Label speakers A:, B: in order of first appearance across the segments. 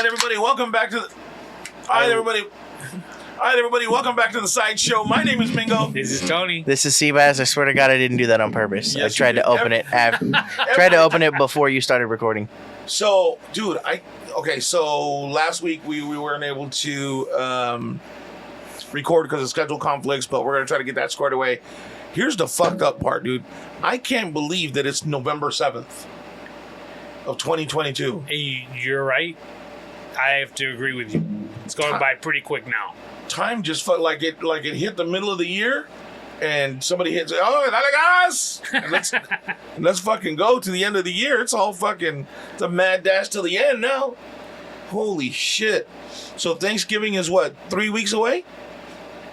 A: right, everybody, welcome back to the... All right, everybody, welcome back to the Sideshow. My name is Mingo.
B: This is Tony.
C: This is Seabass. I swear to God, I didn't do that on purpose.
A: Yes,
C: I tried to open it. Tried to open it before you started recording.
A: So, dude, so last week we weren't able to record because of schedule conflicts, but we're going to try to get that squared away. Here's the fucked up part, dude. I can't believe that it's November 7th of 2022.
B: You're right. I have to agree with you. It's going by pretty quick now.
A: Time just felt like it hit the middle of the year, and somebody hits, oh, dale gas! And let's fucking go to the end of the year. It's all fucking, it's a mad dash to the end now. Holy shit. So Thanksgiving is what, 3 weeks away?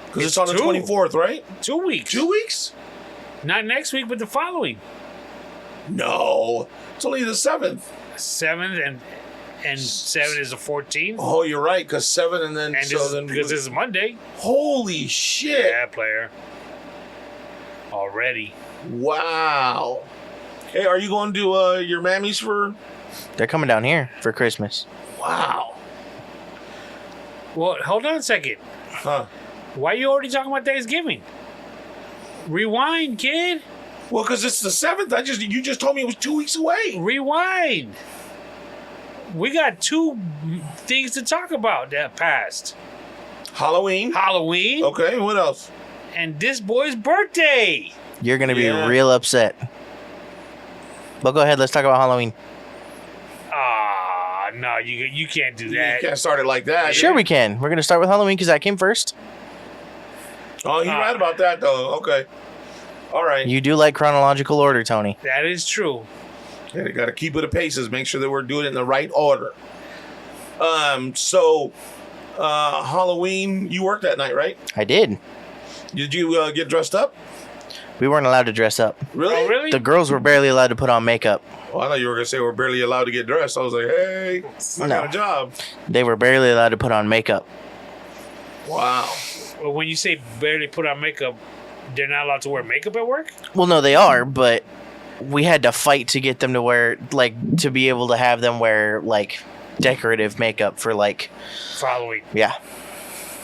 A: Because it's on the 24th, right?
B: 2 weeks.
A: 2 weeks?
B: Not next week, but the following.
A: No. It's only the 7th.
B: 7th and 7 is the 14th.
A: Oh, you're right, because 7 and then...
B: And because this is Monday.
A: Holy shit.
B: Yeah, player. Already.
A: Wow. Hey, are you going to your mammies for...
C: They're coming down here for Christmas.
A: Wow.
B: Well, hold on a second.
A: Huh.
B: Why are you already talking about Thanksgiving? Rewind, kid.
A: Well, because it's the 7th. You just told me it was 2 weeks away.
B: Rewind. We got 2 things to talk about that passed.
A: Halloween. Okay, what else?
B: And this boy's birthday.
C: You're going to be real upset. But go ahead, let's talk about Halloween.
B: No, you can't do that.
A: You can't start it like that.
C: Sure we can. We're going to start with Halloween because that came first.
A: Oh, you're right about that, though. Okay. All right.
C: You do like chronological order, Tony.
B: That is true.
A: Yeah, they got to keep it at paces. Make sure that we're doing it in the right order. So, Halloween, you worked that night, right?
C: I did.
A: Did you get dressed up?
C: We weren't allowed to dress up.
A: Really?
B: Oh, really?
C: The girls were barely allowed to put on makeup.
A: Oh, I thought you were going to say we're barely allowed to get dressed. I was like, hey, I got a job.
C: They were barely allowed to put on makeup.
A: Wow.
B: Well, when you say barely put on makeup, they're not allowed to wear makeup at work?
C: Well, no, they are, but we had to fight to get them to wear, to be able to have them wear, decorative makeup for,
B: Following.
C: Yeah.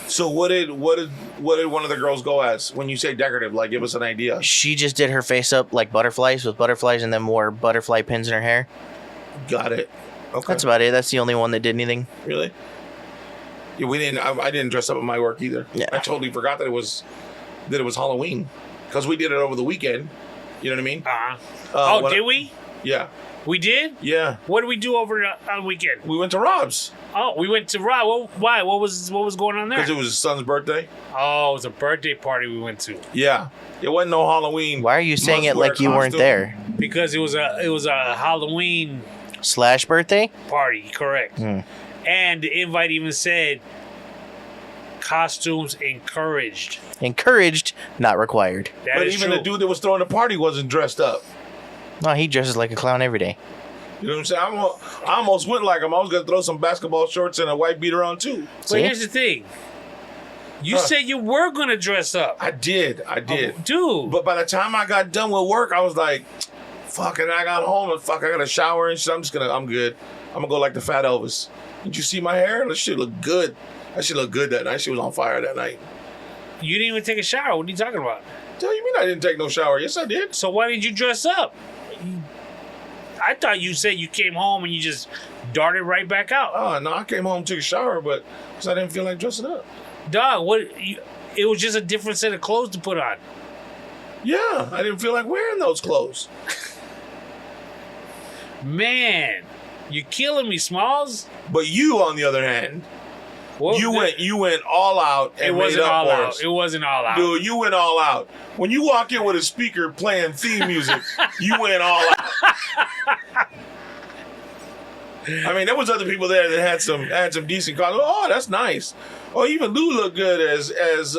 A: So what did one of the girls go as when you say decorative? Give us an idea.
C: She just did her face up like butterflies with butterflies and then wore butterfly pins in her hair. Got it. Okay. That's about it. That's the only one that did anything.
A: Really? Yeah, we didn't. I didn't dress up at my work either. Yeah. I totally forgot that it was Halloween because we did it over the weekend. You know what I mean?
B: Did we?
A: Yeah.
B: We did?
A: Yeah.
B: What did we do over on the weekend?
A: We went to Rob's.
B: Oh, we went to Rob. Well, why? What was going on there?
A: Because it was his son's birthday.
B: Oh, it was a birthday party we went to.
A: Yeah. It wasn't no Halloween.
C: Why are you saying it like you weren't there?
B: Because it was a Halloween
C: / birthday
B: party, correct. And the invite even said costumes encouraged.
C: Encouraged, not required.
A: But even the dude that was throwing the party wasn't dressed up.
C: No, he dresses like a clown every day.
A: You know what I'm saying? I almost went like him. I was going to throw some basketball shorts and a white beater on, too.
B: But here's the thing. You said you were going to dress up.
A: I did.
B: Oh, dude.
A: But by the time I got done with work, I was like, fuck it. I got home and I got a shower and shit. I'm good. I'm going to go like the fat Elvis. Did you see my hair? That shit looked good. That shit looked good that night. She was on fire that night.
B: You didn't even take a shower. What are you talking about?
A: Tell you mean I didn't take no shower? Yes, I did.
B: So why didn't you dress up? I thought you said you came home and you just darted right back out.
A: Oh, no, I came home, took a shower, but because I didn't feel like dressing up.
B: Dog, it was just a different set of clothes to put on.
A: Yeah, I didn't feel like wearing those clothes.
B: Man, you're killing me, Smalls.
A: But you, on the other hand, you went all out and made up for us.
B: It wasn't all out.
A: Dude, you went all out. When you walk in with a speaker playing theme music, you went all out. I mean, there was other people there that had some decent costumes. Oh, that's nice. Oh, even Lou looked good as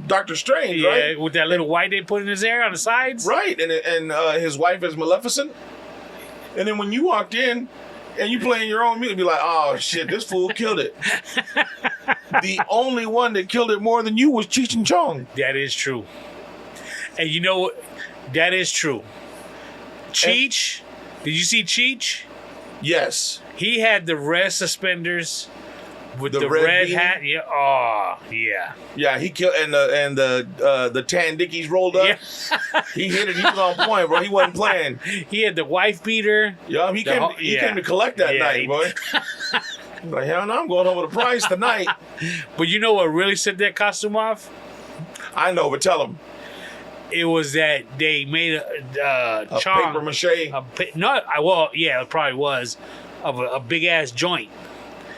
A: Doctor Strange, right?
B: Yeah, with that little white they put in his hair on the sides.
A: Right, and his wife is Maleficent. And then when you walked in, and you playing your own music, be like, oh, shit, this fool killed it. The only one that killed it more than you was Cheech and Chong.
B: That is true. And you know what? That is true. Cheech, did you see Cheech?
A: Yes.
B: He had the red suspenders with the red
A: beanie?
B: hat. Yeah. Oh, yeah.
A: Yeah, he killed and the tan dickies rolled up.
B: Yeah.
A: He hit it. He was on point, bro. He wasn't playing.
B: He had the wife beater.
A: Yeah, he came to collect that night, boy. Like, hell no, I'm going home with a prize tonight.
B: But you know what really set that costume off?
A: I know, but tell him.
B: It was that they made a
A: Paper mache.
B: it probably was of a big ass joint.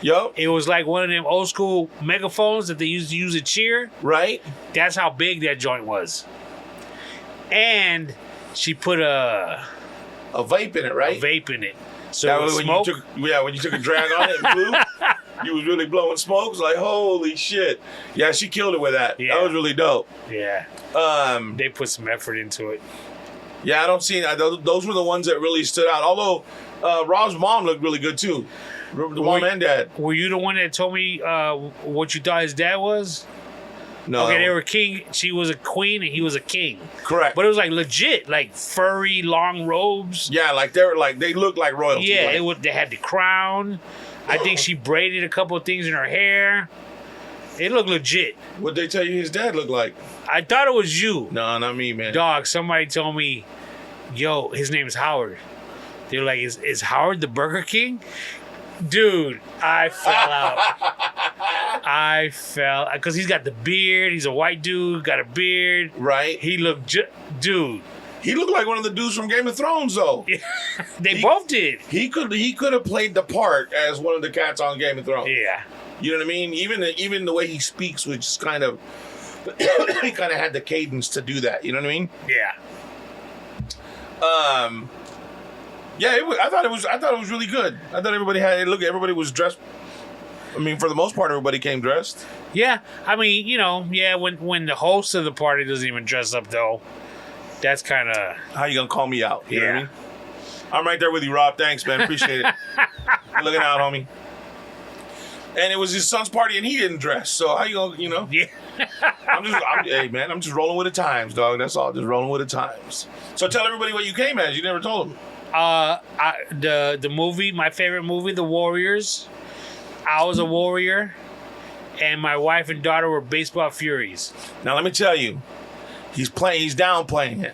A: Yup.
B: It was like one of them old school megaphones that they used to use to cheer.
A: Right.
B: That's how big that joint was. And she put a
A: vape in it, right?
B: vape in it. So
A: That
B: it
A: was
B: was
A: when
B: smoke.
A: you took a drag on it and blew. You was really blowing smokes. Like, holy shit. Yeah, she killed it with that.
B: Yeah.
A: That was really dope.
B: Yeah. They put some effort into it.
A: Yeah, I don't see those were the ones that really stood out. Although Rob's mom looked really good too. The mom and dad.
B: Were you the one that told me what you thought his dad was?
A: No.
B: Okay, they were king. She was a queen and he was a king.
A: Correct.
B: But it was like legit, like furry, long robes.
A: Yeah, they looked like royalty.
B: Yeah,
A: like.
B: they had the crown. I think she braided a couple of things in her hair. It looked legit.
A: What'd they tell you his dad looked like?
B: I thought it was you.
A: No, not me, man.
B: Dog, somebody told me, yo, his name is Howard. They were like, is Howard the Burger King? Dude, I fell out. Because he's got the beard. He's a white dude, got a beard.
A: Right.
B: He looked, dude.
A: He looked like one of the dudes from Game of Thrones, though.
B: They both did.
A: He could have played the part as one of the cats on Game of Thrones.
B: Yeah.
A: You know what I mean? Even the way he speaks, which is kind of he kind of had the cadence to do that. You know what I mean?
B: Yeah.
A: Yeah. I thought it was really good. I thought everybody was dressed. I mean, for the most part, everybody came dressed.
B: Yeah. I mean, when the host of the party doesn't even dress up, though, that's kind of...
A: How you gonna call me out? You know what I
B: Yeah.
A: mean? I'm right there with you, Rob. Thanks, man. Appreciate it. Looking out, homie. And it was his son's party, and he didn't dress. So how you gonna,
B: Yeah.
A: hey, man, I'm just rolling with the times, dog. That's all. Just rolling with the times. So tell everybody what you came as. You never told them.
B: The movie, my favorite movie, The Warriors. I was a warrior, and my wife and daughter were baseball furies.
A: Now, let me tell you, he's downplaying it.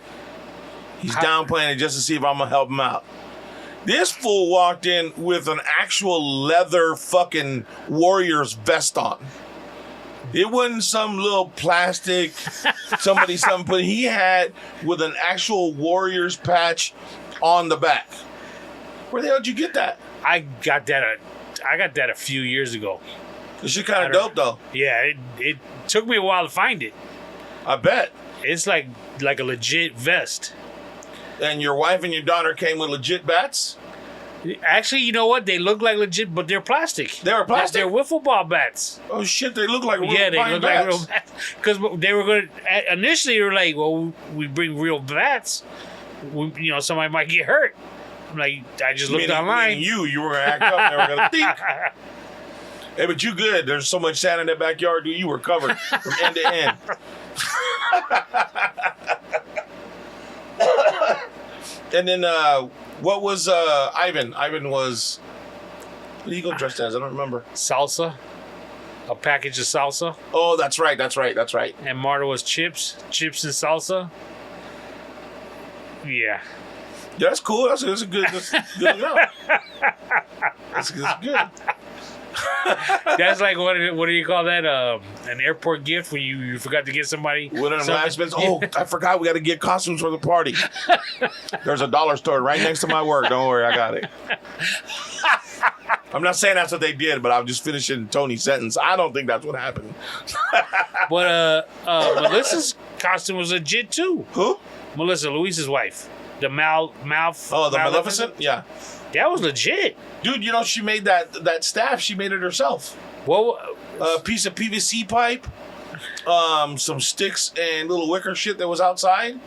A: He's downplaying it just to see if I'm going to help him out. This fool walked in with an actual leather fucking Warriors vest on. It wasn't some little plastic, something, but he had with an actual Warriors patch on the back. Where the hell did you get that?
B: I got that a few years ago.
A: This shit kind of dope, though.
B: Yeah, it took me a while to find it.
A: I bet.
B: It's like a legit vest.
A: And your wife and your daughter came with legit bats?
B: Actually, you know what? They look like legit, but they're plastic.
A: They were plastic?
B: They're wiffle ball bats.
A: Oh, shit, they look like real
B: Yeah, they look
A: bats.
B: like real bats. Because they were going to... Initially, they were like, well, we bring real bats. Somebody might get hurt. I'm like, I just looked online.
A: You were going to act up and they were going to think. Hey, but you good. There's so much sand in that backyard, dude. You were covered from end to end. And then, what was Ivan? Ivan was... What did he go dressed as? I don't remember.
B: Salsa. A package of salsa.
A: Oh, that's right.
B: And Marta was chips and salsa. Yeah.
A: Yeah, that's cool. That's good enough. That's good.
B: That's like what do you call that? An airport gift when you forgot to get somebody.
A: One of them last minutes. Oh, I forgot. We got to get costumes for the party. There's a dollar store right next to my work. Don't worry, I got it. I'm not saying that's what they did, but I'm just finishing Tony's sentence. I don't think that's what happened.
B: But Melissa's costume was legit too.
A: Who?
B: Melissa, Luis's wife. The mouth.
A: Oh, the Maleficent? Yeah.
B: That was legit.
A: Dude, she made that staff. She made it herself.
B: Well,
A: A piece of PVC pipe, some sticks and little wicker shit that was outside.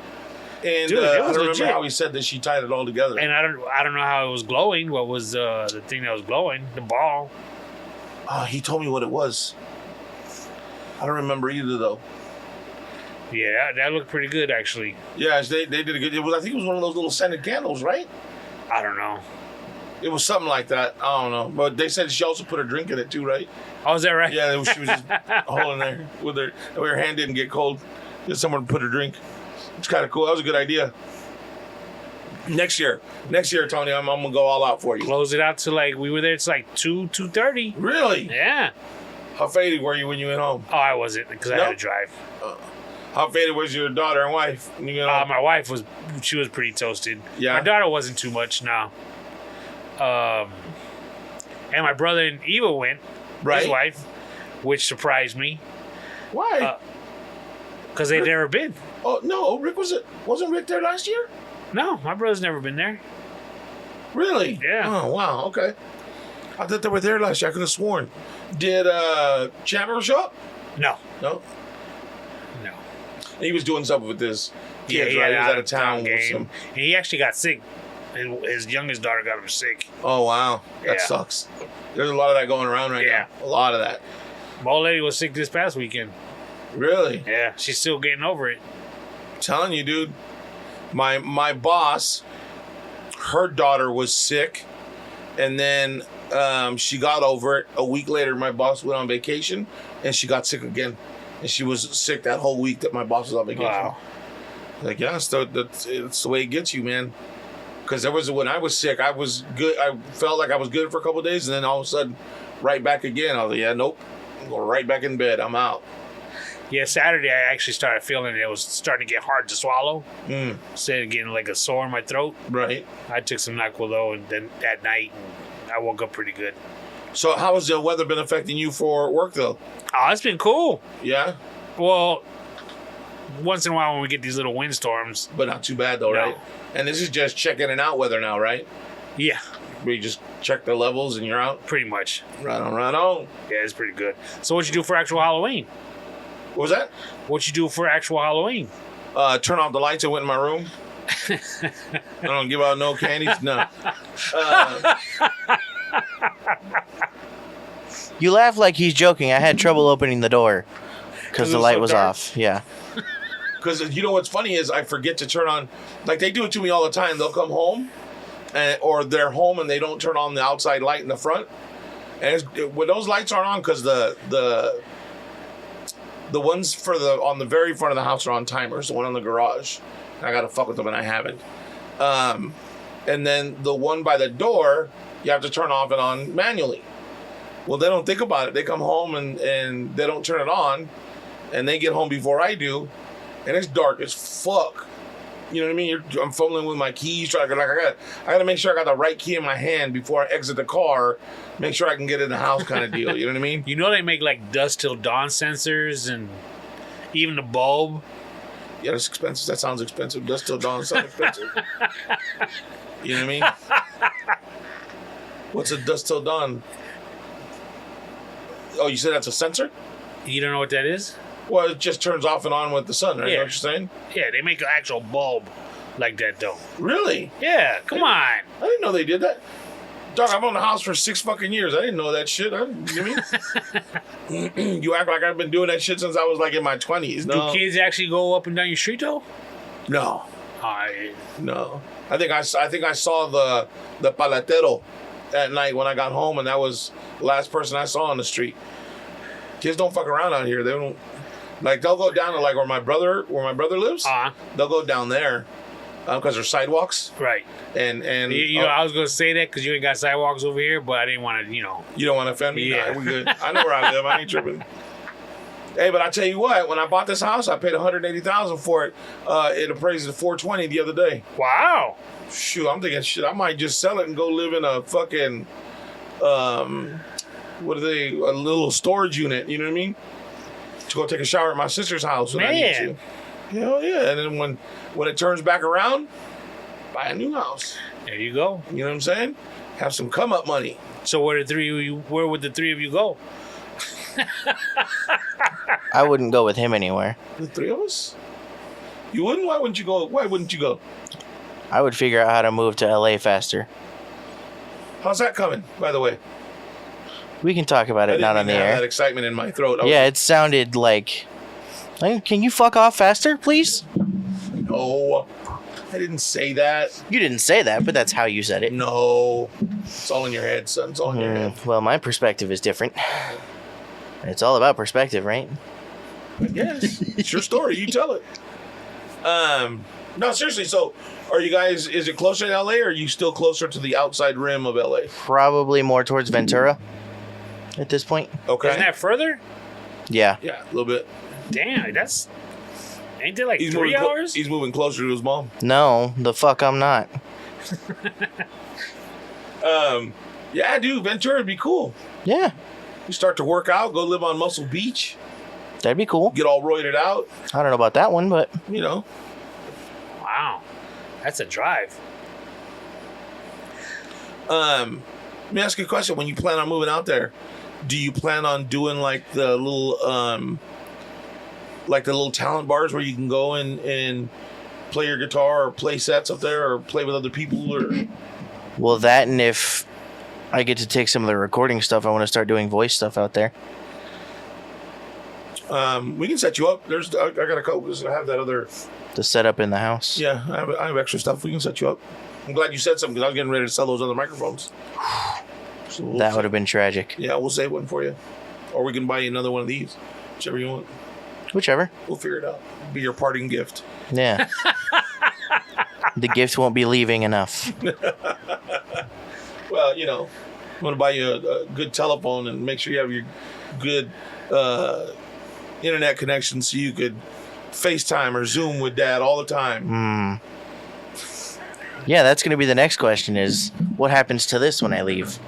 A: And
B: dude, it
A: I
B: was
A: don't
B: legit.
A: remember how he said that she tied it all together.
B: And I don't know how it was glowing. What was the thing that was glowing? The ball.
A: Oh, he told me what it was. I don't remember either, though.
B: Yeah, that looked pretty good, actually.
A: Yeah, they did a good. I think it was one of those little scented candles, right?
B: I don't know.
A: It was something like that. I don't know. But they said she also put her drink in it too, right?
B: Oh, is that right?
A: Yeah, she was just holding there with her hand didn't get cold. Just someone put her drink. It's kind of cool. That was a good idea. Next year, Tony, I'm gonna go all out for you.
B: Close it out to we were there. It's 2:30.
A: Really?
B: Yeah.
A: How faded were you when you went home?
B: Oh, I wasn't because I had to drive.
A: How faded was your daughter and wife when you got home?
B: My wife was pretty toasted.
A: Yeah.
B: My daughter wasn't too much. No. And my brother and Eva went.
A: Right.
B: His wife, which surprised me.
A: Why?
B: Because they'd never been.
A: Oh no, wasn't Rick there last year?
B: No, my brother's never been there.
A: Really?
B: Yeah.
A: Oh wow. Okay. I thought they were there last year. I could have sworn. Did Chandler show up?
B: No.
A: No.
B: No.
A: He was doing something with this.
B: Yeah,
A: Kids,
B: he
A: right?
B: had
A: He was
B: an
A: out of town with
B: game.
A: some.
B: And he actually got sick. And his youngest daughter got him sick.
A: Oh wow, that
B: Yeah.
A: sucks. There's a lot of that going around right
B: Yeah.
A: now. A lot of that.
B: My old lady was sick this past weekend.
A: Really?
B: Yeah, she's still getting over it.
A: I'm telling you, dude. My boss, her daughter was sick, and then she got over it. A week later, my boss went on vacation, and she got sick again. And she was sick that whole week that my boss was on vacation.
B: Wow.
A: Like, yeah, it's the way it gets you, man. Because when I was sick, I was good. I felt like I was good for a couple of days, and then all of a sudden, right back again. I was like, yeah, nope. I'm going right back in bed. I'm out.
B: Yeah, Saturday I actually started feeling it was starting to get hard to swallow.
A: Mm,
B: Instead of getting like a sore in my throat,
A: right.
B: I took some NyQuil though, and then at night I woke up pretty good.
A: So how has the weather been affecting you for work, though?
B: Oh, it's been cool.
A: Yeah?
B: Well, once in a while when we get these little windstorms.
A: But not too bad, though,
B: No.
A: right? And this is just checking and out weather now, right?
B: Yeah,
A: Where you just check the levels and you're out?
B: pretty much.
A: Right on, right on.
B: Yeah, it's pretty good. So what you do for actual Halloween?
A: What was that?
B: What you do for actual Halloween?
A: Turn off the lights and went in my room. I don't give out no candies. No.
C: You laugh like he's joking. I had trouble opening the door because the
B: it was
C: light
B: so
C: was
B: dark?
C: off. Yeah.
A: Because you know what's funny is I forget to turn on, like they do it to me all the time. They'll come home, or they're home and they don't turn on the outside light in the front. And when those lights aren't on, because the ones on the very front of the house are on timers. The one on the garage, I gotta fuck with them and I haven't. And then the one by the door, you have to turn off and on manually. Well, they don't think about it. They come home and they don't turn it on, and they get home before I do, and it's dark as fuck. You know what I mean? I'm fumbling with my keys, I gotta make sure I got the right key in my hand before I exit the car. Make sure I can get in the house, kind of deal. You know what I mean?
B: You know they make like dusk till dawn sensors and even the bulb.
A: Yeah, that's expensive. That sounds expensive. Dusk till dawn sounds expensive. You know what I mean? What's a dusk till dawn? Oh, you said that's a sensor?
B: You don't know what that is?
A: Well, it just turns off and on with the sun, right?
B: Yeah.
A: You know what you're saying?
B: Yeah, they make an actual bulb like that though.
A: Really?
B: Yeah, come on.
A: I didn't know they did that. Dog, I've owned the house for 6 fucking years. I didn't know that shit. You know what I mean? You act like I've been doing that shit since I was like in my 20s. No.
B: Do kids actually go up and down your street though?
A: No.
B: I
A: No. I think I saw the paletero at night when I got home, and that was the last person I saw on the street. Kids don't fuck around out here. They don't. Like, they'll go down to like where my brother lives. They'll go down there because there's sidewalks.
B: right.
A: And
B: You know, I was gonna say that because you ain't got sidewalks over here, but I didn't want to. You know.
A: you don't want to offend me.
B: Yeah.
A: Nah, we good. I know where I live. I ain't tripping. Hey, but I tell you what, when I bought this house, I paid $180,000 for it. It appraised at $420 the other day.
B: Wow.
A: Shoot, I'm thinking, shit, I might just sell it and go live in a fucking, a little storage unit. You know what I mean? To go take a shower at my sister's house when I need to.
B: Man.
A: Hell yeah! And then when it turns back around, buy a new house.
B: There you go.
A: You know what I'm saying? Have some come up money.
B: So where would the three of you go?
C: I wouldn't go with him anywhere.
A: The 3 of us? You wouldn't? Why wouldn't you go? Why wouldn't you go?
C: I would figure out how to move to LA faster.
A: How's that coming, by the way?
C: We can talk about
A: I
C: it,
A: didn't
C: not on the
A: even have
C: air.
A: that excitement in my throat.
C: Yeah, it sounded like, can you fuck off faster, please?
A: No. I didn't say that.
C: You didn't say that, but that's how you said it.
A: No. It's all in your head, son. It's all in your head.
C: Well, my perspective is different. It's all about perspective, right?
A: Yes. It's your story. You tell it. No, seriously. So, are you guys, is it closer to LA or are you still closer to the outside rim of LA?
C: Probably more towards Ventura at this point.
A: Okay.
B: Isn't that further?
C: Yeah.
A: Yeah, a little bit.
B: Damn, that's... Ain't it like 3 hours?
A: He's moving closer to his mom.
C: No, the fuck I'm not.
A: Yeah, dude, Ventura would be cool.
C: Yeah,
A: You start to work out, go live on Muscle Beach,
C: that'd be cool.
A: get all roided out,
C: I don't know about that one, but
A: you know.
B: Wow. That's a drive.
A: Let me ask you a question. When you plan on moving out there, do you plan on doing like the little talent bars where you can go and play your guitar or play sets up there or play with other people or
C: well, that and if I get to take some of the recording stuff, I want to start doing voice stuff out there.
A: we can set you up. I got a couple. I have that other.
C: The setup in the house.
A: Yeah, I have extra stuff. We can set you up. I'm glad you said something because I was getting ready to sell those other microphones. So
C: That would have been tragic.
A: Yeah, we'll save one for you, or we can buy you another one of these, whichever you want.
C: Whichever.
A: We'll figure it out. Be your parting gift.
C: Yeah. The gift won't be leaving enough.
A: Well, you know, I'm gonna buy you a good telephone and make sure you have your good internet connection so you could FaceTime or Zoom with Dad all the time.
C: Yeah, that's going to be the next question is, what happens to this when I leave?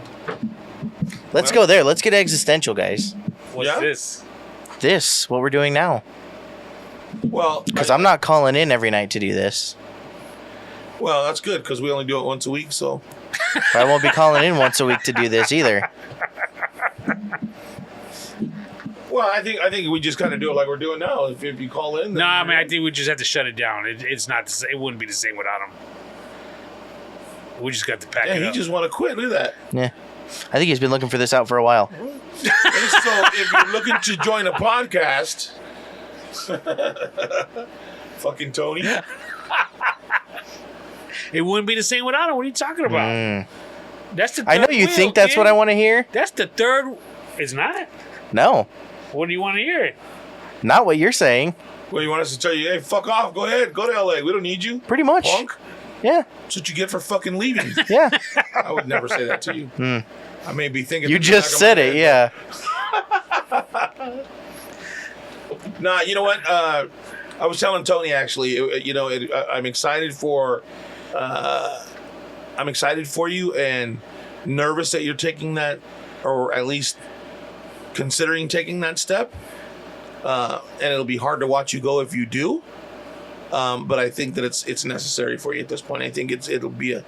C: Let's go there. Let's get existential, guys.
B: What's this?
C: This, what we're doing now.
A: Well,
C: Because I'm not calling in every night to do this.
A: Well, that's good because we only do it once a week, so.
C: I won't be calling in once a week to do this either.
A: Well, I think we just kind of do it like we're doing now. If you call in, then
B: No, I mean, I think we just have to shut it down. It's not the same. It wouldn't be the same without him. We just got to pack
A: yeah,
B: it
A: he
B: up.
A: just want to quit. Look at that.
C: Yeah. I think he's been looking for this out for a while.
A: And so, if you're looking to join a podcast, fucking Tony.
B: It wouldn't be the same without him. What are you talking about? That's the.
C: I know
B: third
C: you
B: wheel,
C: think that's
B: kid.
C: what I want to hear.
B: That's the third. It's not.
C: No,
B: What do you want to hear?
C: not what you're saying.
A: Well, you want us to tell you, hey, fuck off. Go ahead. Go to LA. We don't need you.
C: Pretty much.
A: Punk.
C: Yeah,
A: That's what you get for fucking leaving.
C: yeah.
A: I would never say that to you. I may be thinking.
C: You
A: in the
C: just
A: back of
C: said
A: my
C: it,
A: head,
C: yeah.
A: Nah, you know what? I was telling Tony actually. I'm excited for. I'm excited for you and nervous that you're taking that, or at least considering taking that step. And it'll be hard to watch you go if you do. But I think that it's necessary for you at this point. I think it'll be a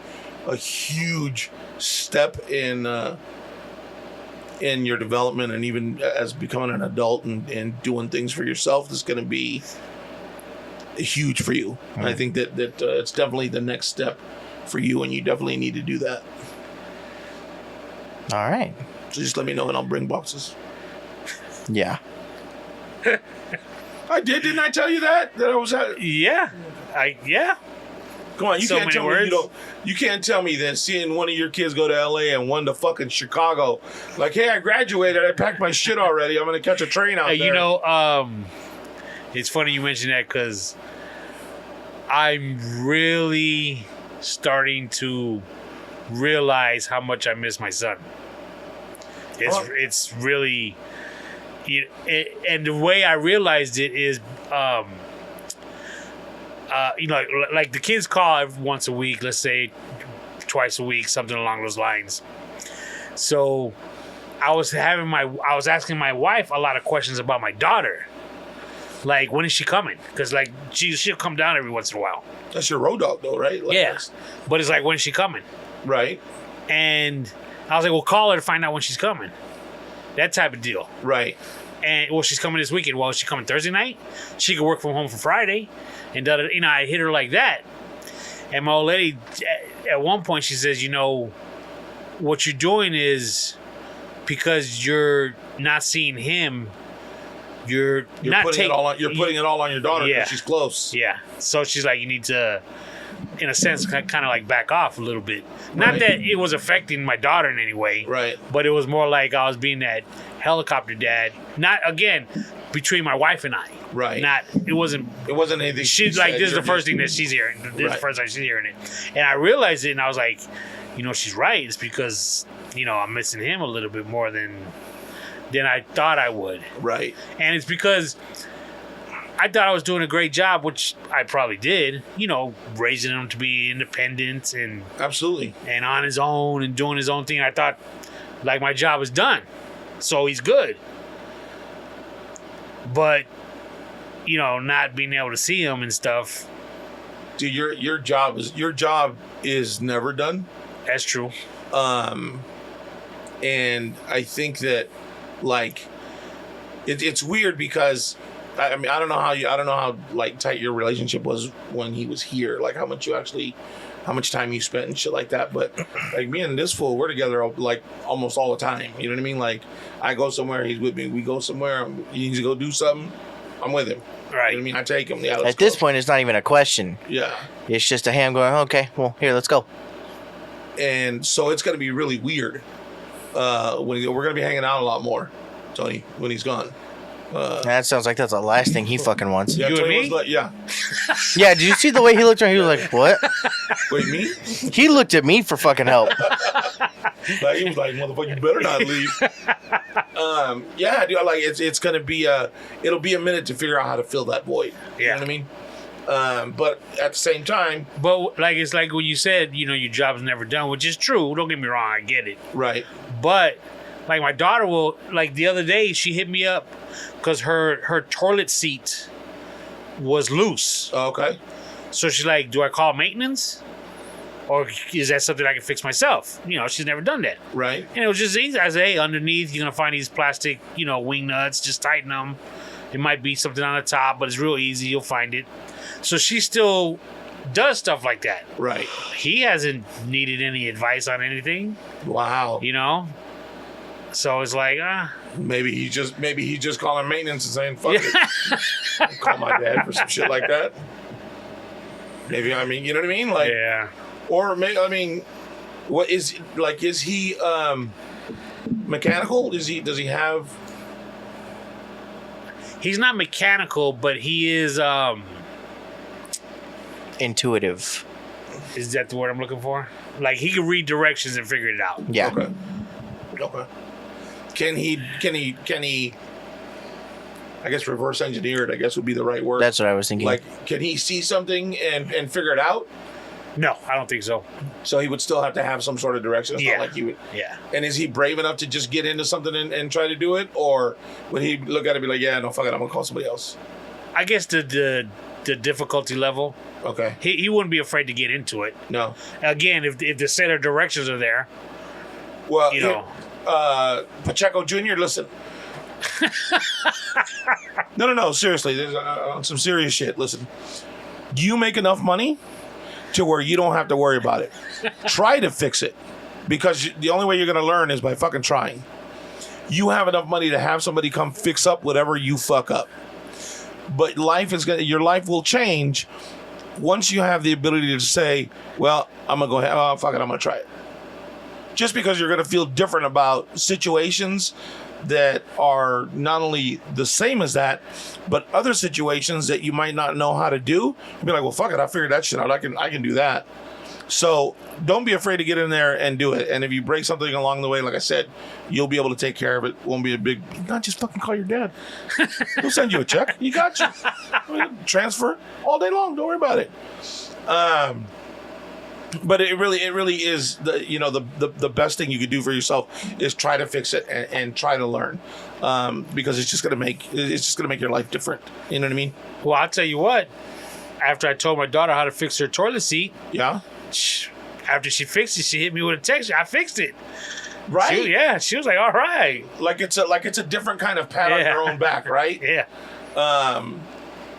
A: huge step in your development, and even as becoming an adult and doing things for yourself is going to be huge for you. And I think that it's definitely the next step for you, and you definitely need to do that.
C: All right.
A: So just let me know, and I'll bring boxes.
C: Yeah.
A: I didn't I tell you that I was at?
B: Yeah. Yeah.
A: Come on, you
B: So
A: can't
B: many
A: tell
B: words.
A: me you can't tell me that seeing one of your kids go to LA and one to fucking Chicago, like, hey, I graduated, I packed my shit already, I'm gonna catch a train out there.
B: You know, it's funny you mention that because I'm really starting to realize how much I miss my son. It's really, and the way I realized it is, like the kids call every once a week, let's say twice a week, something along those lines. So I was asking my wife a lot of questions about my daughter. Like, when is she coming? Because, like, she'll come down every once in a while.
A: That's your road dog, though, right? Like,
B: Yeah. But it's like, when is she coming?
A: Right.
B: And I was like, well, call her to find out when she's coming. That type of deal.
A: Right.
B: And, well, she's coming this weekend. Well, is she coming Thursday night? She could work from home for Friday. And, I hit her like that. And my old lady, at one point, she says, what you're doing is because you're not seeing him, you're not
A: putting
B: taking.
A: it all on your daughter because she's close.
B: Yeah. So she's like, you need to in a sense, kind of like back off a little bit. Not
A: Right.
B: that it was affecting my daughter in any way,
A: Right.
B: but it was more like I was being that helicopter dad. Not again between my wife and I.
A: Right.
B: Not it wasn't.
A: It wasn't anything.
B: She's
A: she
B: like,
A: said,
B: this is the
A: you're
B: first
A: just-
B: thing that she's hearing. This is
A: Right.
B: the first time she's hearing it, and I realized it, and I was like, she's right. It's because I'm missing him a little bit more than I thought I would.
A: Right.
B: And it's because I thought I was doing a great job, which I probably did, raising him to be independent and
A: Absolutely.
B: on his own and doing his own thing. I thought, like, my job is done. So he's good. But, not being able to see him and stuff,
A: Dude, your job is never done.
B: that's true.
A: And I think that, like, it's weird because I mean I don't know how like tight your relationship was when he was here, like how much time you spent and shit like that. But like me and this fool, we're together like almost all the time. You know what I mean? Like I go somewhere, he's with me. We go somewhere, he needs to go do something, I'm with him. You know
B: Right.
A: what I mean? I take him. Yeah.
C: At this point, it's not even a question.
A: Yeah.
C: It's just a ham going, okay, well, here, let's go.
A: And so it's gonna be really weird. We're gonna be hanging out a lot more, Tony, when he's gone.
C: That sounds like that's the last thing he fucking wants.
A: Yeah,
B: You and
A: Tony
B: me?
A: was like, yeah.
C: Yeah, did you see the way he looked around? He was like, what?
A: Wait, me?
C: He looked at me for fucking help.
A: Like he was like, motherfucker, you better not leave. Yeah, dude, like it's gonna be it'll be a minute to figure out how to fill that void. You
B: Yeah.
A: know what I mean? But at the same time,
B: But, like, it's like when you said, your job's never done, which is true. Don't get me wrong. I get it.
A: right?
B: But like my daughter will, like the other day she hit me up because her toilet seat was loose.
A: Okay.
B: So she's like, do I call maintenance? Or is that something I can fix myself? She's never done that.
A: Right.
B: And it was just easy. I said, hey, underneath you're going to find these plastic, wing nuts. Just tighten them. It might be something on the top, but it's real easy. You'll find it. So she still does stuff like that.
A: Right.
B: He hasn't needed any advice on anything,
A: Wow.
B: So it's like,
A: Maybe he's just calling maintenance and saying, fuck it. Call my dad for some shit like that. Maybe, I mean, you know what I mean? Like,
B: yeah.
A: or maybe, I mean, what is he mechanical? Does he have?
B: He's not mechanical, but he is,
C: Intuitive.
B: is that the word I'm looking for? Like, he can read directions and figure it out.
C: Yeah.
A: Okay. Can he? I guess reverse engineer it, I guess would be the right word.
C: That's what I was thinking.
A: Like, can he see something and figure it out?
B: No, I don't think so.
A: So he would still have to have some sort of direction. It's
B: Yeah.
A: not like he would.
B: Yeah.
A: And is he brave enough to just get into something and try to do it? Or would he look at it and be like, yeah, no, fuck it, I'm going to call somebody else?
B: I guess the difficulty level,
A: Okay.
B: he wouldn't be afraid to get into it.
A: No.
B: Again, if the set of directions are there,
A: Well, Pacheco Jr., listen. No, seriously. There's some serious shit. Listen. You make enough money to where you don't have to worry about it. Try to fix it. Because the only way you're going to learn is by fucking trying. You have enough money to have somebody come fix up whatever you fuck up. But your life will change once you have the ability to say, well, I'm going to go ahead. Oh, fuck it. I'm going to try it. Just because you're going to feel different about situations that are not only the same as that, but other situations that you might not know how to do. You'll be like, well, fuck it. I figured that shit out. I can do that. So don't be afraid to get in there and do it. And if you break something along the way, like I said, you'll be able to take care of it. Won't be a big, not just fucking call your dad. He'll send you a check. You got you. Transfer all day long. Don't worry about it. But it really is the best thing you could do for yourself is try to fix it and try to learn, because it's just gonna make your life different. You know what I mean?
B: well, I'll tell you what. After I told my daughter how to fix her toilet seat,
A: Yeah.
B: after she fixed it, she hit me with a text. I fixed it.
A: Right.
B: She was like, all right.
A: Like it's a different kind of pat on
B: Yeah.
A: your own back, right?
B: Yeah.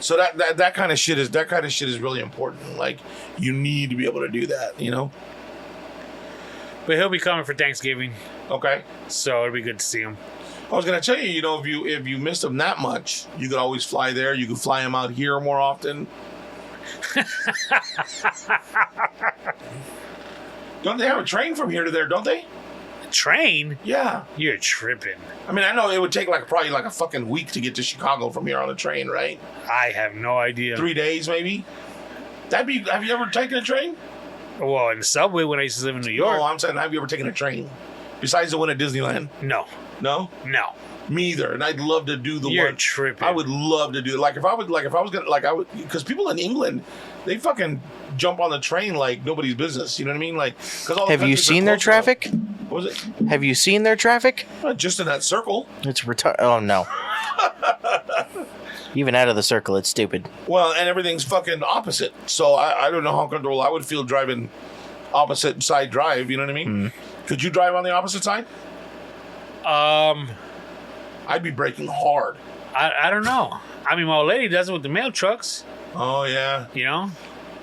A: So that kind of shit is really important. Like you need to be able to do that. You know?
B: But he'll be coming for Thanksgiving,
A: Okay.
B: so it'll be good to see him.
A: I was gonna tell you, if you missed him that much, you could always fly there. You could fly him out here more often. Don't they have a train from here to there? Don't they?
B: Train?
A: Yeah.
B: You're tripping.
A: I mean, I know it would take probably a fucking week to get to Chicago from here on a train, right?
B: I have no idea.
A: 3 days, maybe. Have you ever taken a train?
B: Well, in the subway when I used to live in New York.
A: No, I'm saying, have you ever taken a train? Besides the one at Disneyland?
B: No.
A: No?
B: No.
A: Me either. And I'd love to do the
B: You're
A: one.
B: tripping.
A: I would love to do it. Because people in England, they fucking jump on the train like nobody's business. You know what I mean? Like, because all the
C: Have you
A: countries are
C: seen their
A: close
C: traffic?
A: enough. What was it?
C: Have you seen their traffic?
A: Just in that circle.
C: It's retarded. Oh no. Even out of the circle, it's stupid.
A: Well, and everything's fucking opposite. So I don't know how comfortable I would feel driving opposite side drive. You know what I mean? Could you drive on the opposite side? I'd be braking hard.
B: I don't know. I mean, my old lady does it with the mail trucks.
A: Oh, yeah.
B: You know?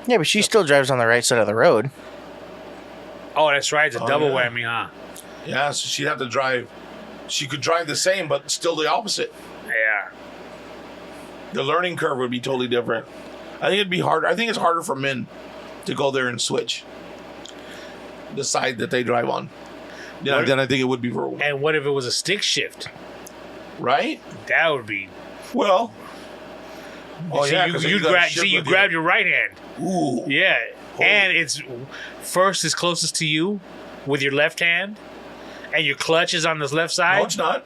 C: Yeah, but she still drives on the right side of the road.
B: Oh, that's right. It's a double
A: yeah.
B: whammy, huh?
A: Yeah, so she'd have to drive. She could drive the same, but still the opposite.
B: Yeah.
A: The learning curve would be totally different. I think it'd be harder. I think it's harder for men to go there and switch the side that they drive on. Yeah, then I think it would be for a woman.
B: And what if it was a stick shift?
A: Right?
B: That would be.
A: Well. Oh,
B: See,
A: yeah.
B: you grab your right hand.
A: Ooh.
B: Yeah.
A: Holy.
B: And it's first is closest to you with your left hand, and your clutch is on the left side.
A: No, it's not.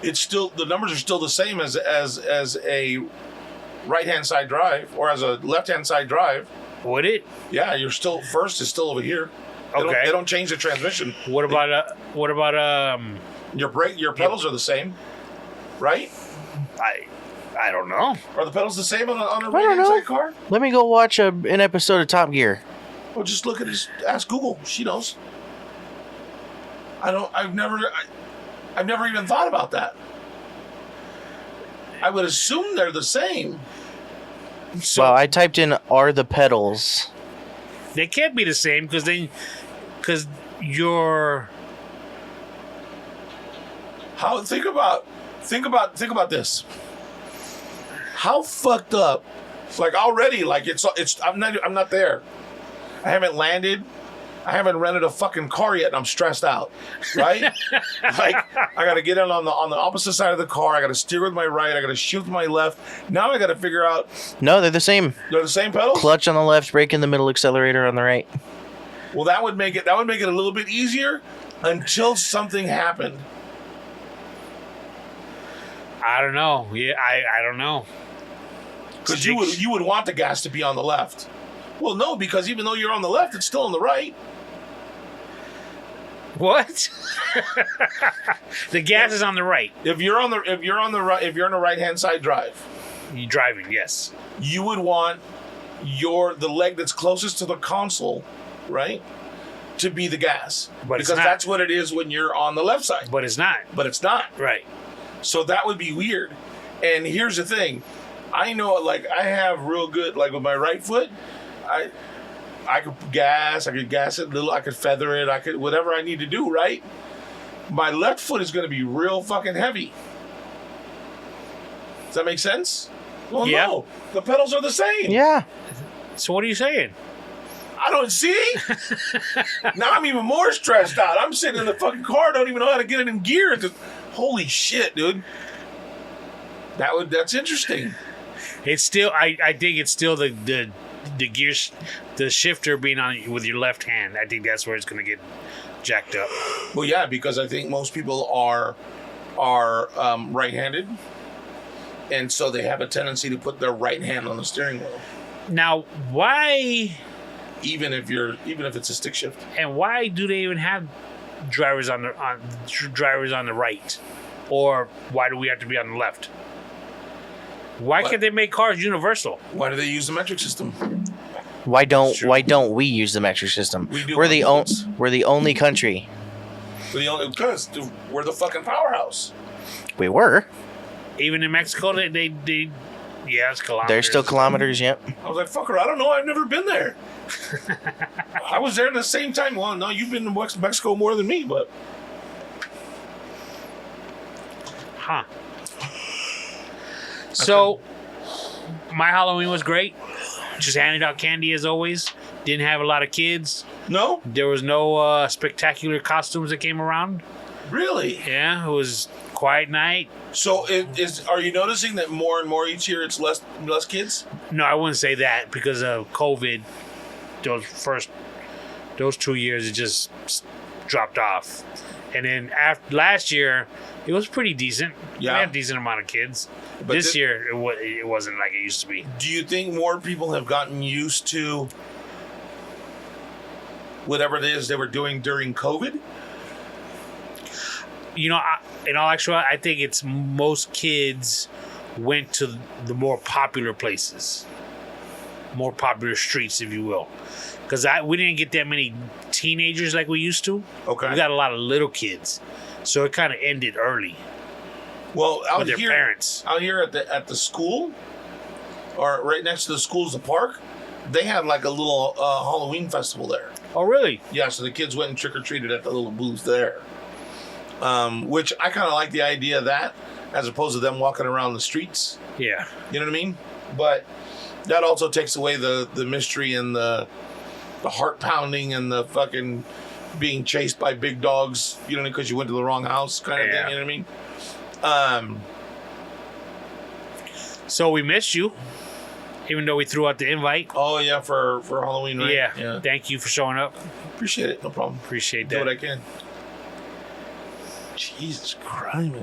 A: It's still, the numbers are still the same as a right-hand side drive or as a left-hand side drive.
B: Would it?
A: Yeah, you're still, first is still over here. They don't change the transmission.
B: What about
A: your pedals are the same, right?
B: I don't know.
A: Are the pedals the same on a
C: I don't
A: right-hand
C: know.
A: side car?
C: Let me go watch an episode of Top Gear.
A: Well, just look at this. Ask Google. She knows. I've never even thought about that. I would assume they're the same.
B: So
C: Well, I typed in "are the pedals."
B: they can't be the same because you're.
A: Think about this. How fucked up? Like already, like it's. I'm not there. I haven't landed. I haven't rented a fucking car yet, and I'm stressed out. Right? Like I got to get in on the opposite side of the car. I got to steer with my right. I got to shift with my left. Now I got to figure out.
C: No, they're the same.
A: They're the same pedals.
C: Clutch on the left, brake in the middle, accelerator on the right.
A: Well, that would make it a little bit easier until something happened.
B: I don't know. Yeah, I don't know.
A: Because you would want the gas to be on the left. Well, no, because even though you're on the left, it's still on the right.
B: What? The gas is on the right.
A: If you're in a right-hand side drive,
B: You're driving, yes.
A: you would want the leg that's closest to the console, right, to be the gas.
B: But it's
A: because
B: not.
A: that's what it is when you're on the left side.
B: But it's not.
A: But it's not.
B: Right.
A: So that would be weird. And here's the thing. I know, like, I have real good, like, with my right foot, I could gas it a little, I could feather it, I could, whatever I need to do, right? My left foot is going to be real fucking heavy. Does that make sense? Well,
B: Yeah.
A: no. The pedals are the same.
C: Yeah.
B: So what are you saying?
A: I don't see. Now I'm even more stressed out. I'm sitting in the fucking car, don't even know how to get it in gear. Holy shit, dude. That's interesting.
B: It's still. I think it's still the gear, the shifter being on with your left hand. I think that's where it's going to get jacked up.
A: Well, yeah, because I think most people are right-handed, and so they have a tendency to put their right hand on the steering wheel,
B: Now, why
A: even if it's a stick shift.
B: and why do they even have drivers on the right, or why do we have to be on the left? Why can't they make cars universal?
A: Why do they use the metric system?
C: Why don't
B: Sure.
C: we use the metric system?
A: We do
C: We're the
A: once.
C: we're the only country.
A: Because we're the fucking powerhouse.
C: We were.
B: Even in Mexico, they yeah, it's kilometers.
C: There's still kilometers. Yep.
A: I was like, fucker, I don't know. I've never been there. I was there at the same time. Well, no, you've been to Mexico more than me, but
B: Huh. So, my Halloween was great. Just handed out candy as always. Didn't have a lot of kids.
A: No?
B: There was no spectacular costumes that came around.
A: Really?
B: Yeah, it was quiet night.
A: So are you noticing that more and more each year it's less kids?
B: No, I wouldn't say that because of COVID. Those 2 years it just dropped off, and then after last year it was pretty decent.
A: Yeah,
B: we had a decent amount of kids. But this year it wasn't like it used to be.
A: Do you think more people have gotten used to whatever it is they were doing during COVID?
B: You know, in all actuality, I think it's most kids went to the more popular places, more popular streets, if you will. Because we didn't get that many teenagers like we used to.
A: Okay.
B: We got a lot of little kids. So it kind of ended early.
A: Well, out
B: with their
A: here,
B: parents.
A: Out here at the school, or right next to the school's the park, they had like a little Halloween festival there.
B: Oh, really?
A: Yeah, so the kids went and trick-or-treated at the little booth there. Which I kind of like the idea of that, as opposed to them walking around the streets.
B: Yeah.
A: You know what I mean? But that also takes away the mystery and the heart pounding and the fucking being chased by big dogs, you know, because you went to the wrong house kind of thing, you know what I mean?
B: So we missed you, even though we threw out the invite.
A: Oh, yeah, for Halloween, right?
B: Yeah. Thank you for showing up.
A: Appreciate it. No problem.
B: Appreciate
A: Do
B: that.
A: what I can. Jesus Christ.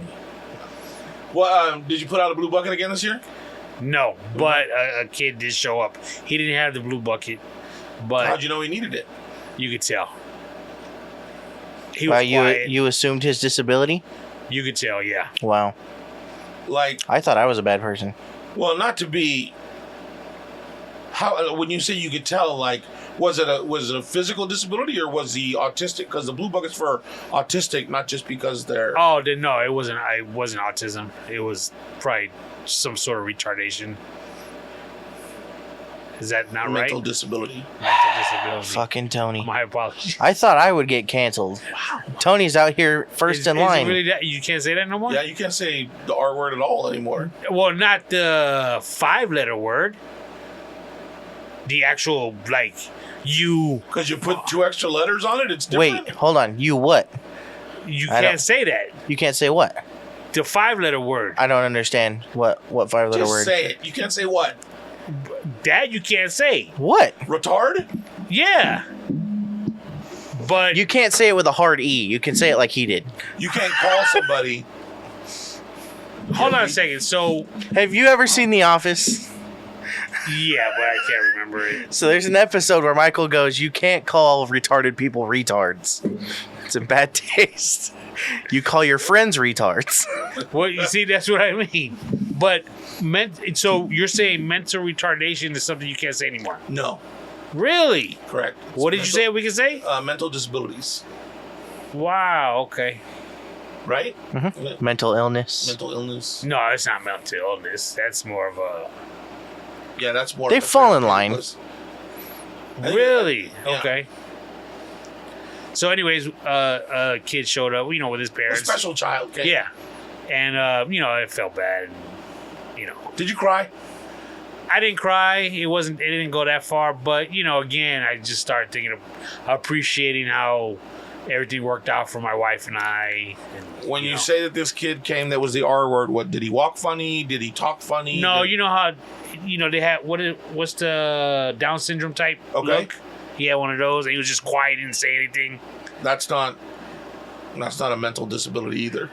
A: Well, did you put out a blue bucket again this year?
B: No, but a kid did show up. He didn't have the blue bucket, but
A: How'd you know he needed it?
B: you could tell. He was
C: Wow,
B: quiet.
C: you assumed his disability?
B: You could tell, yeah.
C: Wow.
A: Like,
C: I thought I was a bad person.
A: well, not to be. How when you say you could tell, like, was it a physical disability or was he autistic? Because the blue bucket's for autistic, not just because they're.
B: Oh, no, it wasn't. I wasn't autism. It was probably some sort of retardation. Is that not
A: mental
B: right?
A: disability.
B: Mental disability.
C: Fucking Tony.
B: My apologies.
C: I thought I would get canceled. Wow. Tony's out here first in
B: Is it
C: line.
B: really that? You can't say that no more?
A: Yeah, you can't say the R word at all anymore.
B: Well, not the 5-letter word. The actual, like, you.
A: Because you put 2 extra letters on it, it's different.
C: Wait, hold on. You what?
B: You
C: I don't-
B: can't say that.
C: You can't say what?
B: The 5-letter word.
C: I don't understand what 5-letter
A: Just
C: word.
A: say it. You can't say what?
B: That you can't say.
C: What?
A: Retard?
B: Yeah. But
C: You can't say it with a hard E. You can say it like he did.
A: You can't call somebody.
B: hold on a second. So,
C: Have you ever seen The Office?
B: yeah, but I can't remember it.
C: So there's an episode where Michael goes, "You can't call retarded people retards. It's in bad taste. You call your friends retards."
B: Well, you see, that's what I mean. But so you're saying mental retardation is something you can't say anymore?
A: No.
B: Really?
A: Correct.
B: What did you say we can say?
A: Mental disabilities.
B: Wow. Okay.
A: Right?
C: Mm-hmm. Mental illness.
A: Mental illness.
B: No, it's not mental illness. That's more of a.
A: Yeah, that's more.
C: They
A: of a
C: fall in
A: therapeutic
C: line.
A: list. I think-
B: Really?
A: Yeah.
B: Okay. So, anyways, a kid showed up, with his
A: A
B: parents.
A: special child. Okay.
B: Yeah. And, I felt bad.
A: Did you cry?
B: I didn't cry. It didn't go that far. But, again, I just started thinking of appreciating how everything worked out for my wife and I. And,
A: When you say that this kid came that was the R word, what did he walk funny? Did he talk funny?
B: No, you know how, they had, what's the Down syndrome type
A: Okay.
B: look? He had one of those, and he was just quiet, didn't say anything.
A: That's not a mental disability either.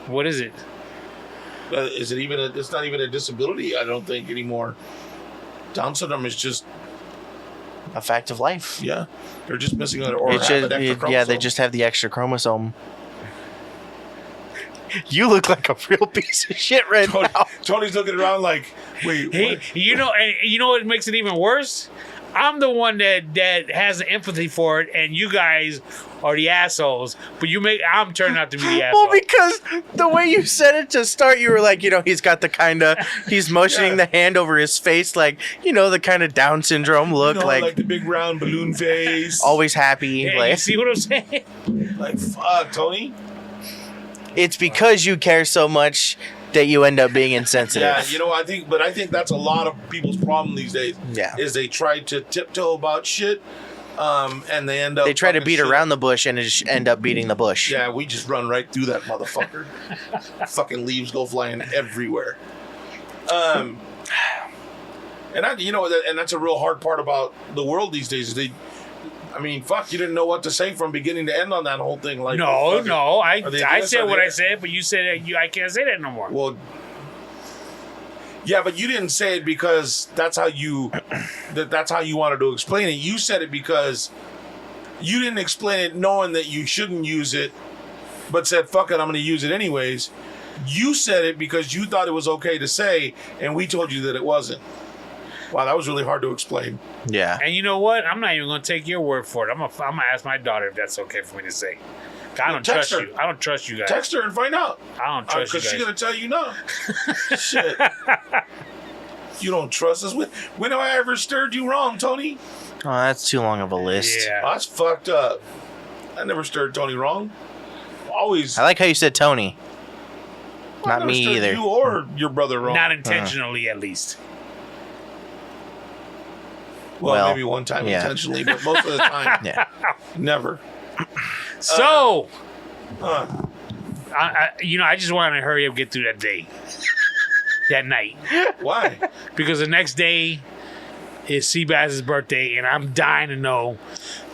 B: What is it?
A: Is it even it's not even a disability, I don't think, anymore. Down syndrome is just,
C: A fact of life.
A: yeah, they're just missing it or
C: It's
A: have
C: just,
A: an extra chromosome.
C: yeah, they just have the extra chromosome. You look like a real piece of shit right now.
A: Tony's looking around like, wait,
B: Hey,
A: what?
B: and you know what makes it even worse? I'm the one that has empathy for it, and you guys are the assholes. But I'm turning out to be the asshole.
C: Well, because the way you said it to start, you were like, he's got the kind of, he's motioning
A: Yeah.
C: the hand over his face, like, the kind of Down syndrome look,
A: like the big round balloon face.
C: always happy.
B: Yeah,
C: like,
B: you see what I'm saying?
A: Like, fuck, Tony.
C: it's because you care so much that you end up being insensitive.
A: Yeah, you know, I think that's a lot of people's problem these days.
C: Yeah.
A: Is they try to tiptoe about shit, and they end up.
C: They try to
A: fucking
C: beat
A: shit
C: around
A: up.
C: the bush and just end up beating the bush.
A: Yeah, we just run right through that motherfucker. Fucking leaves go flying everywhere. And that's a real hard part about the world these days. Is fuck, you didn't know what to say from beginning to end on that whole thing. Like,
B: No, I
A: this,
B: said
A: are
B: what
A: they
B: I
A: this?
B: said, but you said I can't say that no more.
A: Well, yeah, but you didn't say it because that's how you wanted to explain it. You said it because you didn't explain it knowing that you shouldn't use it, but said, fuck it, I'm going to use it anyways. You said it because you thought it was okay to say, and we told you that it wasn't. Wow, that was really hard to explain.
C: Yeah.
B: And you know what? I'm not even going to take your word for it. I'm gonna ask my daughter if that's okay for me to say. I don't trust you. I don't trust you guys.
A: Text her and find out.
B: I don't trust you
A: Because
B: guys.
A: she's going to tell you no. Shit. You don't trust us. When have I ever stirred you wrong, Tony?
C: Oh, that's too long of a list.
B: Yeah.
A: Oh, that's fucked up. I never stirred Tony wrong. Always.
C: I like how you said Tony.
A: I
C: Not
A: never
C: me
A: stirred
C: either.
A: You or your brother wrong.
B: Not intentionally, at least.
A: Well,
C: Well,
A: maybe one time
C: yeah.
A: intentionally, but most of the time,
C: Yeah.
A: never.
B: So,
A: Uh,
B: I just wanted to hurry up, get through that day, that night,
A: why?
B: because the next day is Seabass's birthday, and I'm dying to know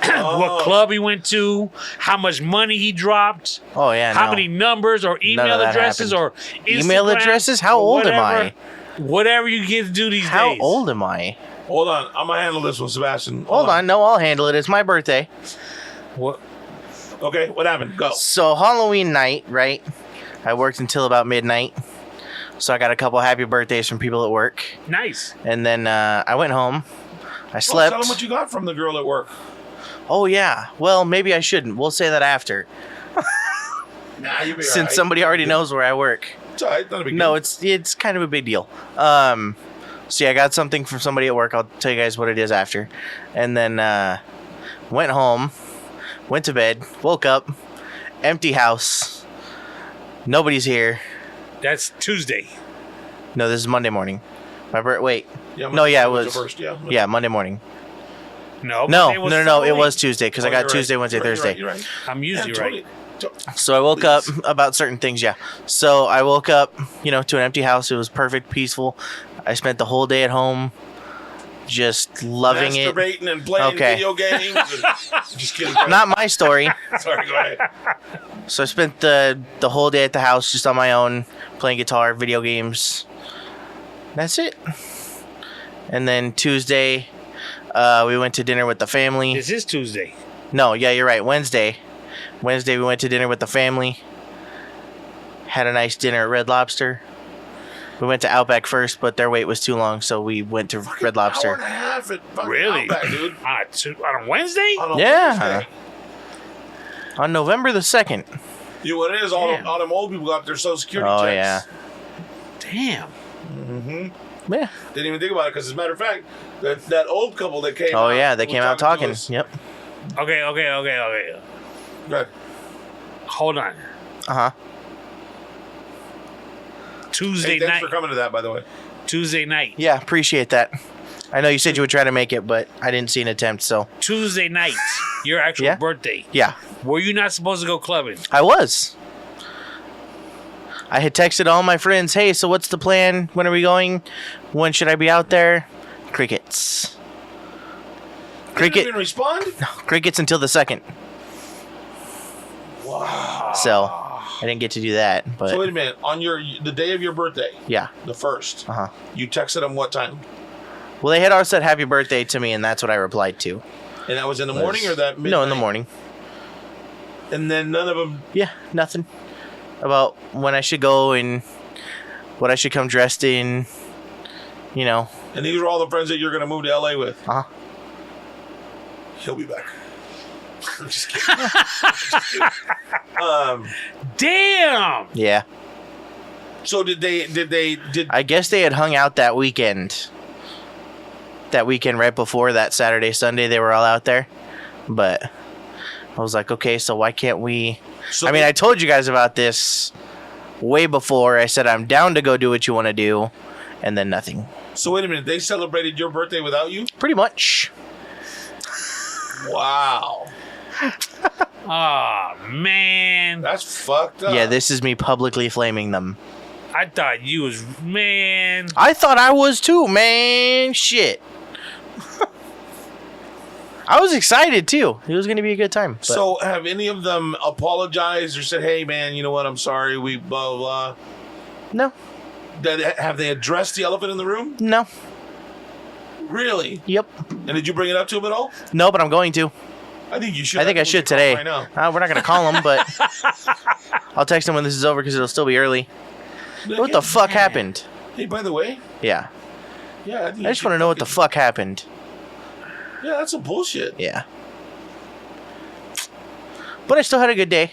B: what club he went to, how much money he dropped,
C: Oh, yeah.
B: how
C: no.
B: many numbers or email
C: of that
B: addresses or
C: Email
B: Instagram
C: addresses? How
B: or
C: old am I?
B: Whatever you get to do these
C: How
B: days.
C: old am I?
A: Hold on. I'm going to handle this one, Sebastian.
C: Hold on. No, I'll handle it. It's my birthday.
B: What?
A: Okay, what happened? Go.
C: So Halloween night, right? I worked until about midnight. So I got a couple happy birthdays from people at work.
B: Nice.
C: And then I went home. I
A: Well,
C: slept.
A: tell them what you got from the girl at work.
C: Oh, yeah. Well, maybe I shouldn't. We'll say that after.
A: Nah, you'll be
C: Since
A: alright.
C: somebody already knows where I work.
A: It's all right. Not a big
C: No,
A: deal.
C: it's kind of a big deal. So yeah, I got something from somebody at work. I'll tell you guys what it is after. And then went home, went to bed, woke up, empty house. Nobody's here.
B: That's Tuesday.
C: No, this is Monday morning. Wait.
A: Yeah,
C: No, yeah, it
A: Monday
C: was.
A: the first, yeah.
C: Yeah, Monday morning.
B: No.
C: No,
B: Monday was
C: no. It
B: Halloween.
C: was Tuesday because I
A: Oh,
C: got
A: you're
C: Tuesday,
A: right.
C: Wednesday,
A: You're right,
C: Thursday.
A: You're right.
B: I'm usually right.
C: So I woke up about certain things, yeah. So I woke up, to an empty house. It was perfect, peaceful. I spent the whole day at home, just loving it.
A: Masturbating and playing
C: Okay.
A: video games. Just kidding. Go ahead.
C: Not my story.
A: Sorry, go ahead.
C: So I spent the whole day at the house just on my own, playing guitar, video games. That's it. And then Tuesday, we went to dinner with the family.
B: This is Tuesday.
C: No, yeah, you're right. Wednesday we went to dinner with the family. Had a nice dinner at Red Lobster. We went to Outback first, but their wait was too long, so we went to Red
A: Hour
C: Lobster.
A: and a half at fucking
B: Really?
A: Outback, dude.
B: On a Wednesday?
A: On a
C: Yeah.
A: Wednesday.
C: On November the 2nd.
A: You know what it is? All
B: Damn.
A: them old people got their social security
C: Oh,
A: checks.
C: yeah.
B: Damn.
C: Yeah.
A: Didn't even think about it because, as a matter of fact, that old couple that came
C: Oh,
A: out.
C: yeah, they
A: was
C: came out
A: to
C: talking.
A: us.
C: Yep.
B: Okay.
A: Go ahead.
B: Hold on.
C: Uh-huh.
B: Tuesday
A: Hey, thanks
B: night.
A: for coming to that, by the way.
B: Tuesday night.
C: Yeah, appreciate that. I know you said you would try to make it, but I didn't see an attempt, so
B: Tuesday night. Your actual
C: Yeah?
B: birthday.
C: yeah.
B: Were you not supposed to go clubbing?
C: I was. I had texted all my friends, hey, so what's the plan? When are we going? When should I be out there? Crickets.
A: Didn't even respond?
C: Crickets until the 2nd.
A: Wow.
C: So I didn't get to do that, but
A: So wait a minute. On the day of your birthday,
C: yeah.
A: the 1st,
C: Uh-huh.
A: you texted them what time?
C: Well, they had already said happy birthday to me, and that's what I replied to.
A: And that was in the morning or that midnight?
C: No, in the morning.
A: And then none of them.
C: Yeah, nothing. About when I should go and what I should come dressed in,
A: And these are all the friends that you're going to move to LA with.
C: Uh-huh.
A: He'll be back. I'm just kidding. Just kidding.
B: Damn.
C: Yeah.
A: So did
C: I guess they had hung out that weekend. That weekend right before that Saturday, Sunday, they were all out there. But I was like, okay, so why can't we...
A: so
C: I mean, I told you guys about this way before. I said I'm down to go do what you want to do, and then nothing.
A: So wait a minute, they celebrated your birthday without you?
C: Pretty much.
A: Wow.
B: Oh, man.
A: That's fucked up.
C: Yeah, this is me publicly flaming them.
B: I thought you was, man.
C: I thought I was too, man. Shit. I was excited too. It was going to be a good time. But
A: So have any of them apologized or said, hey, man, you know what? I'm sorry. We blah, blah,
C: no,
A: blah. Have they addressed the elephant in the room?
C: no,
A: Really?
C: yep,
A: And did you bring it up to him at all?
C: no, but I'm going to.
A: I think you should.
C: I think I
A: That's what
C: should
A: we
C: today.
A: call it right now.
C: We're not going to call him, but I'll text him when this is over because it'll still be early. What the fuck happened?
A: Hey, by the way,
C: Yeah,
A: yeah.
C: I just want to know what the fuck happened.
A: Yeah, that's some bullshit.
C: Yeah. But I still had a good day.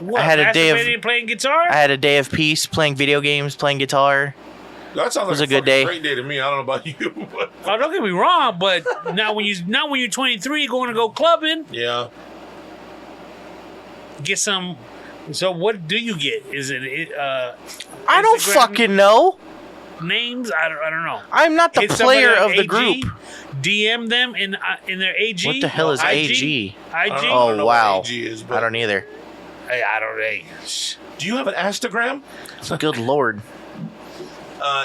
B: What,
C: I had a day of-
B: masturbating and playing guitar?
C: I had a day of peace, playing video games, playing guitar.
A: That sounds
C: was
A: like
C: a good day.
A: Great day to me. I don't know about you. But
B: Oh, don't get me wrong, but now when you're 23, going to go clubbing,
A: yeah.
B: get some. So what do you get? Is it
C: I don't
B: Instagram
C: fucking know.
B: names? I don't know.
C: I'm not the
B: Hit somebody
C: player
B: on
C: of the
B: AG,
C: group.
B: DM them in their AG.
C: What the hell is
B: IG?
C: AG?
A: I don't
B: IG.
A: know
C: Oh,
A: what
C: wow.
A: AG is, but
C: I don't either.
B: Hey, I don't. Hey.
A: Do you have an Instagram?
C: Good lord.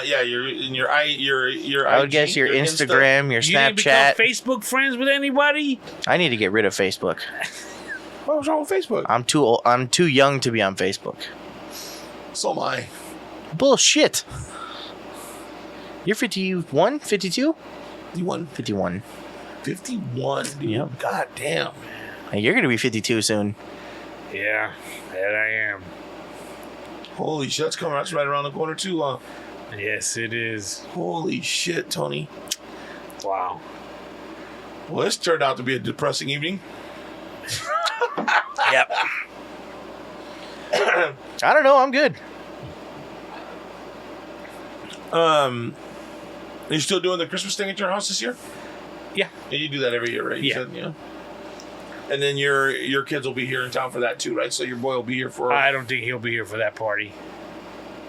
A: Yeah, your
C: I would
A: IG,
C: guess your
A: Insta.
C: Instagram, your
B: You didn't become
C: Snapchat.
B: Facebook friends with anybody?
C: I need to get rid of Facebook.
A: What was wrong with Facebook?
C: I'm too old. I'm too young to be on Facebook.
A: So am I.
C: Bullshit. You're 51, 52?
A: 51.
C: 51.
A: 51, dude.
C: Yep.
A: God damn.
C: Hey, you're gonna be 52 soon.
B: Yeah, that I am.
A: Holy shit, that's coming. That's right around the corner too.
B: Yes, it is.
A: Holy shit, Tony.
B: Wow.
A: Well, this turned out to be a depressing evening.
C: Yep. I don't know. I'm good.
A: Are you still doing the Christmas thing at your house this year?
B: Yeah.
A: Yeah, you do that every year, right? You
B: Yeah.
A: said, yeah. And then your kids will be here in town for that too, right? So your boy will be here for.
B: I don't think he'll be here for that party.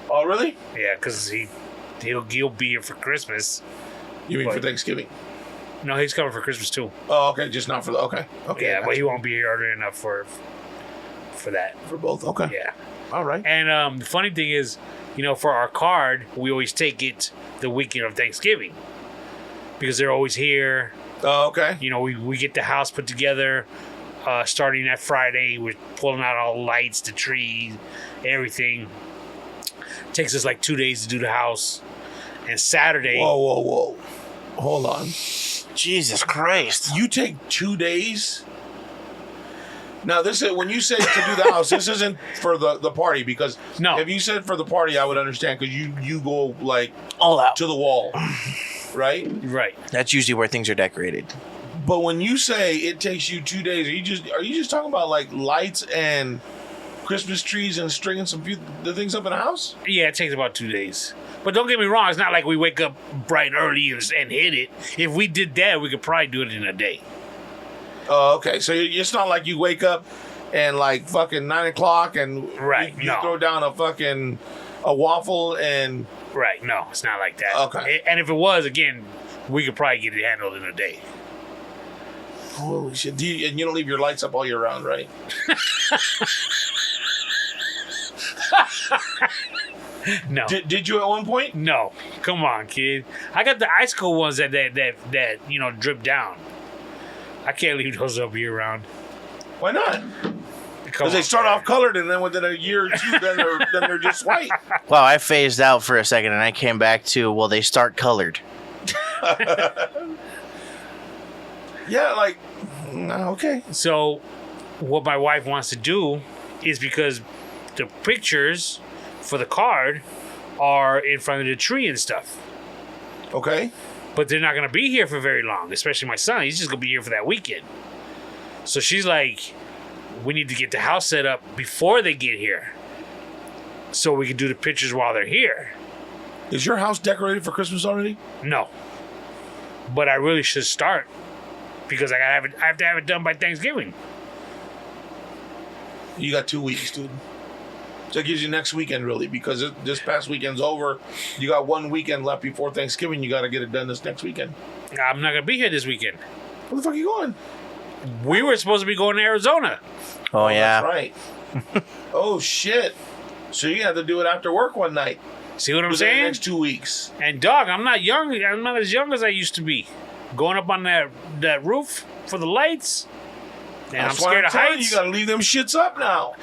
A: Oh, really?
B: Yeah, because he'll be here for Christmas.
A: You mean for
B: What?
A: Thanksgiving?
B: No, he's coming for Christmas too.
A: Oh, okay. Just not for the. Okay. Okay.
B: Yeah,
A: gotcha.
B: but he won't be here early enough for that.
A: For both. Okay.
B: Yeah.
A: All right.
B: And the funny thing is, for our card, we always take it the weekend of Thanksgiving because they're always here.
A: Oh, okay.
B: We get the house put together starting that Friday. We're pulling out all the lights, the trees, everything. Takes us like 2 days to do the house. And Saturday.
A: Whoa. Hold on.
C: Jesus Christ.
A: You take 2 days. Now, this is when you say to do the house. This isn't for the party because
B: No.
A: if you said for the party, I would understand because you go like
C: All out.
A: to the wall, right?
B: Right.
C: That's usually where things are decorated.
A: But when you say it takes you 2 days, are you just talking about like lights and Christmas trees and stringing the things up in the house?
B: Yeah, it takes about 2 days. But don't get me wrong, it's not like we wake up bright and early and hit it. If we did that, we could probably do it in a day.
A: Oh, okay. So it's not like you wake up and like fucking 9 o'clock and
B: Right,
A: you
B: no.
A: throw down a waffle and
B: Right, no, it's not like that.
A: Okay.
B: And if it was, again, we could probably get it handled in a day.
A: holy shit. And you don't leave your lights up all year round, right?
B: No.
A: Did you at one point?
B: No. Come on, kid. I got the icicle ones that drip down. I can't leave those up year round.
A: Why not?
B: Come
A: Because they
B: on,
A: start
B: man.
A: off colored and then within a year or two, then they're just white.
C: Wow, I phased out for a second and I came back to, well, they start colored.
A: Yeah, like okay.
B: So, what my wife wants to do is because the pictures for the card are in front of the tree and stuff.
A: Okay.
B: But they're not going to be here for very long, especially my son. He's just going to be here for that weekend. So she's like, we need to get the house set up before they get here so we can do the pictures while they're here.
A: Is your house decorated for Christmas already?
B: No. But I really should start because I have to have it done by Thanksgiving.
A: You got 2 weeks, dude. So it gives you next weekend, really, because this past weekend's over. You got 1 weekend left before Thanksgiving. You got to get it done this next weekend.
B: I'm not gonna be here this weekend.
A: Where the fuck are you going?
B: We were supposed to be going to Arizona.
C: Oh, yeah.
A: That's right. Oh, shit. So you have to do it after work one night.
B: See what I'm
A: Within the
B: saying?
A: next 2 weeks.
B: And dog, I'm not young. I'm not as young as I used to be. Going up on that roof for the lights. And
A: That's
B: I'm scared of
A: telling
B: heights.
A: You got to leave them shits up now.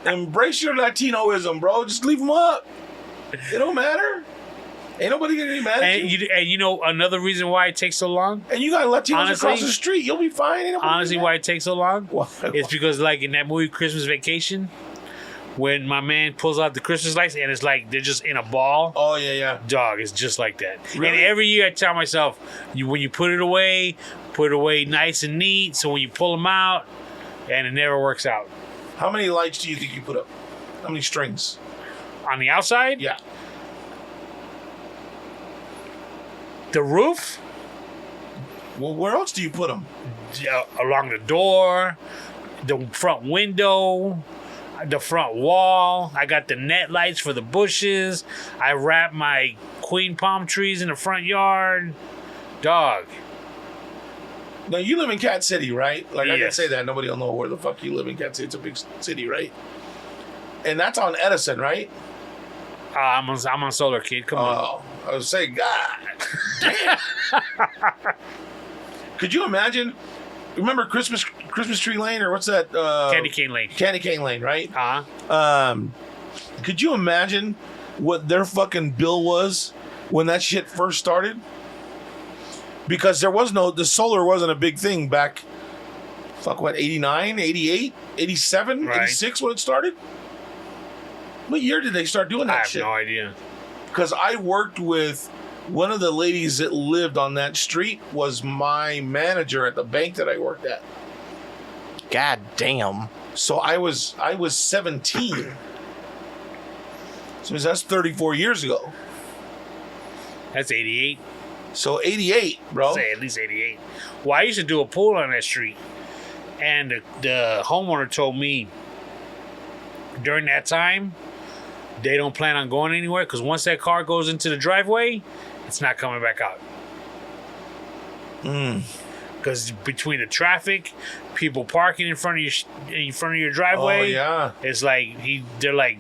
A: Embrace your Latinoism, bro. Just leave them up. It don't matter. Ain't nobody gonna get mad at you.
B: And you know another reason why it takes so long?
A: And you got Latinos
B: Honestly-
A: across the street. You'll be fine. Ain't nobody
B: Honestly,
A: mad.
B: why it takes so long?
A: Why?
B: It's because, like, in that movie Christmas Vacation, when my man pulls out the Christmas lights and it's like they're just in a ball.
A: Oh, yeah.
B: Dog, it's just like that.
A: Really?
B: And every year I tell myself, when you put it away nice and neat. So when you pull them out, and it never works out.
A: How many lights do you think you put up? How many strings?
B: On the outside,
A: Yeah.
B: the roof,
A: Well, where else do you put them?
B: along the door, the front window, the front wall. I got the net lights for the bushes. I wrap my queen palm trees in the front yard. Dog.
A: Now, you live in Cat City, right? Like, I can
B: Yes.
A: say that. Nobody will know where the fuck you live in Cat City. It's a big city, right? And that's on Edison, right?
B: I'm on Solar Kid. Come on.
A: Oh, I was saying, God damn. Could you imagine? Remember Christmas Tree Lane, or what's that?
B: Candy Cane Lane.
A: Candy Cane Lane, right?
B: Uh-huh.
A: Could you imagine what their fucking bill was when that shit first started? Because the solar wasn't a big thing back, 89, 88, 87,
B: Right.
A: 86 when it started? What year did they start doing
B: I
A: that
B: have
A: shit?
B: no idea.
A: Because I worked with one of the ladies that lived on that street was my manager at the bank that I worked at.
C: God damn.
A: So I was 17. So that's 34 years ago.
B: That's 88.
A: So 88, bro.
B: Say at least 88. Well, I used to do a pool on that street, and the homeowner told me during that time they don't plan on going anywhere because once that car goes into the driveway, it's not coming back out. Because between the traffic, people parking in front of your driveway,
A: Oh, yeah.
B: it's like they're like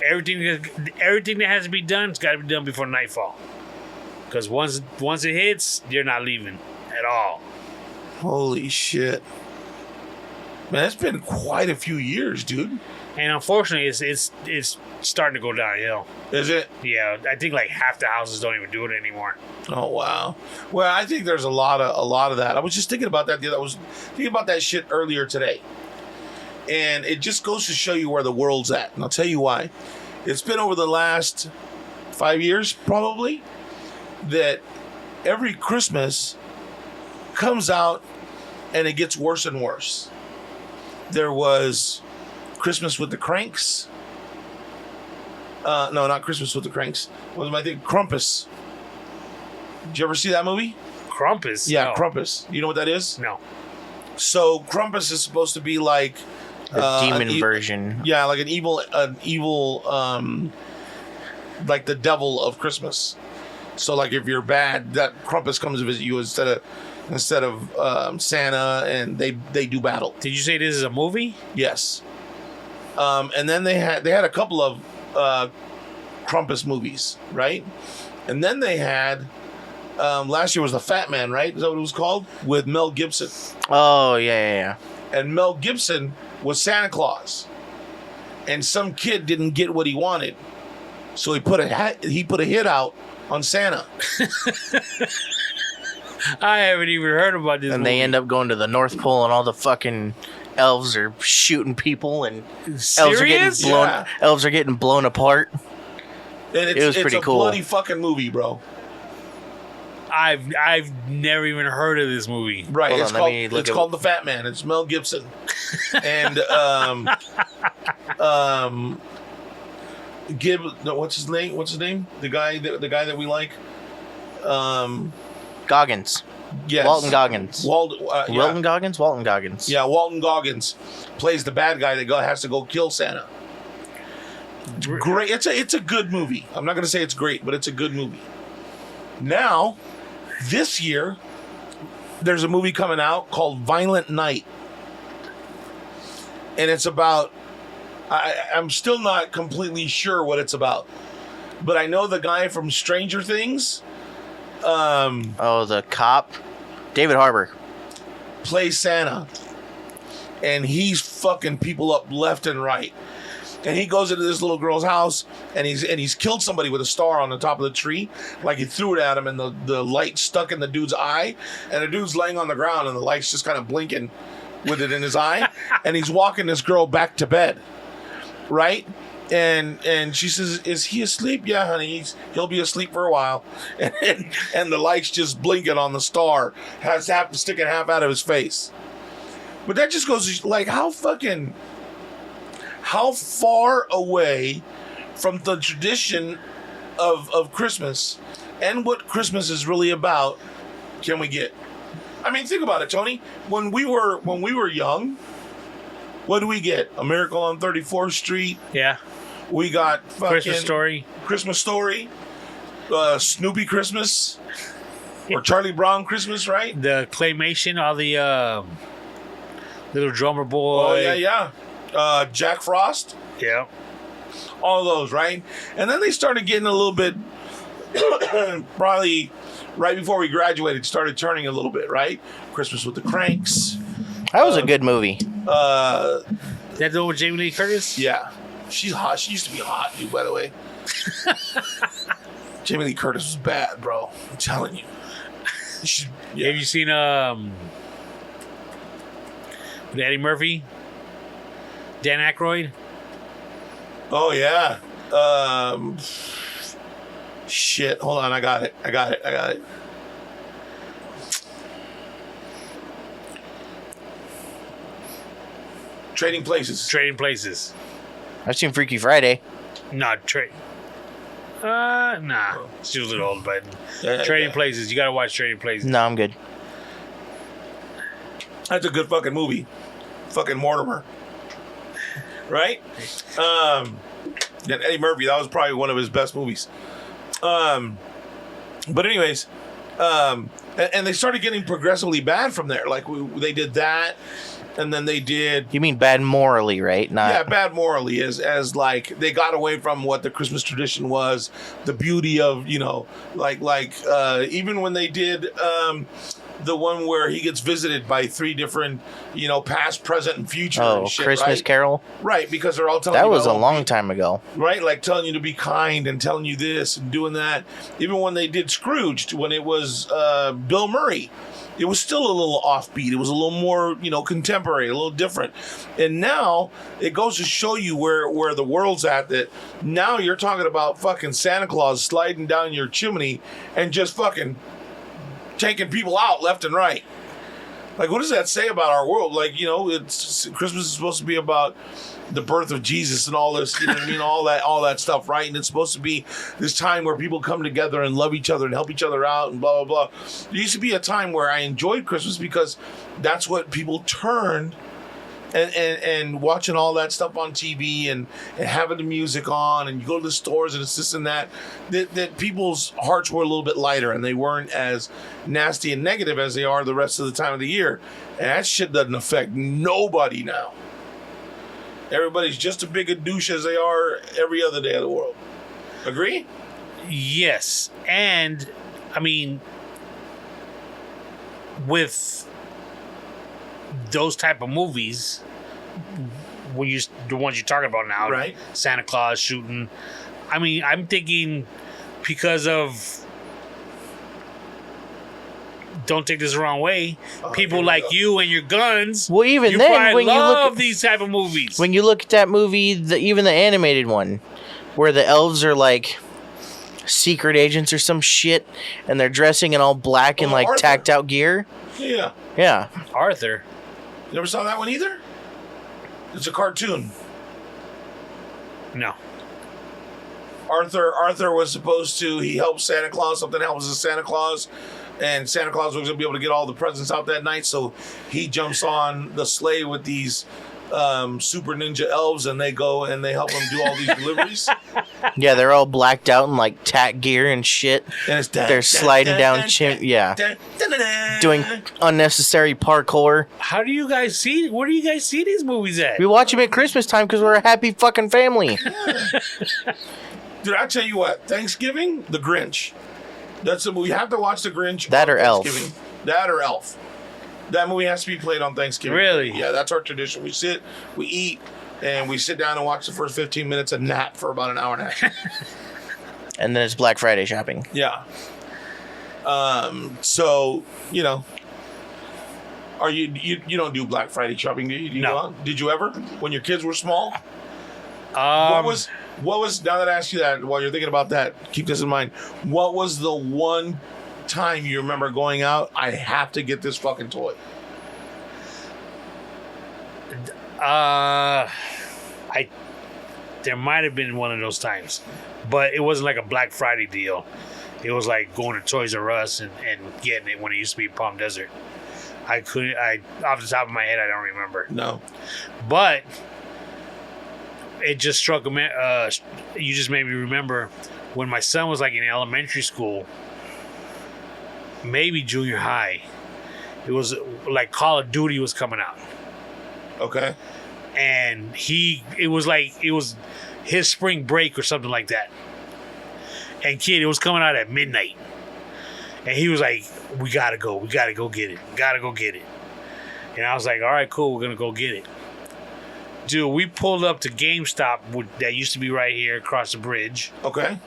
B: everything that has to be done, it's got to be done before nightfall. Because once it hits, you're not leaving at all.
A: Holy shit. Man, it's been quite a few years, dude.
B: And unfortunately, it's starting to go downhill.
A: Is it?
B: Yeah, I think like half the houses don't even do it anymore.
A: Oh, wow. Well, I think there's a lot of that. I was just thinking about that. I was thinking about that shit earlier today. And it just goes to show you where the world's at. And I'll tell you why. It's been over the last 5 years, probably, that every Christmas comes out and it gets worse and worse. There was Christmas with the Cranks. No, not Christmas with the Cranks. What was my thing? Krampus. Did you ever see that movie?
B: Krampus?
A: Yeah,
B: No.
A: Krampus. You know what that is?
B: No.
A: So Krampus is supposed to be like
C: The demon
A: an
C: version.
A: Yeah, like an evil, like the devil of Christmas. So like if you're bad, that Krampus comes to visit you instead of Santa, and they do battle.
B: Did you say this is a movie?
A: Yes. And then they had a couple of Krampus movies, right? And then they had last year was the Fat Man, right? Is that what it was called? With Mel Gibson.
C: Oh, yeah.
A: And Mel Gibson was Santa Claus, and some kid didn't get what he wanted, so he put a hit out on Santa.
B: I haven't even heard about this
C: And
B: movie.
C: they end up going to the North Pole, and all the fucking elves are shooting people, and
B: Serious?
A: Yeah.
C: elves are getting blown apart.
A: And
C: It was pretty
A: a
C: cool.
A: bloody fucking movie, bro.
B: I've never even heard of this movie.
A: Right?
C: Hold
A: It's
C: on, let me look
A: it's
C: at-
A: called The Fat Man. It's Mel Gibson, and what's his name? The guy that we like.
C: Goggins.
A: Yes.
C: Walton Goggins.
A: Yeah.
C: Wilton Goggins? Walton Goggins.
A: Yeah, Walton Goggins plays the bad guy that has to go kill Santa. It's great. It's a good movie. I'm not going to say it's great, but it's a good movie. Now, this year, there's a movie coming out called Violent Night. And it's about... I'm still not completely sure what it's about. But I know the guy from Stranger Things...
C: the cop, David Harbour,
A: plays Santa, and he's fucking people up left and right. And he goes into this little girl's house, and he's killed somebody with a star on the top of the tree. Like he threw it at him, and the light stuck in the dude's eye, and the dude's laying on the ground, and the light's just kind of blinking with it in his eye. And he's walking this girl back to bed, right? And she says, "Is he asleep?" "Yeah, honey, he'll be asleep for a while." And the light's just blinking on the star, sticking half out of his face. But that just goes like how far away from the tradition of Christmas and what Christmas is really about can we get? I mean, think about it, Tony. When we were young, what do we get? A Miracle on 34th Street.
B: Yeah.
A: We got fucking
B: Christmas Story,
A: Snoopy Christmas, or Charlie Brown Christmas, right?
B: the claymation, all the little drummer boy.
A: Oh yeah. Jack Frost,
B: Yeah.
A: all those, right? And then they started getting a little bit, probably right before we graduated, started turning a little bit, right? Christmas with the Cranks.
C: That was a good movie.
B: That the one with Jamie Lee Curtis?
A: Yeah. She's hot. She used to be hot, dude, by the way. Jamie Lee Curtis was bad, bro. I'm telling you. Yeah.
B: Have you seen with Eddie Murphy? Dan Aykroyd?
A: Oh, yeah. Shit. Hold on. I got it. Trading Places.
C: I've seen Freaky Friday.
B: Nah. She was a little old, but Trading Places. You gotta watch Trading Places.
C: No, I'm good.
A: That's a good fucking movie. Fucking Mortimer. Right? And Eddie Murphy, that was probably one of his best movies. But anyways, and they started getting progressively bad from there. Like they did that. And then they did...
C: You mean bad morally, right?
A: Yeah, bad morally as like they got away from what the Christmas tradition was, the beauty of, even when they did the one where he gets visited by 3 different, past, present, and future.
C: Oh,
A: shit,
C: Christmas
A: right?
C: Carol?
A: Right, because they're all telling you...
C: That was a long time ago.
A: Right, like telling you to be kind and telling you this and doing that. Even when they did Scrooged, when it was Bill Murray, it was still a little offbeat. It was a little more, contemporary, a little different. And now it goes to show you where the world's at, that now you're talking about fucking Santa Claus sliding down your chimney and just fucking taking people out left and right. Like, what does that say about our world? Like, it's Christmas is supposed to be about the birth of Jesus and all this, you know what I mean? All that stuff, right? And it's supposed to be this time where people come together and love each other and help each other out and blah, blah, blah. There used to be a time where I enjoyed Christmas because that's what people turned and watching all that stuff on TV and having the music on, and you go to the stores and it's this and that people's hearts were a little bit lighter and they weren't as nasty and negative as they are the rest of the time of the year. And that shit doesn't affect nobody now. Everybody's just as big a douche as they are every other day of the world. Agree?
B: Yes. And, I mean, with those type of movies, the ones you're talking about now,
A: right?
B: Santa Claus shooting. I mean, I'm thinking because of... Don't take this the wrong way. People like you and your guns.
C: Well, even
B: you
C: then, when
B: love
C: you look at
B: these type of movies.
C: When you look at that movie, even the animated one, where the elves are like secret agents or some shit, and they're dressing in all black and like tacked out gear.
A: Yeah.
B: Arthur.
A: You never saw that one either? It's a cartoon.
B: No.
A: Arthur was supposed to. He helped Santa Claus. Something happens to Santa Claus, and Santa Claus was gonna be able to get all the presents out that night. So he jumps on the sleigh with these super ninja elves, and they go and they help him do all these deliveries.
C: Yeah, they're all blacked out in like tack gear and shit.
A: And it's
C: They're sliding down doing unnecessary parkour.
B: How do you guys see? Where do you guys see these movies at?
C: We watch them at Christmas time because we're a happy fucking family.
A: Dude, I tell you what, Thanksgiving, The Grinch. That's a movie. You have to watch The Grinch.
C: That or Elf.
A: That or Elf. That movie has to be played on Thanksgiving.
B: Really?
A: Yeah, that's our tradition. We sit, we eat, and we sit down and watch the first 15 minutes and nap for about an hour and a half.
C: And then it's Black Friday shopping.
A: Yeah. So, you know, are you don't do Black Friday shopping, do you? Do you
B: No.
A: go out? Did you ever? When your kids were small? What was now that I asked you that, while you're thinking about that, keep this in mind. What was the one time you remember going out, I have to get this fucking toy?
B: There might have been one of those times, but it wasn't like a Black Friday deal. It was like going to Toys R Us and getting it when it used to be Palm Desert. Off the top of my head, I don't remember.
A: No.
B: But it just struck a you just made me remember when my son was like in elementary school, maybe junior high. It was like Call of Duty was coming out.
A: Okay.
B: And it was his spring break or something like that. And kid, it was coming out at midnight. And he was like, we gotta go get it. And I was like, all right, cool, we're gonna go get it. Dude, we pulled up to GameStop that used to be right here across the bridge.
A: Okay.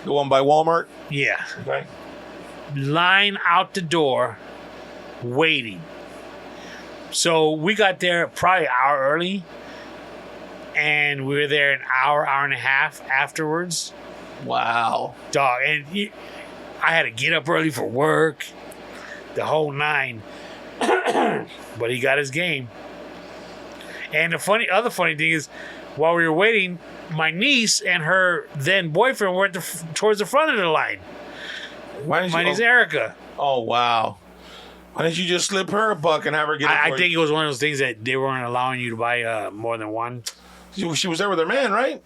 A: The one by Walmart?
B: Yeah.
A: Okay.
B: Line out the door, waiting. So we got there probably an hour early, and we were there an hour and a half afterwards.
A: Wow.
B: Dog, and I had to get up early for work, the whole nine. But he got his game. And the other funny thing is, while we were waiting, my niece and her then boyfriend were towards the front of the line. My niece Erica.
A: Oh, wow. Why didn't you just slip her a buck and have her get it?
B: I think it was one of those things that they weren't allowing you to buy more than one.
A: She was there with her man, right?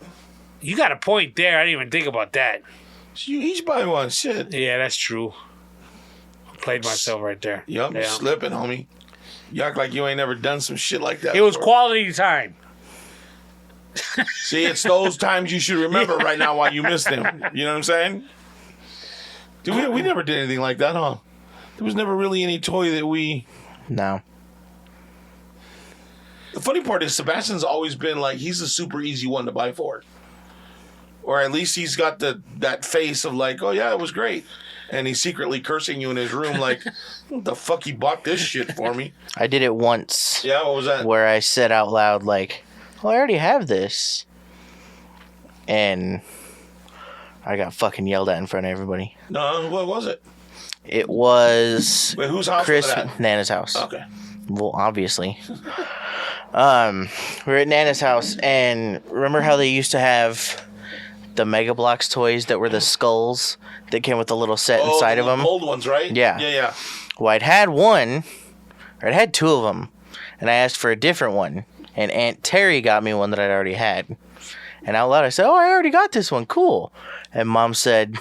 B: You got a point there. I didn't even think about that.
A: You each buy one. Shit.
B: Yeah, that's true. Played myself right there.
A: Yup,
B: Yeah.
A: slipping, homie. You act like you ain't never done some shit like that.
B: It was
A: before.
B: quality time.
A: See, it's those times you should remember right now why you missed them. You know what I'm saying? Dude, we never did anything like that, huh? There was never really any toy that we...
C: No.
A: The funny part is Sebastian's always been like, he's a super easy one to buy for. Or at least he's got that face of like, oh yeah, it was great. And he's secretly cursing you in his room like, what the fuck he bought this shit for me?
C: I did it once.
A: Yeah, what was that?
C: Where I said out loud like, oh, I already have this. And I got fucking yelled at in front of everybody.
A: No, what was it?
C: It was...
A: Wait, whose house was that?
C: Nana's house.
A: Okay.
C: Well, obviously. We're at Nana's house, and remember how they used to have the Mega Bloks toys that were the skulls that came with the little set inside of them?
A: Old ones, right?
C: Yeah.
A: Yeah.
C: Well, I'd had one, or I'd had two of them, and I asked for a different one, and Aunt Terry got me one that I'd already had. And out loud I said, oh, I already got this one, cool. And Mom said,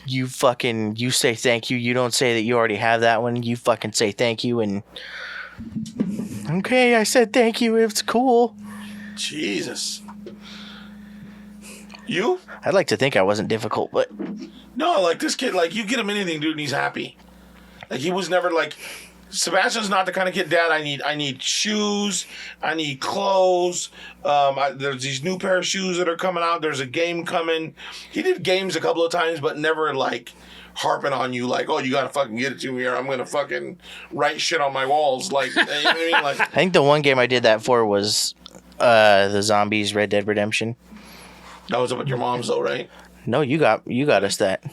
C: you say thank you, you don't say that you already have that one, you fucking say thank you, and... Okay, I said thank you, it's cool.
A: Jesus. You?
C: I'd like to think I wasn't difficult, but...
A: No, like this kid, like you get him anything, dude, and he's happy. Like he was never like... Sebastian's not the kind of kid, Dad, I need shoes, I need clothes, there's these new pair of shoes that are coming out, there's a game coming. He did games a couple of times, but never like harping on you like, oh, you gotta fucking get it to me or I'm gonna fucking write shit on my walls. Like, you know what I mean? Like,
C: I think the one game I did that for was the Zombies Red Dead Redemption.
A: that was up at your mom's though, right?
C: No, you got us that.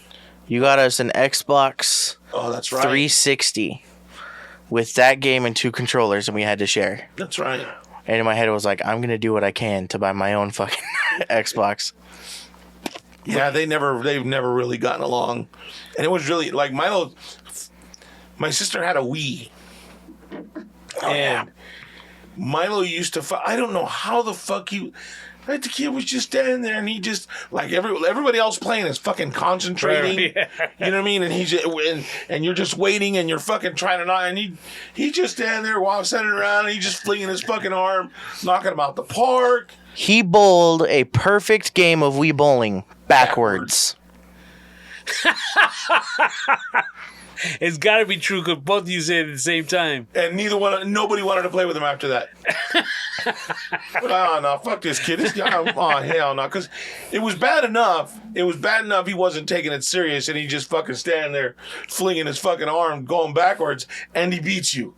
C: You got us an Xbox
A: Oh, that's right.
C: 360 with that game and two controllers, and we had to share.
A: That's right.
C: And in my head, it was like, I'm going to do what I can to buy my own fucking Xbox.
A: Yeah, they've never really gotten along, and it was really like Milo. My sister had a Wii, and Milo used to. I don't know how the fuck he. Like the kid was just standing there, and he just like everybody else playing is fucking concentrating.
B: Yeah.
A: You know what I mean? And he's and you're just waiting, and you're fucking trying to not. And he just standing there while sitting around, and he just flinging his fucking arm, knocking him out the park.
C: He bowled a perfect game of Wii bowling backwards.
B: It's got to be true because both of you said it at the same time.
A: And nobody wanted to play with him after that. Oh no, fuck this kid. Oh hell no, because it was bad enough. It was bad enough he wasn't taking it serious, and he just fucking standing there, flinging his fucking arm, going backwards, and he beats you.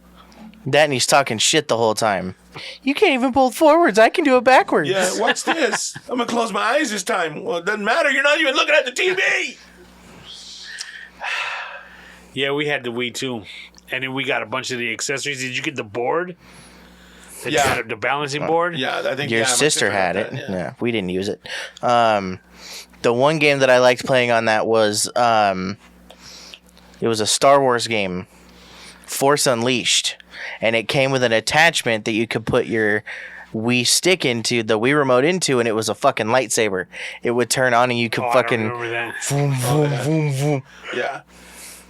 C: That and he's talking shit the whole time. You can't even bowl forwards. I can do it backwards.
A: Yeah, what's this? I'm gonna close my eyes this time. Well, it doesn't matter. You're not even looking at the TV.
B: Yeah, we had the Wii too, and then we got a bunch of the accessories. Did you get the board?
A: Yeah,
B: the balancing board.
A: Yeah, I think
C: Your
A: my
C: sister had
A: that,
C: it. Yeah, we didn't use it. The one game that I liked playing on that was it was a Star Wars game, Force Unleashed, and it came with an attachment that you could put your Wii stick into, the Wii remote into, and it was a fucking lightsaber. It would turn on, and you could
B: I don't remember that.
C: Vroom, vroom, vroom, vroom.
A: Yeah.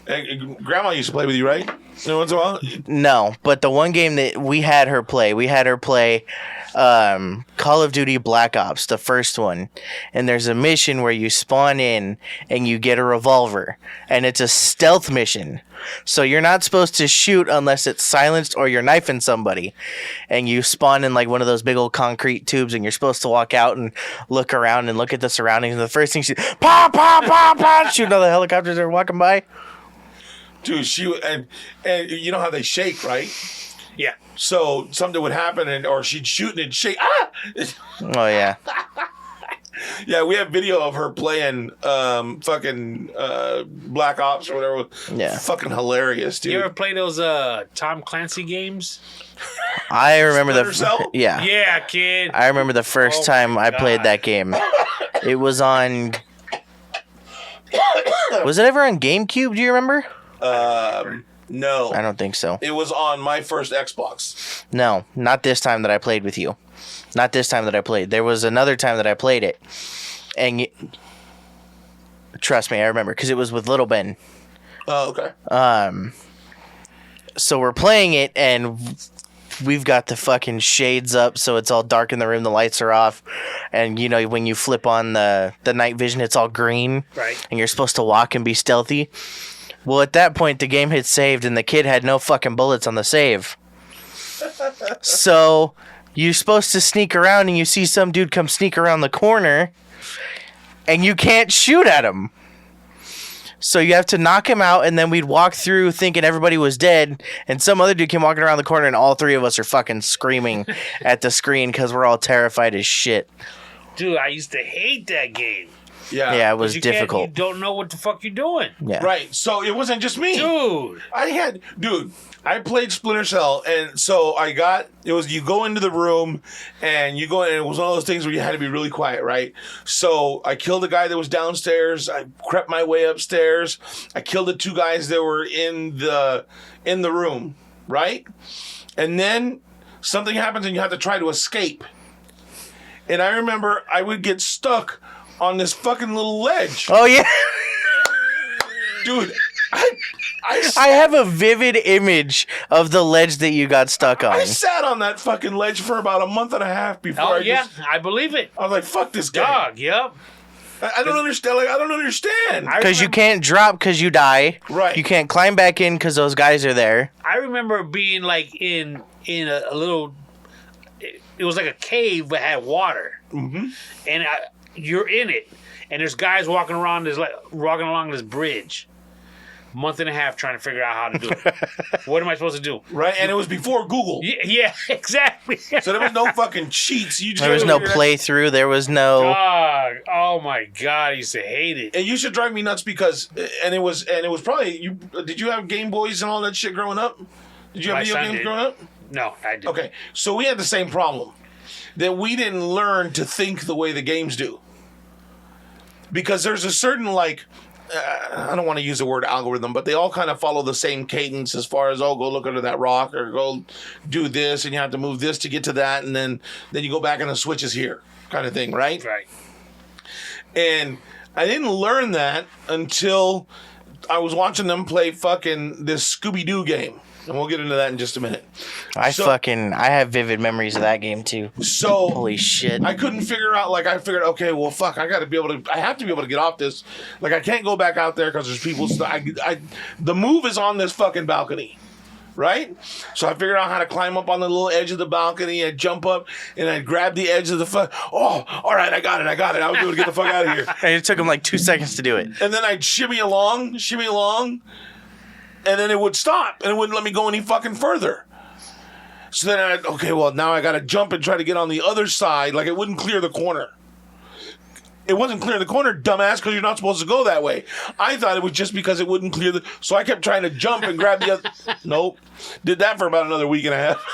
A: And Grandma used to play with you, right? Once in a while?
C: No, but the one game that we had her play Call of Duty Black Ops, the first one. And there's a mission where you spawn in and you get a revolver. And it's a stealth mission. So you're not supposed to shoot unless it's silenced or you're knifing somebody. And you spawn in like one of those big old concrete tubes, and you're supposed to walk out and look around and look at the surroundings. And the first thing pop, pop, pop, pop, shooting all the helicopters that are walking by.
A: Dude, and you know how they shake, right?
B: Yeah.
A: So something would happen, or she'd shoot and shake. Ah!
C: Oh, yeah.
A: Yeah, we have video of her playing fucking Black Ops or whatever.
C: Yeah.
A: Fucking hilarious, dude.
B: You ever play those Tom Clancy games?
C: I remember
A: Splinter Cell?
C: Yeah.
B: Yeah, kid.
C: I remember the first time I played that game. It was on... Was it ever on GameCube? Do you remember?
A: No.
C: I don't think so.
A: It was on my first Xbox.
C: No, not this time that I played with you. Not this time that I played. There was another time that I played it. And trust me, I remember, because it was with Little Ben.
A: Oh, okay.
C: So we're playing it, and we've got the fucking shades up, so it's all dark in the room, the lights are off. And, you know, when you flip on the night vision, it's all green.
B: Right.
C: And you're supposed to walk and be stealthy. Well, at that point, the game had saved, and the kid had no fucking bullets on the save. So you're supposed to sneak around, and you see some dude come sneak around the corner, and you can't shoot at him. So you have to knock him out, and then we'd walk through thinking everybody was dead, and some other dude came walking around the corner, and all three of us are fucking screaming at the screen because we're all terrified as shit.
B: Dude, I used to hate that game.
C: Yeah, it was difficult.
B: You don't know what the fuck you're doing.
C: Yeah.
A: Right. So it wasn't just me.
B: Dude.
A: I played Splinter Cell, and so you go into the room, and you go, and it was one of those things where you had to be really quiet, right? So I killed the guy that was downstairs. I crept my way upstairs. I killed the two guys that were in the room, right? And then something happens, and you have to try to escape. And I remember I would get stuck on this fucking little ledge.
C: Oh, yeah.
A: Dude,
C: I have a vivid image of the ledge that you got stuck on.
A: I sat on that fucking ledge for about a month and a half before
B: I believe it.
A: I was like, fuck this guy.
B: Dog, yep.
A: I don't understand. I don't understand.
C: Because you can't drop because you die.
A: Right.
C: You can't climb back in because those guys are there.
B: I remember being like in a little... It was like a cave that had water.
A: Mm-hmm.
B: And you're in it. And there's guys walking along this bridge. Month and a half trying to figure out how to do it. What am I supposed to do?
A: Right, and it was before Google.
B: Yeah, exactly.
A: So there was no fucking cheats.
C: There was no playthrough. There was no...
B: Dog. Oh my God, I used to hate it.
A: And you should drive me nuts because, and it was probably, did you have Game Boys and all that shit growing up? Did you have video games growing up?
B: No, I didn't.
A: Okay, so we had the same problem. That we didn't learn to think the way the games do. because there's a certain like. I don't want to use the word algorithm, but they all kind of follow the same cadence as far as, oh, go look under that rock or go do this and you have to move this to get to that. And then you go back and the switch is here kind of thing, right?
B: Right.
A: And I didn't learn that until I was watching them play fucking this Scooby-Doo game. And we'll get into that in just a minute.
C: I have vivid memories of that game too.
A: So
C: holy shit.
A: I couldn't figure out, like, I figured, okay, well, fuck, I have to be able to get off this. Like, I can't go back out there because there's people. The move is on this fucking balcony, right? So I figured out how to climb up on the little edge of the balcony and jump up and I'd grab the edge of the oh, all right, I got it. I was able to get the fuck out of here.
C: And it took him like 2 seconds to do it.
A: And then I'd shimmy along. And then it would stop, and it wouldn't let me go any fucking further. So then now I got to jump and try to get on the other side. Like, it wouldn't clear the corner. It wasn't clearing the corner, dumbass, because you're not supposed to go that way. I thought it was just because it wouldn't clear so I kept trying to jump and grab the other. Nope. Did that for about another week and a half.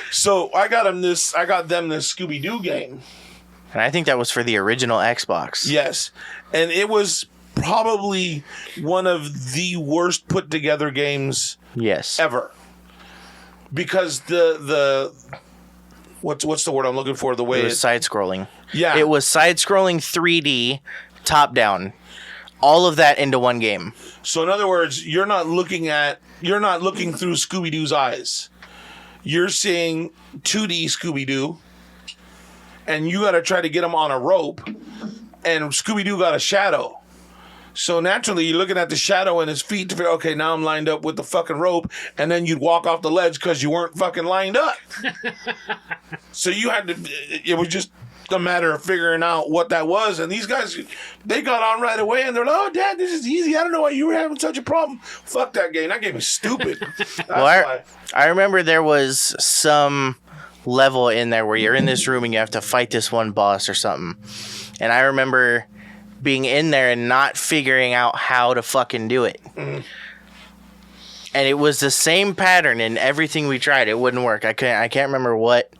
A: So I got them this Scooby-Doo game.
C: And I think that was for the original Xbox.
A: Yes. And it was probably one of the worst put together games ever, because the what's the word I'm looking for, the way
C: it was side scrolling.
A: Yeah,
C: it was side scrolling 3D top down, all of that into one game.
A: So in other words, you're not looking through Scooby-Doo's eyes, you're seeing 2D Scooby-Doo, and you got to try to get him on a rope, and Scooby-Doo got a shadow. So naturally, you're looking at the shadow in his feet to figure, okay, now I'm lined up with the fucking rope, and then you'd walk off the ledge because you weren't fucking lined up. So you had to, it was just a matter of figuring out what that was. And these guys, they got on right away, and they're like, oh, Dad, this is easy. I don't know why you were having such a problem. Fuck that game. That game is stupid.
C: Well, I remember there was some level in there where you're in this room and you have to fight this one boss or something. And I remember being in there and not figuring out how to fucking do it. Mm. And it was the same pattern in everything we tried. It wouldn't work. I can't remember what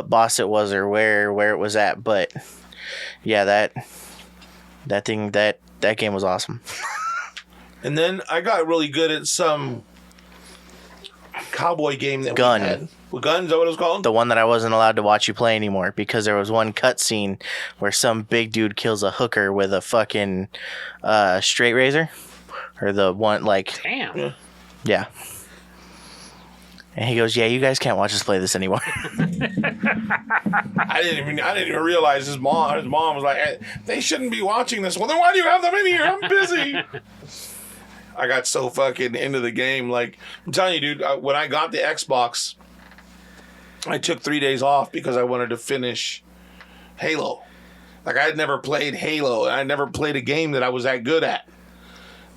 C: boss it was or where it was at, but yeah, that game was awesome.
A: And then I got really good at some cowboy game that
C: Gun.
A: we had. Gun, is that what it was called?
C: The one that I wasn't allowed to watch you play anymore because there was one cutscene where some big dude kills a hooker with a fucking straight razor, or the one like.
B: Damn.
C: Yeah. And he goes, "Yeah, you guys can't watch us play this anymore."
A: I didn't even realize his mom was like, hey, they shouldn't be watching this. Well, then why do you have them in here? I'm busy. I got so fucking into the game. Like, I'm telling you, dude, when I got the Xbox, I took 3 days off because I wanted to finish Halo. Like, I had never played Halo, and I never played a game that I was that good at.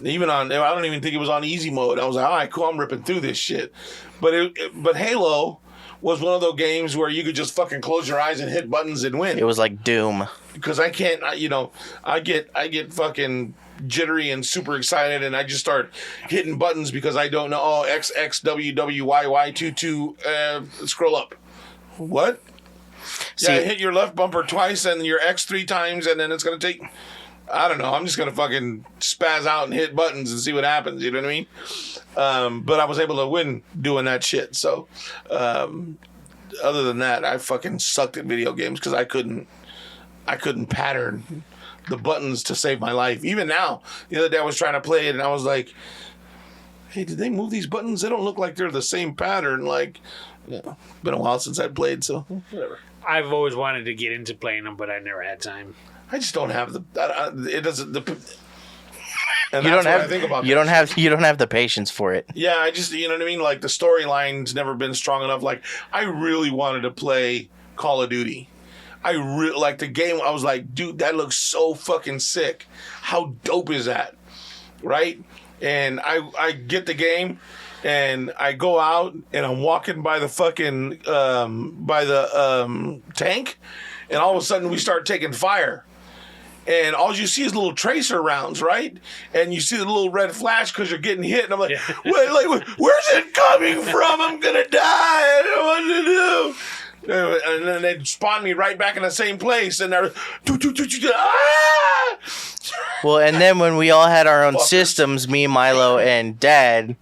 A: Even I don't even think it was on easy mode. I was like, all right, cool, I'm ripping through this shit. But Halo was one of those games where you could just fucking close your eyes and hit buttons and win.
C: It was like Doom.
A: Because I can't, I get fucking jittery and super excited, and I just start hitting buttons because I don't know. Oh, XXWWYY22, scroll up. What?
C: See,
A: hit your left bumper twice and your X 3 times, and then it's gonna take. I don't know. I'm just gonna fucking spaz out and hit buttons and see what happens. You know what I mean? But I was able to win doing that shit. So, other than that, I fucking sucked at video games because I couldn't pattern the buttons to save my life. Even now, the other day I was trying to play it and I was like, "Hey, did they move these buttons? They don't look like they're the same pattern." Like, been a while since I played, so whatever.
B: I've always wanted to get into playing them, but I never had time.
A: I just don't have it doesn't. And
C: you
A: that's
C: don't
A: what
C: have.
A: I think about
C: You don't have the patience for it.
A: Yeah, I just, you know what I mean. Like, the storyline's never been strong enough. Like, I really wanted to play Call of Duty. I really like the game. I was like, dude, that looks so fucking sick. How dope is that? Right? And I get the game, and I go out, and I'm walking by the fucking tank, and all of a sudden we start taking fire. And all you see is little tracer rounds, right? And you see the little red flash because you're getting hit. And I'm like, wait, where's it coming from? I'm going to die. I don't know what to do. And then they'd spawn me right back in the same place, and they're ah!
C: Well, and then when we all had our own
A: Fuckers.
C: systems, me, Milo, and Dad,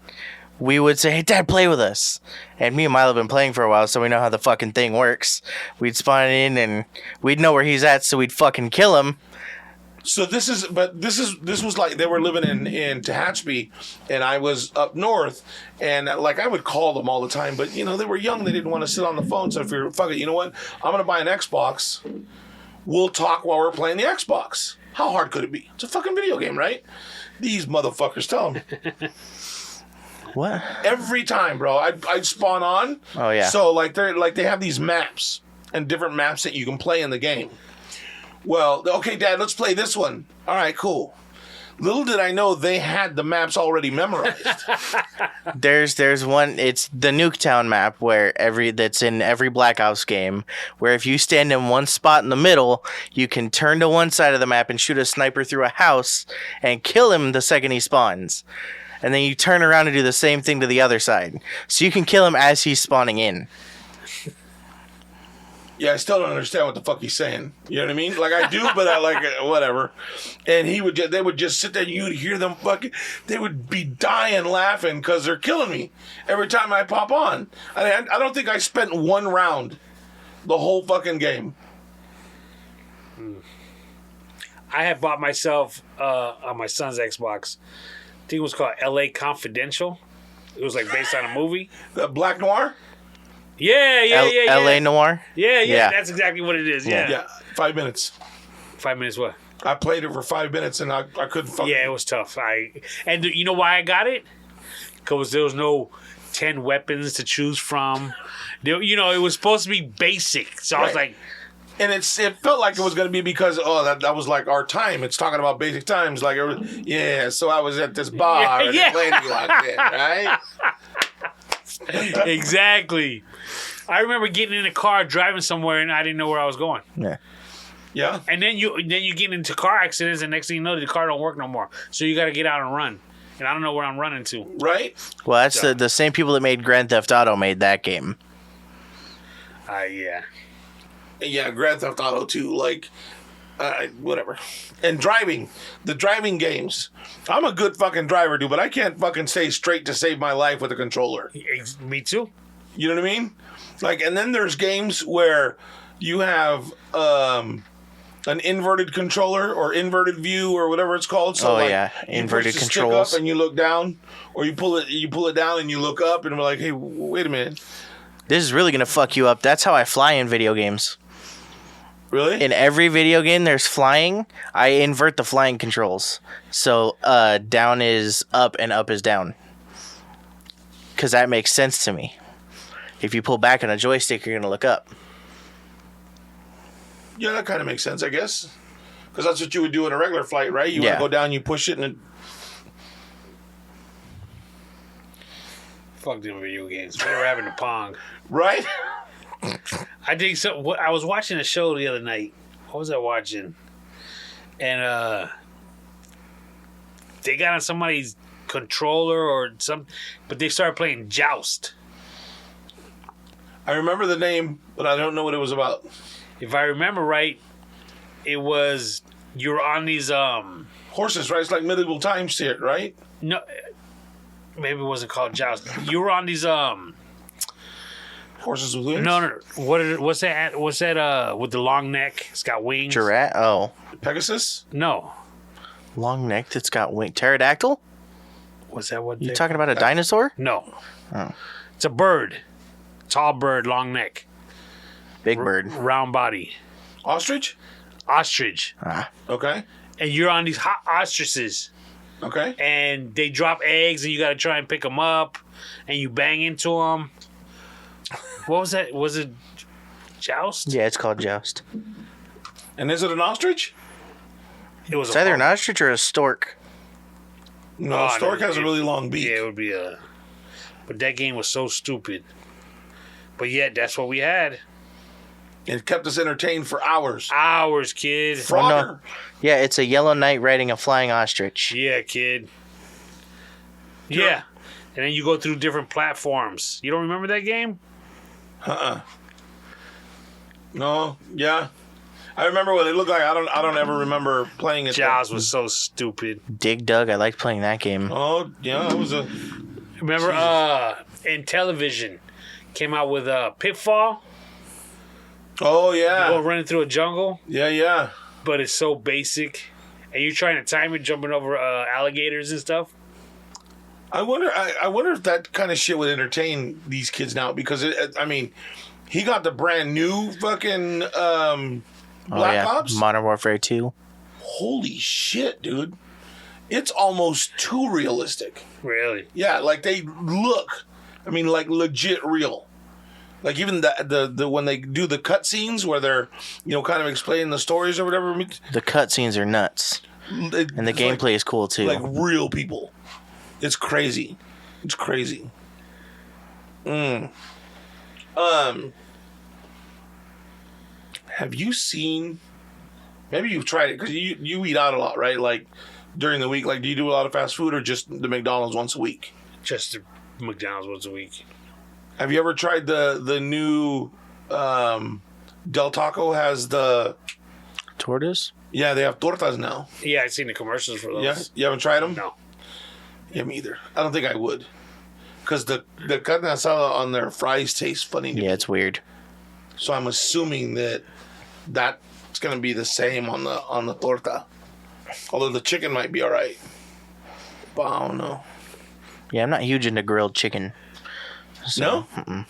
C: we would say, "Hey, Dad, play with us." And me and Milo have been playing for a while, so we know how the fucking thing works. We'd spawn in, and we'd know where he's at, so we'd fucking kill him.
A: So this was like they were living in Tehachapi, and I was up north, and like I would call them all the time, but you know they were young, they didn't want to sit on the phone. So I figured, fuck it, you know what? I'm gonna buy an Xbox. We'll talk while we're playing the Xbox. How hard could it be? It's a fucking video game, right? These motherfuckers, tell them.
C: What?
A: Every time, bro, I'd spawn on.
C: Oh yeah.
A: So they have these maps and different maps that you can play in the game. Well, okay, Dad, let's play this one. All right, cool. Little did I know they had the maps already memorized.
C: There's one. It's the Nuketown map that's in every Black Ops game. Where if you stand in one spot in the middle, you can turn to one side of the map and shoot a sniper through a house and kill him the second he spawns. And then you turn around and do the same thing to the other side, so you can kill him as he's spawning in.
A: Yeah, I still don't understand what the fuck he's saying. You know what I mean? Like I do, but I like it, whatever. And they would just sit there and you'd hear them they would be dying laughing because they're killing me every time I pop on. I don't think I spent one round the whole fucking game.
B: I had bought myself on my son's Xbox. I think it was called L.A. Confidential. It was like based on a movie.
A: The Black Noir?
B: Yeah.
C: L.A. Noir.
B: Yeah. That's exactly what it is. Yeah.
A: Yeah, 5 minutes.
B: 5 minutes. What?
A: I played it for 5 minutes and I couldn't fucking...
B: Yeah, it was tough. And you know why I got it? Because there was no 10 weapons to choose from. It was supposed to be basic. So I was like...
A: And it felt like it was going to be because, that was like our time. It's talking about basic times. Like, so I was at this bar and the lady walked in, right?
B: Exactly. I remember getting in a car, driving somewhere, and I didn't know where I was going.
C: Yeah.
A: Yeah.
B: And then you get into car accidents, and next thing you know, the car don't work no more. So you got to get out and run. And I don't know where I'm running to.
A: Right?
C: Well, that's the same people that made Grand Theft Auto made that game.
B: Yeah.
A: Yeah, Grand Theft Auto 2, like, whatever. And driving. The driving games. I'm a good fucking driver, dude, but I can't fucking stay straight to save my life with a controller.
B: Me too.
A: You know what I mean? Like, and then there's games where you have an inverted controller or inverted view or whatever it's called. So
C: inverted
A: you push the
C: controls.
A: stick up and you look down, or you pull it down and you look up, and we're like, hey, wait a minute.
C: This is really gonna fuck you up. That's how I fly in video games.
A: Really?
C: In every video game there's flying, I invert the flying controls. So down is up and up is down. Because that makes sense to me. If you pull back on a joystick, you're going to look up.
A: Yeah, that kind of makes sense, I guess. Because that's what you would do in a regular flight, right? You want to go down, you push it, and
B: Fuck them video games. Better having a Pong.
A: Right?
B: I think so. I was watching a show the other night. What was I watching? And they got on somebody's controller or something, but they started playing Joust.
A: I remember the name, but I don't know what it was about.
B: If I remember right, it was you're on these
A: Horses, right? It's like medieval times shit, right?
B: no, maybe it wasn't called Joust. You were on these
A: Horses with wings?
B: no. What's that? What's that? With the long neck, it's got wings.
C: Giraffe? Oh.
A: Pegasus?
B: No,
C: Long neck that's got wing. Pterodactyl?
B: was that what?
C: You talking about a dinosaur?
B: No.
C: Oh.
B: It's a bird. Tall bird, long neck,
C: Big bird.
B: round body.
A: Ostrich?
B: Ostrich.
C: Ah.
A: Okay.
B: And you're on these hot ostriches.
A: Okay.
B: And they drop eggs, and you got to try and pick them up, and you bang into them. What was that? Was it Joust?
C: Yeah, it's called Joust.
A: And is it an ostrich?
B: It was
C: It's either an ostrich or a stork.
A: No, stork has a really long beak.
B: Yeah, it would be a... But that game was so stupid. But yet, that's what we had.
A: It kept us entertained for hours.
B: Hours, kid.
A: Frogger.
C: Yeah, it's a yellow knight riding a flying ostrich.
B: Yeah, kid. Yeah. And then you go through different platforms. You don't remember that game?
A: No, yeah. I remember what it looked like. I don't ever remember playing it.
B: Jaws was so stupid.
C: Dig Dug. I liked playing that game.
A: Oh yeah, it was a.
B: Remember, in television, came out with Pitfall.
A: Oh
B: You
A: yeah.
B: go running through a jungle,
A: Yeah.
B: but it's so basic, and you're trying to time it, jumping over alligators and stuff.
A: I wonder if that kind of shit would entertain these kids now because I mean, he got the brand new fucking Black Ops.
C: Modern Warfare 2.
A: Holy shit, dude! It's almost too realistic.
B: Really?
A: Yeah, like they look. I mean, like legit real. Like even the when they do the cutscenes where they're kind of explaining the stories or whatever.
C: The cutscenes are nuts, and the gameplay is cool too.
A: Like real people. It's crazy. It's crazy. Have you seen? Maybe you've tried it because you eat out a lot, right? Like during the week, like do you do a lot of fast food or just the McDonald's once a week?
B: Just the McDonald's once a week.
A: Have you ever tried the new Del Taco has the
C: Tortas?
A: Yeah, they have tortas now.
B: Yeah, I've seen the commercials for those.
A: Yeah, you haven't tried them?
B: No.
A: Yeah, me either. I don't think I would, because the carne asada on their fries tastes funny to me.
C: Yeah, it's weird.
A: So I'm assuming that's gonna be the same on the torta. Although the chicken might be all right, but I don't know.
C: Yeah, I'm not huge into grilled chicken. So,
A: No?
C: Mm-mm.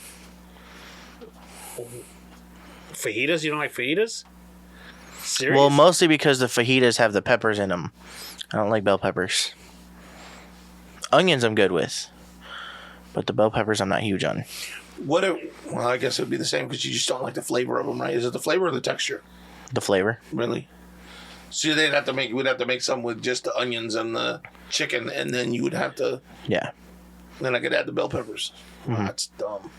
B: Fajitas? You don't like fajitas? Serious?
C: Well, mostly because the fajitas have the peppers in them. I don't like bell peppers. Onions I'm good with, but the bell peppers I'm not huge on.
A: Well, I guess it would be the same because you just don't like the flavor of them, right? Is it the flavor or the texture?
C: The flavor.
A: Really? So we'd have to make some with just the onions and the chicken, and then you would have to.
C: Yeah.
A: Then I could add the bell peppers. Oh, that's dumb.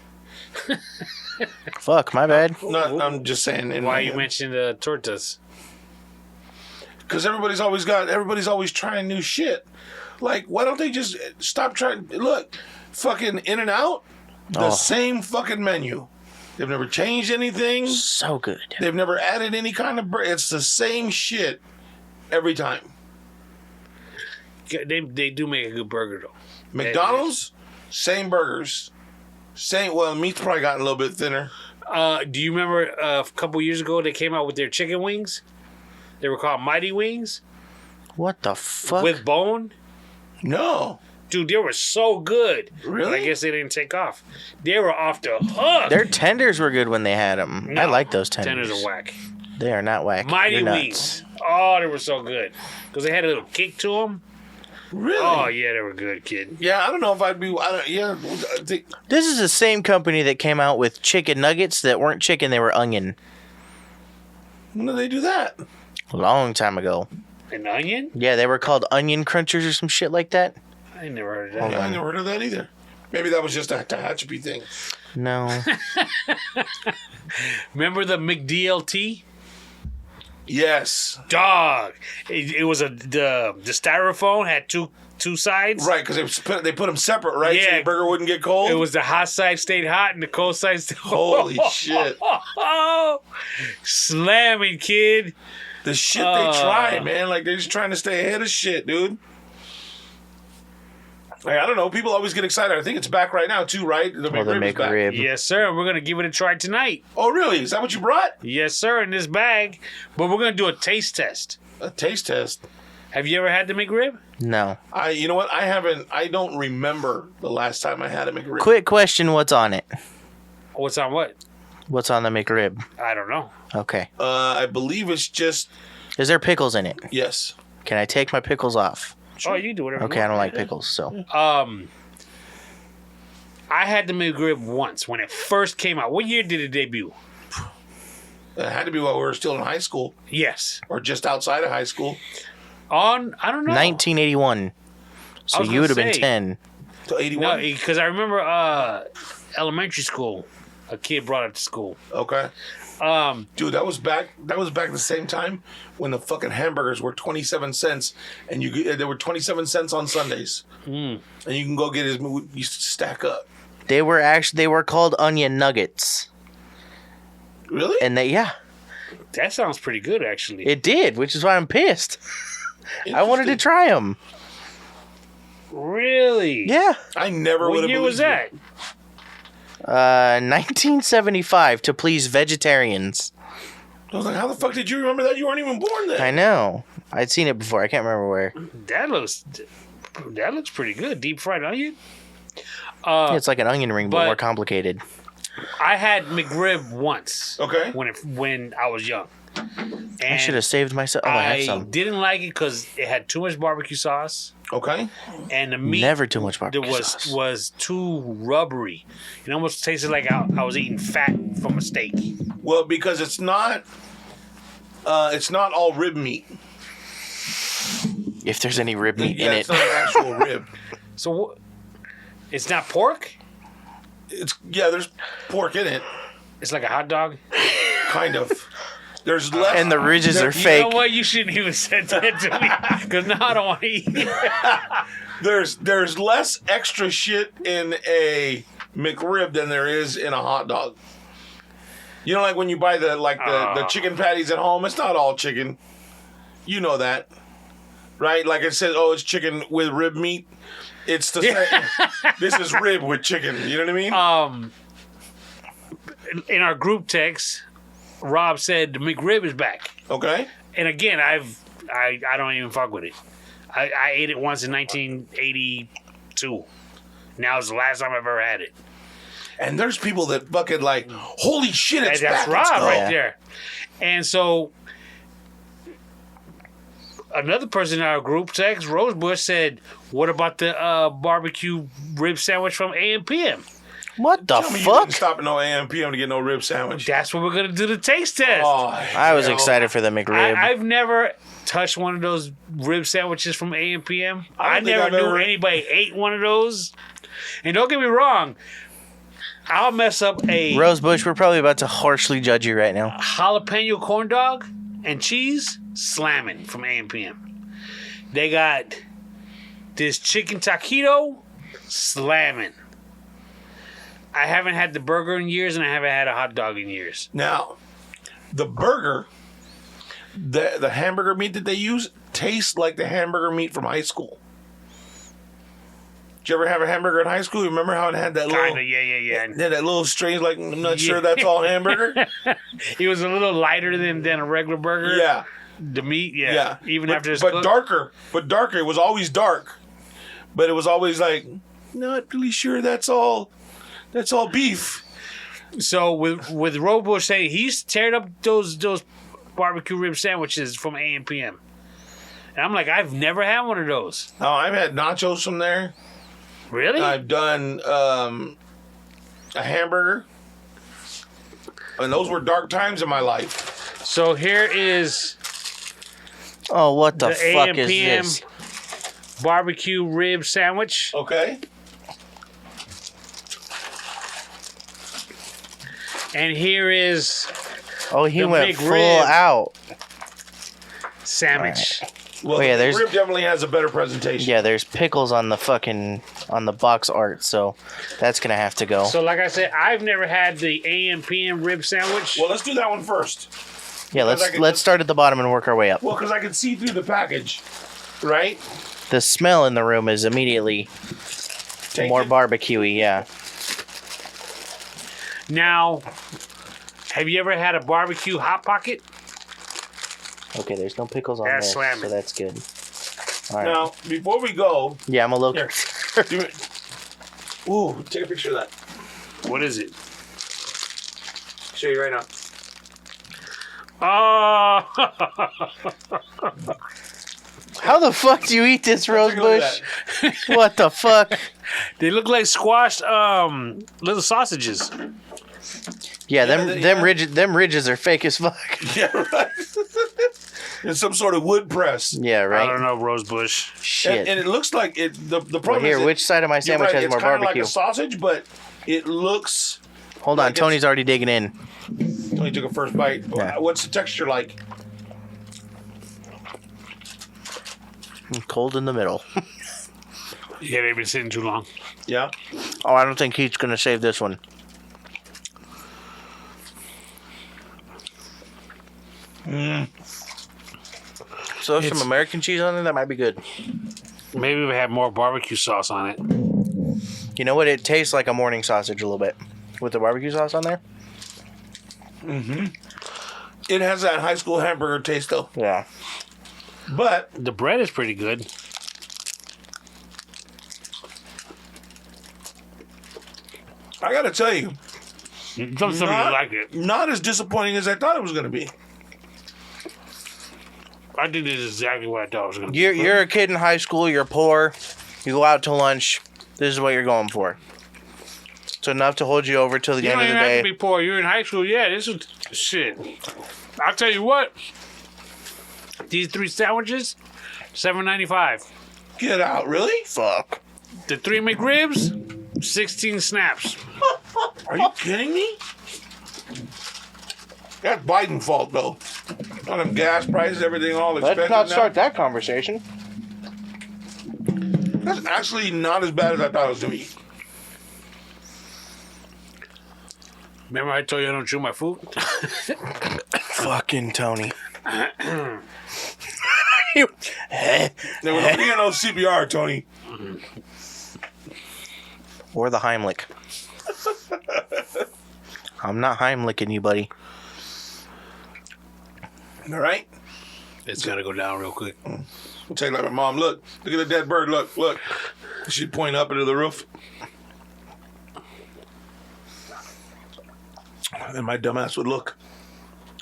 C: Fuck, my bad.
A: No, I'm just saying.
B: Why you mentioned tortas?
A: Because everybody's always trying new shit. Like, why don't they just stop trying? Look, fucking In-N-Out, the same fucking menu. They've never changed anything.
C: So good.
A: They've never added any kind of bread. It's the same shit every time.
B: They do make a good burger though.
A: McDonald's, same burgers, meat's probably gotten a little bit thinner.
B: Do you remember a couple years ago they came out with their chicken wings? They were called Mighty Wings.
C: What the fuck?
B: With bone.
A: No.
B: Dude, they were so good.
A: Really?
B: But I guess they didn't take off. They were off the hook.
C: Their tenders were good when they had them.
B: No,
C: I like those tenders.
B: Tenders are whack.
C: They are not whack.
B: Mighty
C: You're nuts.
B: Wings. Oh, they were so good. Because they had a little kick to them.
A: Really?
B: Oh, yeah, they were good, kid.
A: Yeah, I don't know if I'd be.
C: This is the same company that came out with chicken nuggets that weren't chicken, they were onion.
A: When did they do that?
C: A long time ago.
B: An onion?
C: Yeah, they were called onion crunchers or some shit like that.
B: I never heard of that.
C: Hold
A: Yeah, I
C: on.
A: never heard of that either. Maybe that was just a Tehachapi thing.
C: No.
B: Remember the McDLT?
A: Yes.
B: Dog. It was the styrofoam had two sides.
A: Right, because they put them separate, right? So
B: Yeah.
A: your burger wouldn't get cold?
B: It was the hot side stayed hot and the cold side stayed
A: Holy shit.
B: Slamming, kid.
A: The shit they try, man. Like, they're just trying to stay ahead of shit, dude. Like, I don't know. People always get excited. I think it's back right now, too, right? The
C: Oh, the
A: McRib is back.
C: McRib.
B: Yes, sir. We're going to give it a try tonight.
A: Oh, really? Is that what you brought?
B: Yes, sir, in this bag. But we're going to do a taste test.
A: A taste test.
B: Have you ever had the McRib?
C: No.
A: You know what? I don't remember the last time I had a McRib.
C: Quick question, what's on it?
B: What's on what?
C: What's on the McRib?
B: I don't know.
C: Okay.
A: I believe it's just,
C: Is there pickles in it?
A: yes.
C: Can I take my pickles off?
B: Oh, you do whatever
C: Okay,
B: you
C: I
B: want.
C: don't like pickles, so.
B: I had the McRib once when it first came out. What year did it debut?
A: It had to be while we were still in high school
B: Yes.
A: or just outside of high school.
B: I don't know.
C: 1981. So
B: was
C: you
B: gonna
C: would have been
B: say.
C: 10.
A: To 81?
B: No, because I remember elementary school. A kid brought it to school.
A: Okay. Dude, that was back the same time when the fucking hamburgers were 27 cents and they were 27 cents on Sundays. And you can go get you used to stack up.
C: They were called onion nuggets.
A: Really?
C: And yeah,
B: That sounds pretty good, actually.
C: it did, which is why I'm pissed. I wanted to try them.
B: Really?
C: Yeah.
A: I never would
B: What
A: have
B: year was that?
C: 1975 to please vegetarians.
A: I was like, how the fuck did you remember that? You weren't even born then.
C: I know. I'd seen it before. I can't remember where.
B: That looks pretty good. Deep fried onion.
C: It's like an onion ring, but
B: but-
C: more complicated.
B: I had McRib once.
A: Okay.
B: When I was young. And
C: I should have saved myself. Oh, I have
B: I
C: some.
B: didn't like it because it had too much barbecue sauce,
A: Okay.
B: and the meat
C: Never too much barbecue sauce.
B: was too rubbery. It almost tasted like I was eating fat from a steak.
A: Well, because it's not all rib meat.
C: If there's any rib meat
A: Yeah,
C: in
A: it's
C: it.
A: not an actual rib.
B: So it's not pork.
A: There's pork in it,
B: It's like a hot dog.
A: kind of. There's less.
C: And the ridges are
B: You
C: fake.
B: know what? You shouldn't even said that to me because now I don't want to eat it.
A: There's less extra shit in a McRib than there is in a hot dog. You know, like when you buy the chicken patties at home, it's not all chicken. You know that, right? Like it says, oh, it's chicken with rib meat. It's the same. This is rib with chicken. You know what I mean?
B: In our group text, Rob said the McRib is back.
A: Okay.
B: And again, I don't even fuck with it. I ate it once in 1982. Now it's the last time I've ever had it.
A: And there's people that fucking like, holy shit, it's
B: That's
A: back. Let's
B: Rob
A: go.
B: right there. And so another person in our group text, Rosebush, said, "What about the barbecue rib sandwich from AM/PM?"
C: What the
A: Tell me you
C: fuck?
A: didn't stop at no AM/PM to get no rib sandwich.
B: That's what we're gonna do the taste test.
A: Oh,
C: I was
A: hell.
C: excited for the McRib.
B: I've never touched one of those rib sandwiches from AM/PM.
A: I
B: I
A: don't think
B: never
A: I've
B: knew
A: ever-
B: anybody ate one of those. And don't get me wrong, I'll mess up a
C: Rosebush, we're probably about to harshly judge you right now.
B: jalapeno corn dog and cheese slamming from AM/PM. They got this chicken taquito slamming. I haven't had the burger in years, and I haven't had a hot dog in years.
A: Now, the burger, the hamburger meat that they use tastes like the hamburger meat from high school. Did you ever have a hamburger in high school? You remember how it had that little,
B: Kinda, yeah.
A: it had that little strange, like, I'm not sure
B: Yeah.
A: that's all hamburger?
B: It was a little lighter than a regular burger.
A: Yeah,
B: The meat,
A: yeah.
B: Even
A: but,
B: after it's
A: but
B: cooked.
A: darker. It was always dark. But it was always like, not really sure that's all beef.
B: So with Robush saying he's tearing up those barbecue rib sandwiches from AM/PM, and I'm like, I've never had one of those.
A: Oh, I've had nachos from there.
B: Really?
A: I've done a hamburger. And those were dark times in my life.
B: So here is
C: Oh, what the
B: the
C: fuck is
B: AM/PM
C: this?
B: barbecue rib sandwich,
A: Okay.
B: and here is
C: Oh, he
B: the
C: went
B: big
C: full
B: rib.
C: out.
B: sandwich.
A: Well,
C: Oh, yeah,
A: the
C: there's-
A: rib definitely has a better presentation.
C: Yeah, there's pickles on the box art, so that's gonna have to go.
B: So like I said, I've never had the AM/PM rib sandwich.
A: Well, let's do that one first.
C: Yeah,
A: because I can
C: let's
A: just-
C: start at the bottom and work our way up.
A: Well, because I can see through the package, right?
C: The smell in the room is immediately
A: Take
C: more
A: it.
C: barbecuey. Yeah.
B: Now, have you ever had a barbecue hot pocket?
C: Okay, there's no pickles on
B: That's
C: this,
B: slamming.
C: so that's good. All right.
A: Now, before we go,
C: Yeah, I'm a little.
A: here. do it. Ooh, take a picture of that.
B: What is it?
A: Show you right now.
B: Oh,
C: How the fuck do you eat this,
A: Take a look
C: Rosebush?
A: at
C: What the fuck?
B: they look like squashed little sausages.
C: Yeah,
A: Yeah.
C: them ridges are fake as fuck.
A: that. Yeah, right. It's some sort of wood press.
C: Yeah,
B: I
C: right.
B: don't know, Rosebush.
C: Shit.
A: And it looks like it. The
C: Well,
A: problem
C: here,
A: is
C: which side of my
A: you're
C: sandwich
A: right,
C: has
A: it's
C: more
A: kind of
C: barbecue?
A: like a sausage, but it looks.
C: Hold on,
A: like it's-
C: Tony's already digging in.
A: Tony took a first bite.
C: Yeah.
A: What's the texture like?
C: Cold in the middle.
B: Yeah, they've been sitting too long.
A: Yeah.
C: Oh, I don't think he's gonna save this one. So if some American cheese on there, that might be good.
B: Maybe we have more barbecue sauce on it.
C: You know what? It tastes like a morning sausage a little bit with the barbecue sauce on there.
A: It has that high school hamburger taste though.
C: Yeah.
A: But
B: The bread is pretty good.
A: I gotta tell you,
B: Some you like it.
A: not as disappointing as I thought it was gonna be.
B: I think this is exactly what I thought it was going to be.
C: You're a kid in high school. You're poor. You go out to lunch. This is what you're going for. It's enough to hold you over till the
B: You
C: end
B: don't
C: of the
B: even have
C: day.
B: to be poor. You're in high school. Yeah, this is shit. I'll tell you what. These 3 sandwiches, $7.95.
A: Get out, really?
C: Fuck.
B: The 3 McRibs, 16 snaps.
A: Are you kidding me? That's Biden's fault though. On them gas prices, everything all expensive
C: Let's not
A: now.
C: start that conversation.
A: That's actually not as bad as I thought it was gonna be.
B: Remember I told you I don't chew my food?
C: Fucking Tony.
A: There was no CPR, Tony.
C: Or the Heimlich. I'm not Heimliching you, buddy.
A: All right.
B: It's going to go down real quick.
A: I'll tell you like my mom. Look at the dead bird. Look. She'd point up into the roof. And my dumbass would look.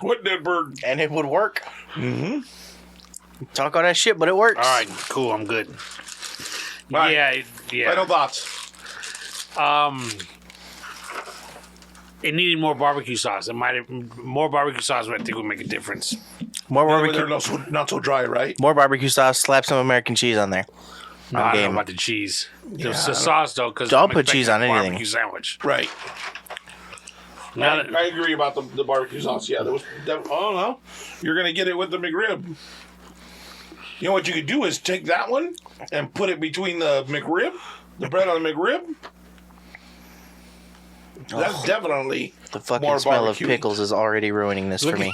A: What dead bird?
C: And it would work. Mm-hmm. Talk all that shit, but it works.
B: All right, cool. I'm good.
A: Right.
B: Yeah.
A: Final thoughts.
B: It needed more barbecue sauce. More barbecue sauce, I think, would make a difference.
C: More
A: They're
C: barbecue.
A: not so dry, right?
C: More barbecue sauce. Slap some American cheese on there.
B: No, I don't know about the cheese. The sauce, though, because
C: I'll put cheese on anything.
B: Barbecue sandwich.
A: Right.
B: Now
A: I
B: that,
A: agree about the barbecue sauce. Yeah, oh no, you're gonna get it with the McRib. You know what you could do is take that one and put it between the McRib, the bread on the McRib. That's definitely
C: The fucking
A: more
C: smell
A: barbecue.
C: of pickles is already ruining this for me.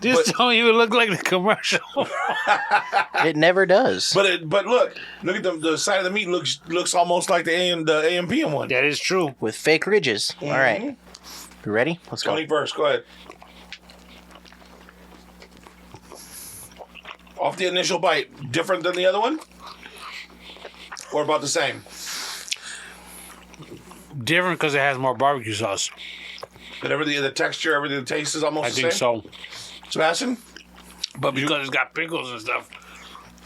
B: this don't even look like the commercial.
C: It never does.
A: But look at the side of the meat looks almost like the AMPM one.
B: That is true.
C: With fake ridges. All right. You ready? Let's go.
A: Tony first. Go ahead. Off the initial bite, different than the other one, or about the same?
B: Different because it has more barbecue sauce.
A: But everything, the texture, everything, the taste is almost
B: I
A: the
B: think
A: same.
B: so.
A: Sebastian?
B: But because it's got pickles and stuff,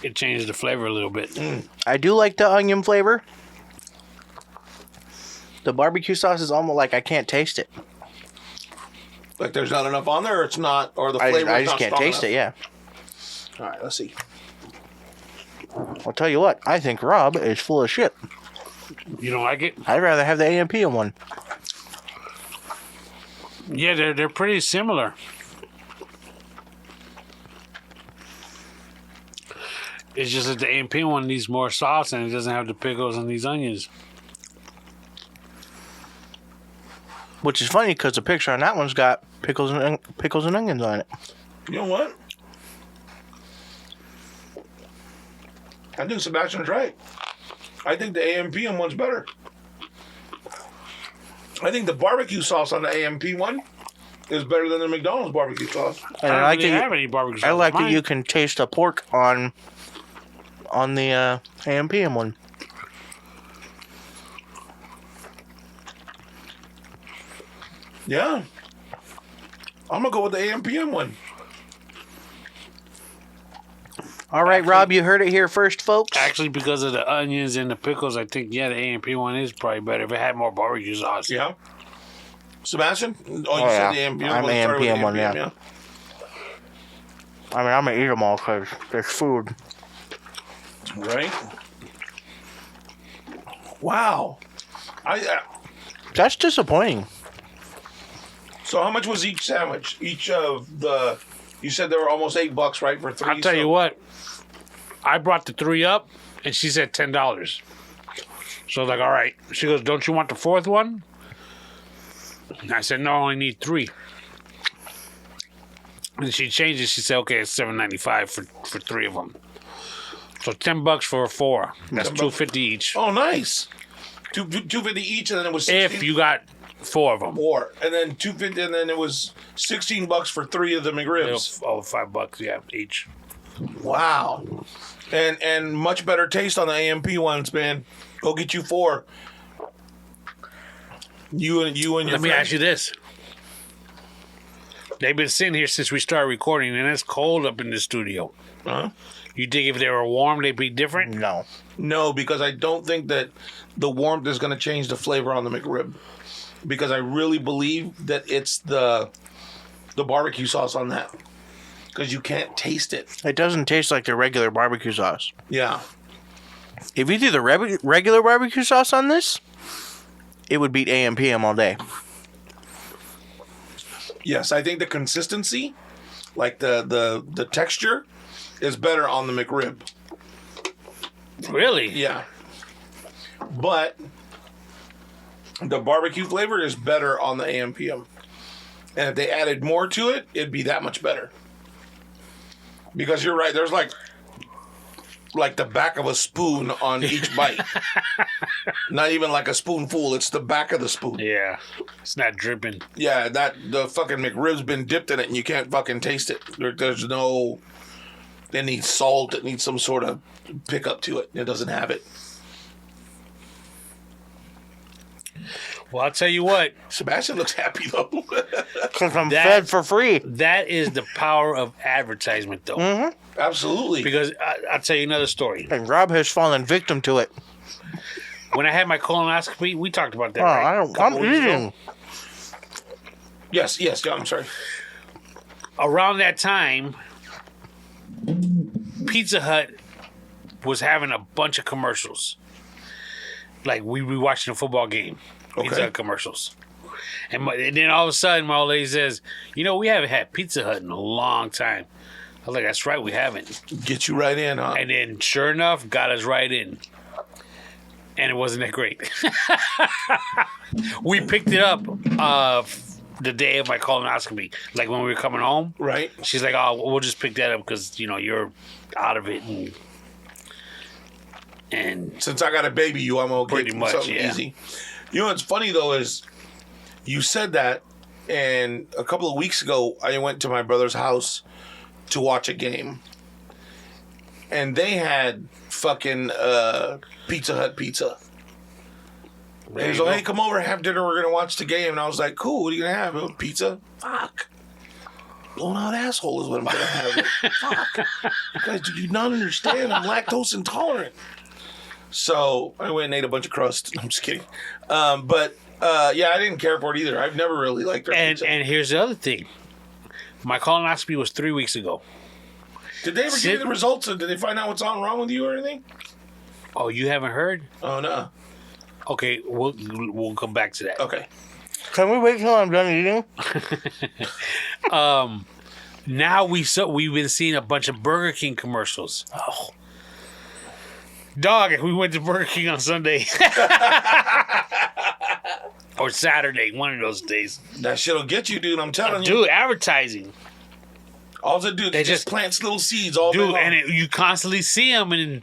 B: it changes the flavor a little bit.
C: I do like the onion flavor. The barbecue sauce is almost like I can't taste it.
A: Like there's not enough on there, or it's not, or the flavor.
C: I just can't taste it, yeah.
A: All right, let's see.
C: I'll tell you what, I think Rob is full of shit.
B: You don't like it?
C: I'd rather have the AMPM one.
B: Yeah, they're pretty similar. It's just that the AMP one needs more sauce and it doesn't have the pickles and these onions.
C: Which is funny because the picture on that one's got pickles and onions on it.
A: You know what? I think Sebastian's right. I think the AMPM one's better. I think the barbecue sauce on the AMP one is better than the McDonald's barbecue sauce.
C: And
B: I
C: I
B: don't
C: like
B: really
C: that
B: have any barbecue sauce.
C: I like
B: on
C: that you
B: mine.
C: can taste the pork on the AMPM one.
A: Yeah. I'm going to go with the AMPM one.
C: All right, Rob, you heard it here first, folks.
B: Actually, because of the onions and the pickles, I think, yeah, the AMP one is probably better if it had more barbecue sauce.
A: Yeah. Sebastian? Oh, you
C: yeah.
A: said the AMPM
C: I'm
A: one. Started with
C: AMPM
A: the
C: one, yeah. I mean, I'm going to eat them all because there's food.
A: Right? Wow.
C: That's disappointing.
A: So how much was each sandwich? Each of the... You said they were almost $8, right, for 3?
B: I'll tell you what. I brought the 3 up, and she said $10. So I was like, all right. She goes, don't you want the 4th one? And I said, no, I only need 3. And she changed it. She said, "Okay, it's $7.95 for 3 of them. So $10 for 4. That's $2.50 each.
A: Oh, nice. $2.50 each, and then it was 16
B: If you got 4 of them.
A: 4, and then $2.50, and then it was $16 for 3 of the McRibs.
B: Oh, $5, yeah, each.
A: Wow. And much better taste on the AMP ones, man. Go get you 4. You and your
B: Let me
A: friend.
B: ask you this. They've been sitting here since we started recording, and it's cold up in the studio.
A: Huh?
B: You think if they were warm, they'd be different?
C: No.
A: No, because I don't think that the warmth is going to change the flavor on the McRib. Because I really believe that it's the barbecue sauce on that. Because you can't taste it.
C: It doesn't taste like the regular barbecue sauce.
A: Yeah.
C: If you do the regular barbecue sauce on this, it would beat AM/PM all day.
A: Yes, I think the consistency, like the texture, is better on the McRib.
B: Really?
A: Yeah. But the barbecue flavor is better on the AM/PM. And if they added more to it, it'd be that much better. Because you're right, there's like the back of a spoon on each bite. Not even like a spoonful, it's the back of the spoon.
B: Yeah. It's not dripping.
A: Yeah, the fucking McRib's been dipped in it and you can't fucking taste it. There's no... It needs salt, it needs some sort of pickup to it. It doesn't have it.
B: Well, I'll tell you what.
A: Sebastian looks happy though.
C: Because I'm fed for free.
B: That is the power of advertisement, though.
C: Mm-hmm.
A: Absolutely.
B: Because I'll tell you another story.
C: And Rob has fallen victim to it.
B: When I had my colonoscopy, we talked about that,
C: Oh,
B: right?
C: I'm eating.
A: Yes, yeah, I'm sorry.
B: Around that time, Pizza Hut was having a bunch of commercials. Like, we were watching a football game. Pizza Hut commercials. And then all of a sudden, my old lady says, we haven't had Pizza Hut in a long time. I was like, that's right, we haven't.
A: Get you right in, huh?
B: And then, sure enough, got us right in. And it wasn't that great. We picked it up the day of my colonoscopy. Like, when we were coming home.
A: Right.
B: She's like, oh, we'll just pick that up because, you're out of it. And
A: Since I got a baby, I'm okay.
B: Pretty much,
A: something
B: yeah.
A: easy. You know what's funny though is you said that, and a couple of weeks ago I went to my brother's house to watch a game, and they had fucking Pizza Hut pizza. And he's like, "Hey, come over, have dinner. We're gonna watch the game." And I was like, "Cool. What are you gonna have? Pizza? Fuck." Blown out asshole is what I'm gonna have. Fuck. You guys, do you not understand? I'm lactose intolerant. So I went and ate a bunch of crust. I'm just kidding. But yeah, I didn't care for it either. I've never really liked their pizza.
B: And here's the other thing. My colonoscopy was 3 weeks ago.
A: Did they ever give you the results? Or did they find out what's wrong with you or anything?
B: Oh, you haven't heard?
A: Oh, no.
B: Okay, we'll come back to that.
A: Okay.
C: Can we wait till I'm done eating?
B: Now we've been seeing a bunch of Burger King commercials.
C: Oh.
B: Dog, we went to Burger King on Sunday. Or Saturday, one of those days.
A: That shit'll get you, dude. I'm telling you.
B: Dude, advertising.
A: All they do, they just plants little seeds all day
B: Dude,
A: long.
B: and you constantly see them, and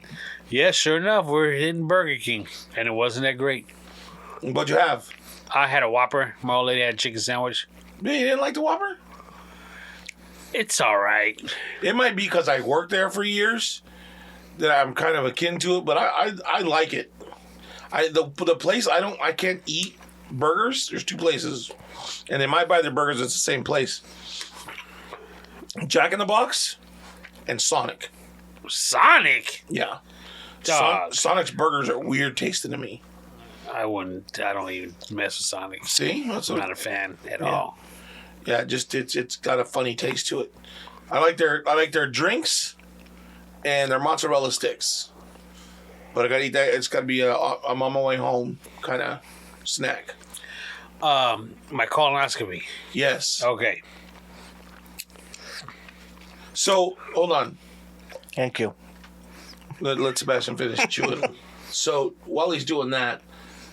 B: yeah, sure enough, we're hitting Burger King, and it wasn't that great.
A: What'd you have?
B: I had a Whopper. My old lady had a chicken sandwich.
A: Man, you didn't like the Whopper?
B: It's all right.
A: It might be because I worked there for years that I'm kind of akin to it, but I like it. The place I can't eat burgers. There's 2 places, and they might buy their burgers at the same place. Jack in the Box and Sonic.
B: Sonic?
A: Yeah.
B: Dog.
A: Sonic's burgers are weird tasting to me.
B: I don't even mess with Sonic.
A: See?
B: I'm not a fan at all.
A: Yeah, just it's got a funny taste to it. I like their drinks and their mozzarella sticks. But I gotta eat that. It's gotta be I'm on my way home kind of snack.
B: My colonoscopy.
A: Yes.
B: Okay.
A: So hold on.
C: Thank you.
A: Let Sebastian finish chewing. So while he's doing that,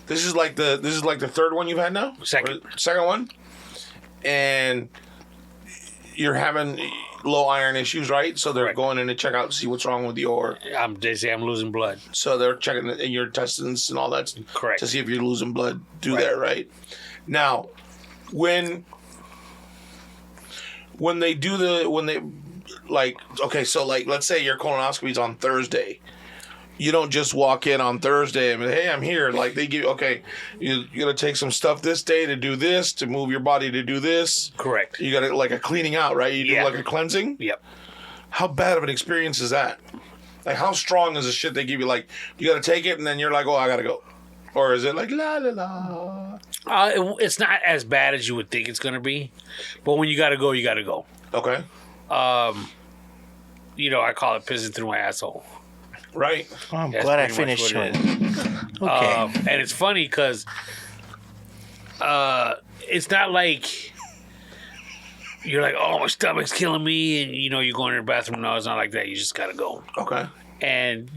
A: this is like the third one you've had now.
B: Second.
A: Or second one, and you're having low iron issues, right? So they're
B: Correct.
A: going in to check out to see what's wrong with you, or
B: They say I'm losing blood.
A: so they're checking in your intestines and all that
B: Correct.
A: to see if you're losing blood. Do
B: Right.
A: that, right? Now, when they do okay, so like let's say your colonoscopy's on Thursday. You don't just walk in on Thursday and hey, I'm here. Like they give you're gonna take some stuff this day to do this, to move your body to do this.
B: Correct.
A: You got like a cleaning out, right? You
B: Yeah.
A: do like a cleansing.
B: Yep.
A: How bad of an experience is that? Like how strong is the shit they give you? Like you gotta take it and then you're like, oh, I gotta go, or is it like la la la?
B: It's not as bad as you would think it's gonna be, but when you gotta go, you gotta go.
A: Okay.
B: I call it pissing through my asshole.
A: Right.
C: Oh, I'm
B: That's
C: glad I
B: pretty much
C: finished
B: what it
C: it. Okay.
B: And it's funny because it's not like you're like, oh, my stomach's killing me, and you go in the bathroom. No, it's not like that. You just gotta go.
A: Okay.
B: And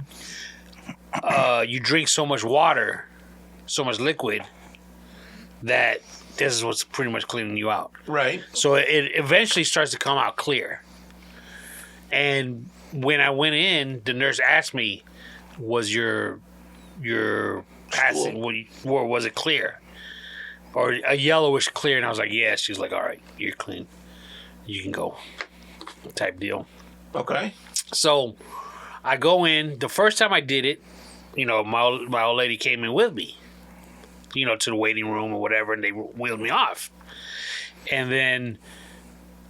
B: you drink so much water, so much liquid, that this is what's pretty much cleaning you out.
A: Right.
B: So it eventually starts to come out clear. And when I went in, the nurse asked me, "Was your passing? Or was it clear, or a yellowish clear?" And I was like, "Yeah." She was like, "All right, you're clean. You can go." Type deal.
A: Okay.
B: So I go in. The first time I did it, my old lady came in with me, to the waiting room or whatever, and they wheeled me off. And then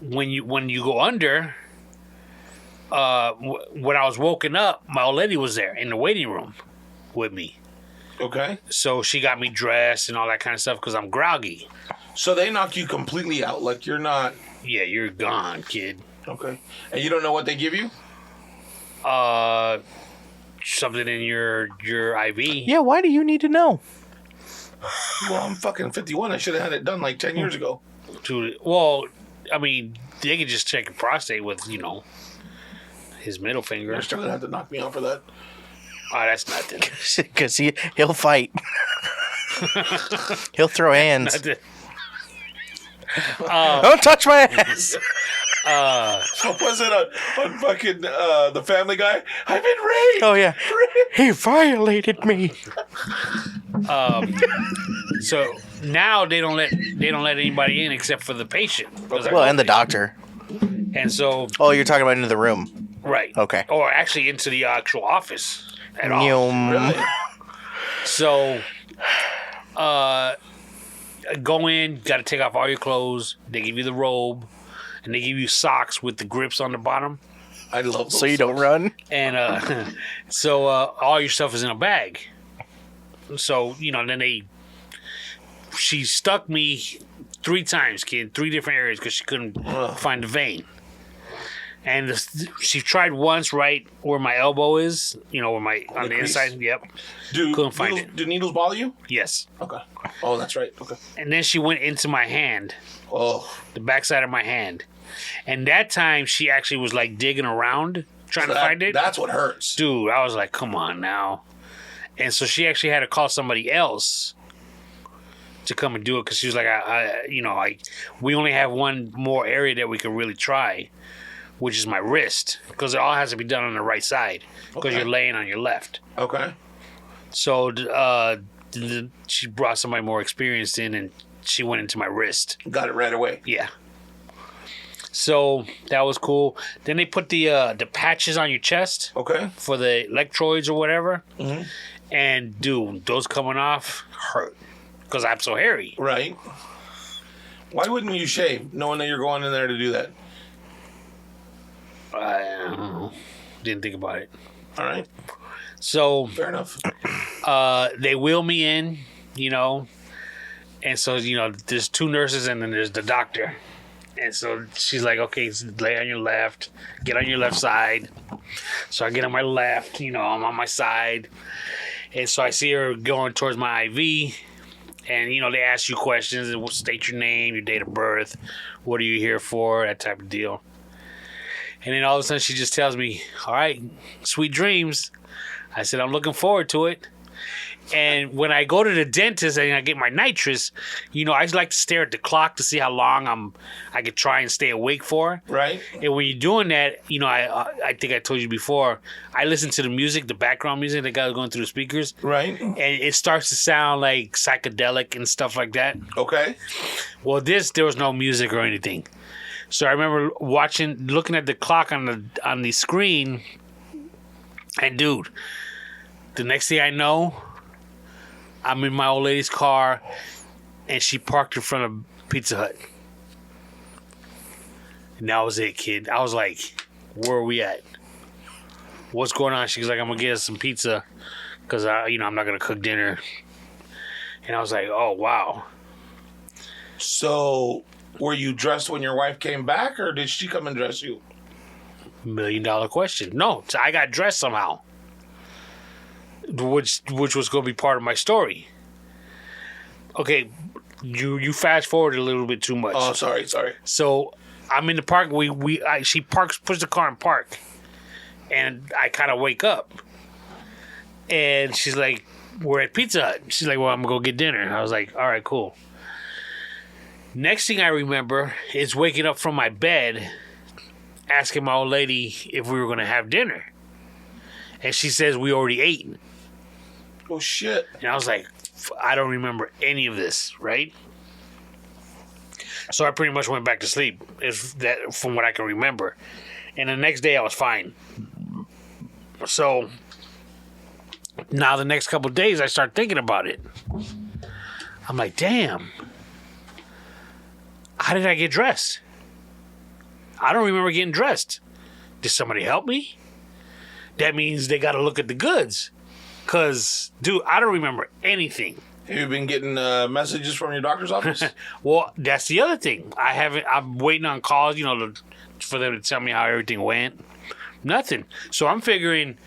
B: when you go under, when I was woken up, my old lady was there in the waiting room with me.
A: Okay.
B: So she got me dressed and all that kind of stuff because I'm groggy.
A: So they knock you completely out, like you're not.
B: Yeah, you're gone, kid.
A: Okay. And you don't know what they give you?
B: Something in your IV.
C: Yeah, why do you need to know?
A: Well, I'm fucking 51. I should have had it done like 10 years ago.
B: Well, I mean, they could just check your prostate with, his middle finger.
A: They're still gonna have to knock me out for that.
B: Oh, that's nothing.
C: Because he'll fight. He'll throw hands.
B: Nothing.
C: Don't touch my ass.
A: What was it on fucking The Family Guy? I've been raped.
C: Oh yeah, he violated me.
B: So now they don't let anybody in except for the patient.
C: Well, and the doctor.
B: And so
C: Oh, you're talking about into the room.
B: right.
C: Okay.
B: Or actually into the actual office at all.
C: Really?
B: So go in, got to take off all your clothes. They give you the robe, and they give you socks with the grips on the bottom.
A: I love those.
C: So you don't run?
B: And so all your stuff is in a bag. So, then she stuck me 3 times, kid, 3 different areas because she couldn't find the vein. And she tried once right where my elbow is, where on the
A: crease?
B: inside. Yep. Couldn't find it.
A: Do needles bother you?
B: Yes.
A: Okay. Oh, that's right. Okay.
B: And then she went into my hand,
A: Oh.
B: the backside of my hand. And that time she actually was like digging around trying to find it.
A: That's what hurts.
B: Dude, I was like, come on now. And so she actually had to call somebody else to come and do it because she was like, we only have one more area that we can really try, which is my wrist, because it all has to be done on the right side because you're laying on your left.
A: Okay.
B: So she brought somebody more experienced in, and she went into my wrist.
A: Got it right away.
B: Yeah. So that was cool. Then they put the patches on your chest.
A: Okay.
B: For the electrodes or whatever.
A: Mm-hmm.
B: And dude, those coming off hurt because I'm so hairy.
A: Right. Why wouldn't you shave, knowing that you're going in there to do that?
B: I don't know. Didn't think about it.
A: All right.
B: So
A: Fair enough.
B: they wheel me in, and so there's 2 nurses and then there's the doctor. And so she's like, okay, lay on your left, get on your left side. So I get on my left, I'm on my side. And so I see her going towards my IV. And, they ask you questions and state your name, your date of birth, what are you here for, that type of deal. And then all of a sudden she just tells me, all right, sweet dreams. I said, I'm looking forward to it. And when I go to the dentist and I get my nitrous, you know, I just like to stare at the clock to see how long I could try and stay awake for.
A: Right.
B: And when you're doing that, you know, I think I told you before, I listen to the music, the background music that got going through the speakers.
A: Right.
B: And it starts to sound like psychedelic and stuff like that.
A: Okay.
B: Well, there was no music or anything. So I remember looking at the clock on the screen, and dude, the next thing I know, I'm in my old lady's car, and she parked in front of Pizza Hut. And that was it, kid. I was like, where are we at? What's going on? She's like, I'm going to get us some pizza because, I'm not going to cook dinner. And I was like, oh, wow.
A: So, were you dressed when your wife came back, or did she come and dress you?
B: $1 million question. No, I got dressed somehow. Which was going to be part of my story. Okay, you fast forward a little bit too much.
A: Oh, sorry.
B: So I'm in the park. She pushed the car in park, and I kind of wake up, and she's like, "We're at Pizza Hut." She's like, "Well, I'm gonna go get dinner." I was like, "All right, cool." Next thing I remember is waking up from my bed, asking my old lady if we were gonna have dinner, and she says we already ate.
A: Oh, shit.
B: And I was like, I don't remember any of this, right? So I pretty much went back to sleep, from what I can remember. And the next day I was fine. So now the next couple of days I start thinking about it. I'm like, damn. How did I get dressed? I don't remember getting dressed. Did somebody help me? That means they got to look at the goods. Because, dude, I don't remember anything.
A: Have you been getting messages from your doctor's office?
B: Well, that's the other thing. I'm waiting on calls, for them to tell me how everything went. Nothing. So I'm figuring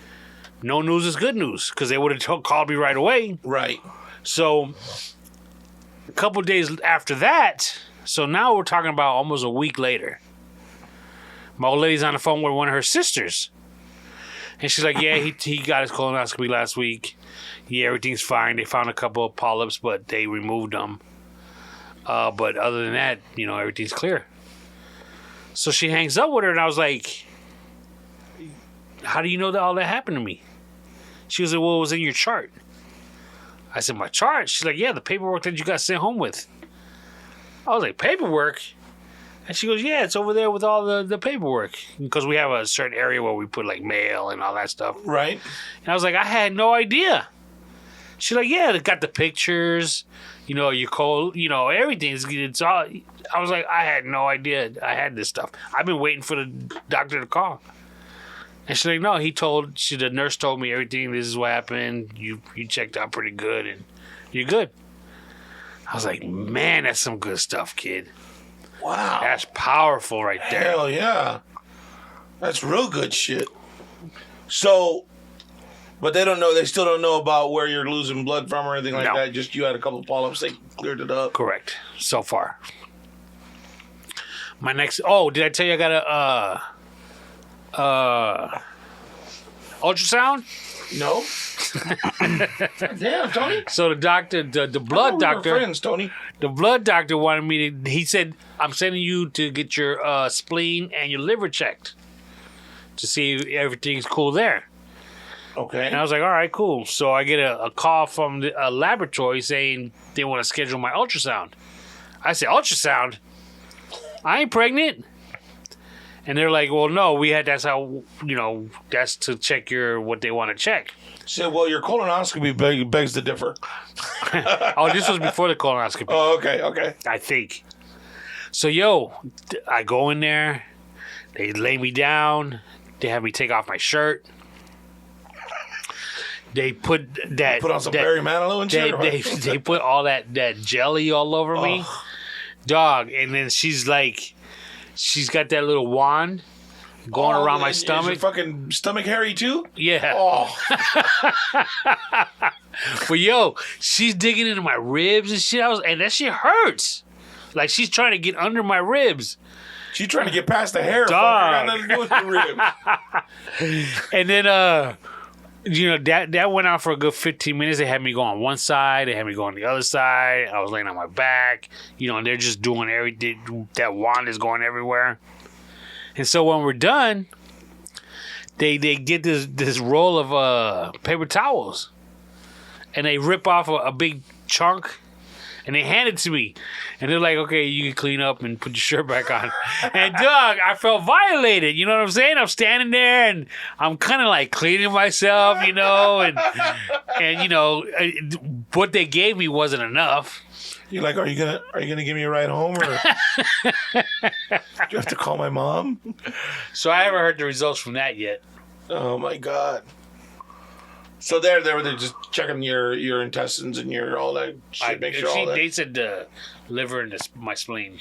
B: no news is good news because they would have called me right away.
A: Right.
B: So a couple of days after that, so now we're talking about almost a week later. My old lady's on the phone with one of her sisters. And she's like, yeah, he got his colonoscopy last week. Yeah, everything's fine. They found a couple of polyps, but they removed them. But other than that, everything's clear. So she hangs up with her, and I was like, how do you know that all that happened to me? She was like, well, it was in your chart. I said, my chart? She's like, yeah, the paperwork that you got sent home with. I was like, paperwork? And she goes, yeah, it's over there with all the paperwork. Because we have a certain area where we put, like, mail and all that stuff.
A: Right.
B: And I was like, I had no idea. She's like, yeah, they got the pictures, your code, everything. It's all. I was like, I had no idea I had this stuff. I've been waiting for the doctor to call. And she's like, no, the nurse told me everything. This is what happened. You checked out pretty good, and you're good. I was like, man, that's some good stuff, kid.
A: Wow.
B: That's powerful right there.
A: Hell yeah. That's real good shit. So, but they still don't know about where you're losing blood from or anything like that. Just you had a couple of polyps, they cleared it up.
B: Correct. So far. My next, did I tell you I got a ultrasound?
A: No. Damn, Tony.
B: So the doctor, the blood doctor,
A: we were friends, Tony.
B: The blood doctor wanted me to. He said, "I'm sending you to get your spleen and your liver checked to see if everything's cool there."
A: Okay.
B: And I was like, "All right, cool." So I get a call from a laboratory saying they want to schedule my ultrasound. I said, "Ultrasound? I ain't pregnant." And they're like, well, no, that's how, that's to check what they want to check.
A: So, well, your colonoscopy begs to differ.
B: Oh, this was before the colonoscopy.
A: Oh, okay.
B: I think. So, I go in there. They lay me down. They have me take off my shirt. They put that...
A: Put on some Barry Manilow and shit?
B: They put all that jelly all over me. Dog. And then she's like... She's got that little wand going around my stomach.
A: Is your fucking stomach hairy too?
B: Yeah.
A: Oh.
B: But she's digging into my ribs and shit. And that shit hurts. Like she's trying to get under my ribs.
A: She's trying to get past the hair.
B: Dog.
A: Fucker, got nothing to do with the ribs.
B: And then that went on for a good 15 minutes. They had me go on one side. They had me go on the other side. I was laying on my back. And they're just doing everything. That wand is going everywhere. And so when we're done, they get this roll of paper towels. And they rip off a big chunk. And they hand it to me. And they're like, okay, you can clean up and put your shirt back on. And, Doug, I felt violated. You know what I'm saying? I'm standing there, and I'm kind of like cleaning myself, and what they gave me wasn't enough.
A: You're like, are you gonna give me a ride home, or do you have to call my mom?
B: So I haven't heard the results from that yet.
A: Oh, my God. So they're just checking your intestines and your all that shit.
B: They said the liver and my spleen.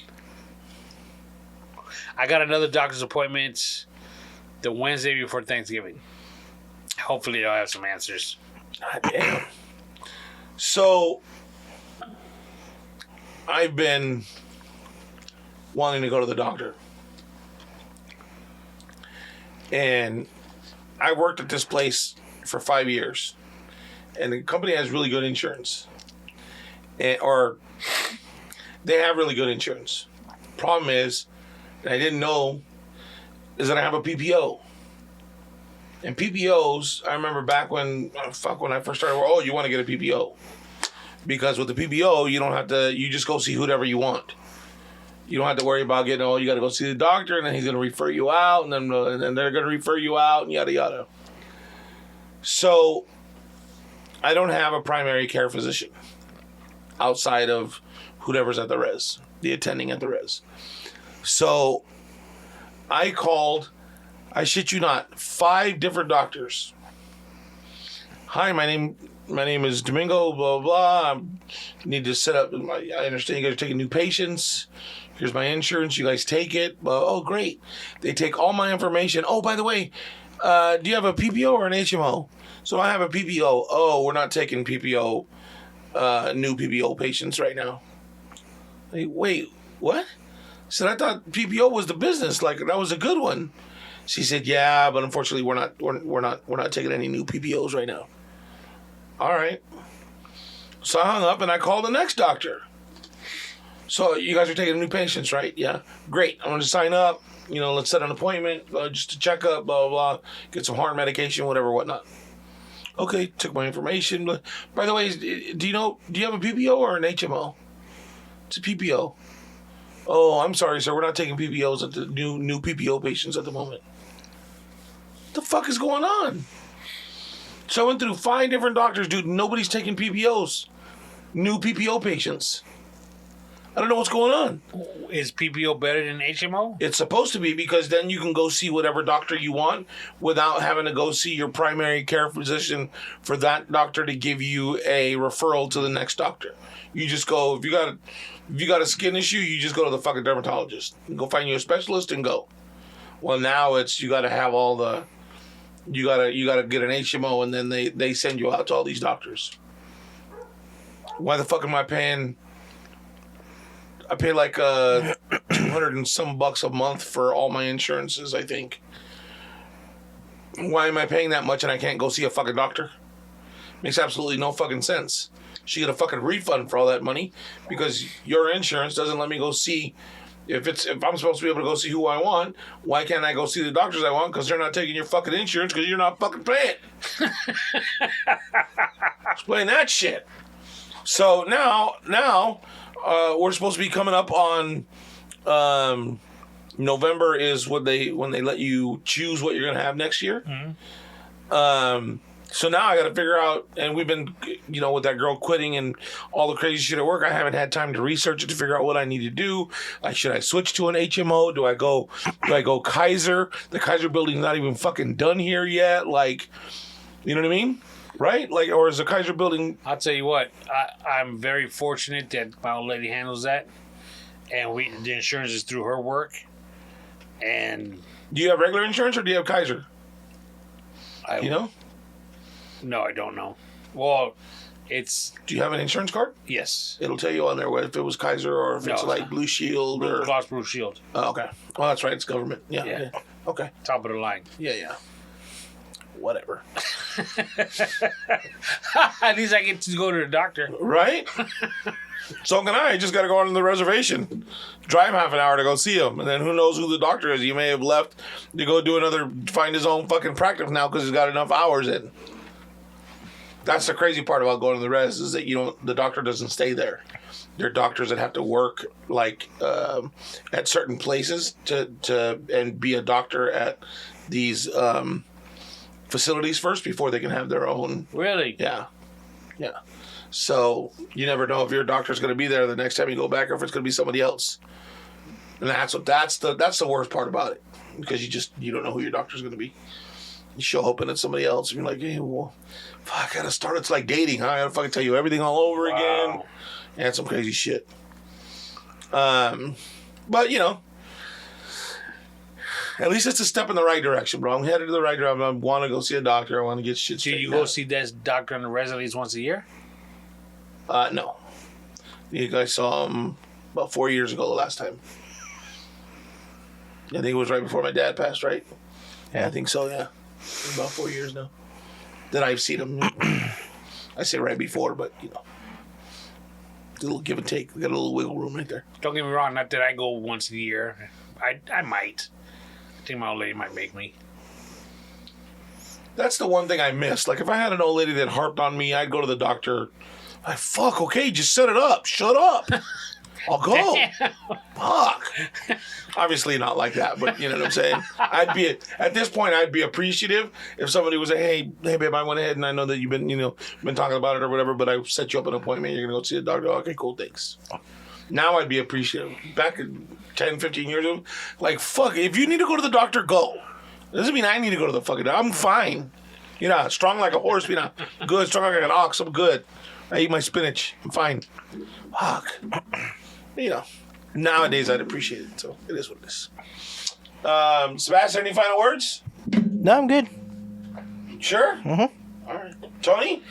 B: I got another doctor's appointment the Wednesday before Thanksgiving. Hopefully, I'll have some answers.
A: God damn. So I've been wanting to go to the doctor, and I worked at this place for 5 years, and the company has really good insurance, or they have really good insurance. Problem is, and I didn't know, is that I have a PPO. And PPOs, I remember back when I first started, you want to get a PPO. Because with the PPO, you just go see whoever you want. You don't have to worry about you got to go see the doctor, and then he's going to refer you out, and then they're going to refer you out, and yada, yada. So, I don't have a primary care physician outside of whoever's at the res, the attending at the res. So, I called, I shit you not, 5 different doctors. Hi, my name is Domingo, blah, blah, blah. I need to set up, I understand you guys are taking new patients. Here's my insurance. You guys take it. Oh, great. They take all my information. Oh, by the way, do you have a PPO or an HMO? So I have a PPO. Oh, we're not taking PPO, new PPO patients right now. Like, wait, what? I said, I thought PPO was the business. Like, that was a good one. She said, yeah, but unfortunately we're not taking any new PPOs right now. All right. So I hung up and I called the next doctor. So you guys are taking new patients, right? Yeah. Great. I'm going to sign up. Let's set an appointment, just to check up, blah, blah, blah, get some heart medication, whatever, whatnot. Okay, took my information. By the way, do you have a PPO or an HMO? It's a PPO. Oh, I'm sorry, sir. We're not taking PPOs at the new PPO patients at the moment. What the fuck is going on? So I went through 5 different doctors, dude. Nobody's taking PPOs. New PPO patients. I don't know what's going on.
B: Is PPO better than HMO?
A: It's supposed to be, because then you can go see whatever doctor you want without having to go see your primary care physician for that doctor to give you a referral to the next doctor. You just go, if you got a skin issue, you just go to the fucking dermatologist. You go find you a specialist and go. Well, now it's, you got to have all the, you got to get an HMO, and then they send you out to all these doctors. Why the fuck am I paying? I pay like $200 and some bucks a month for all my insurances, I think. Why am I paying that much and I can't go see a fucking doctor? Makes absolutely no fucking sense. She get a fucking refund for all that money because your insurance doesn't let me go see. If I'm supposed to be able to go see who I want, why can't I go see the doctors I want? Because they're not taking your fucking insurance because you're not fucking paying. Explain that shit. So now we're supposed to be coming up on November is when they let you choose what you're gonna have next year. Mm-hmm. So now I got to figure out, and we've been, with that girl quitting and all the crazy shit at work, I haven't had time to research it to figure out what I need to do. Like, should I switch to an HMO? Do I go Kaiser? The Kaiser building's not even fucking done here yet. Like, you know what I mean? Right? Like, or is the Kaiser building?
B: I'll tell you what, I'm very fortunate that my old lady handles that, and the insurance is through her work. And
A: do you have regular insurance or do you have Kaiser?
B: No, I don't know. Well, it's...
A: Do you have an insurance card?
B: Yes.
A: It'll tell you on there if it was Kaiser or if it's like Blue Shield or...
B: Blue Cross Blue Shield.
A: Oh, okay. Oh, that's right. It's government. Yeah. Okay.
B: Top of the line.
A: Yeah. whatever.
B: At least I get to go to the doctor.
A: Right? So can I. I just got to go on the reservation. Drive half an hour to go see him. And then who knows who the doctor is. He may have left to go find his own fucking practice now because he's got enough hours in. That's the crazy part about going to the res is that the doctor doesn't stay there. There are doctors that have to work like at certain places and be a doctor at these facilities first before they can have their own.
B: Really?
A: Yeah. So you never know if your doctor's going to be there the next time you go back or if it's going to be somebody else. And that's the worst part about it because you don't know who your doctor's going to be. You show hoping it's somebody else and you're like, hey, well, fuck, I gotta start. It's like dating, huh? I gotta fucking tell you everything all over again. And some crazy shit. But at least it's a step in the right direction, bro. I'm headed to the right direction. I want to go see a doctor. I want to get shit
B: Do
A: straightened
B: you go
A: out.
B: see that doctor on the res at least once a year?
A: No. You guys saw him about 4 years ago the last time. I think it was right before my dad passed, right?
C: Yeah.
A: I think so, yeah. It's about 4 years now that I've seen him. I say right before, but, a little give and take. We got a little wiggle room right there.
B: Don't get me wrong, not that I go once a year. I might. I think my old lady might make me.
A: That's the one thing I missed. Like, if I had an old lady that harped on me, I'd go to the doctor. Like, fuck, okay, just set it up. Shut up. I'll go. Fuck. Obviously not like that, but you know what I'm saying? At this point, I'd be appreciative if somebody was like, hey, babe, I went ahead and I know that you've been, been talking about it or whatever, but I set you up an appointment. You're going to go see the doctor. Okay, cool, thanks. Now I'd be appreciative. Back 10, 15 years ago, like, fuck, if you need to go to the doctor, go. It doesn't mean I need to go to the fucking doctor. I'm fine. Strong like a horse, good, strong like an ox, I'm good. I eat my spinach. I'm fine. Fuck. Nowadays I'd appreciate it, so it is what it is. Sebastian, any final words?
C: No, I'm good.
A: Sure?
C: Mm-hmm.
A: All right. Tony?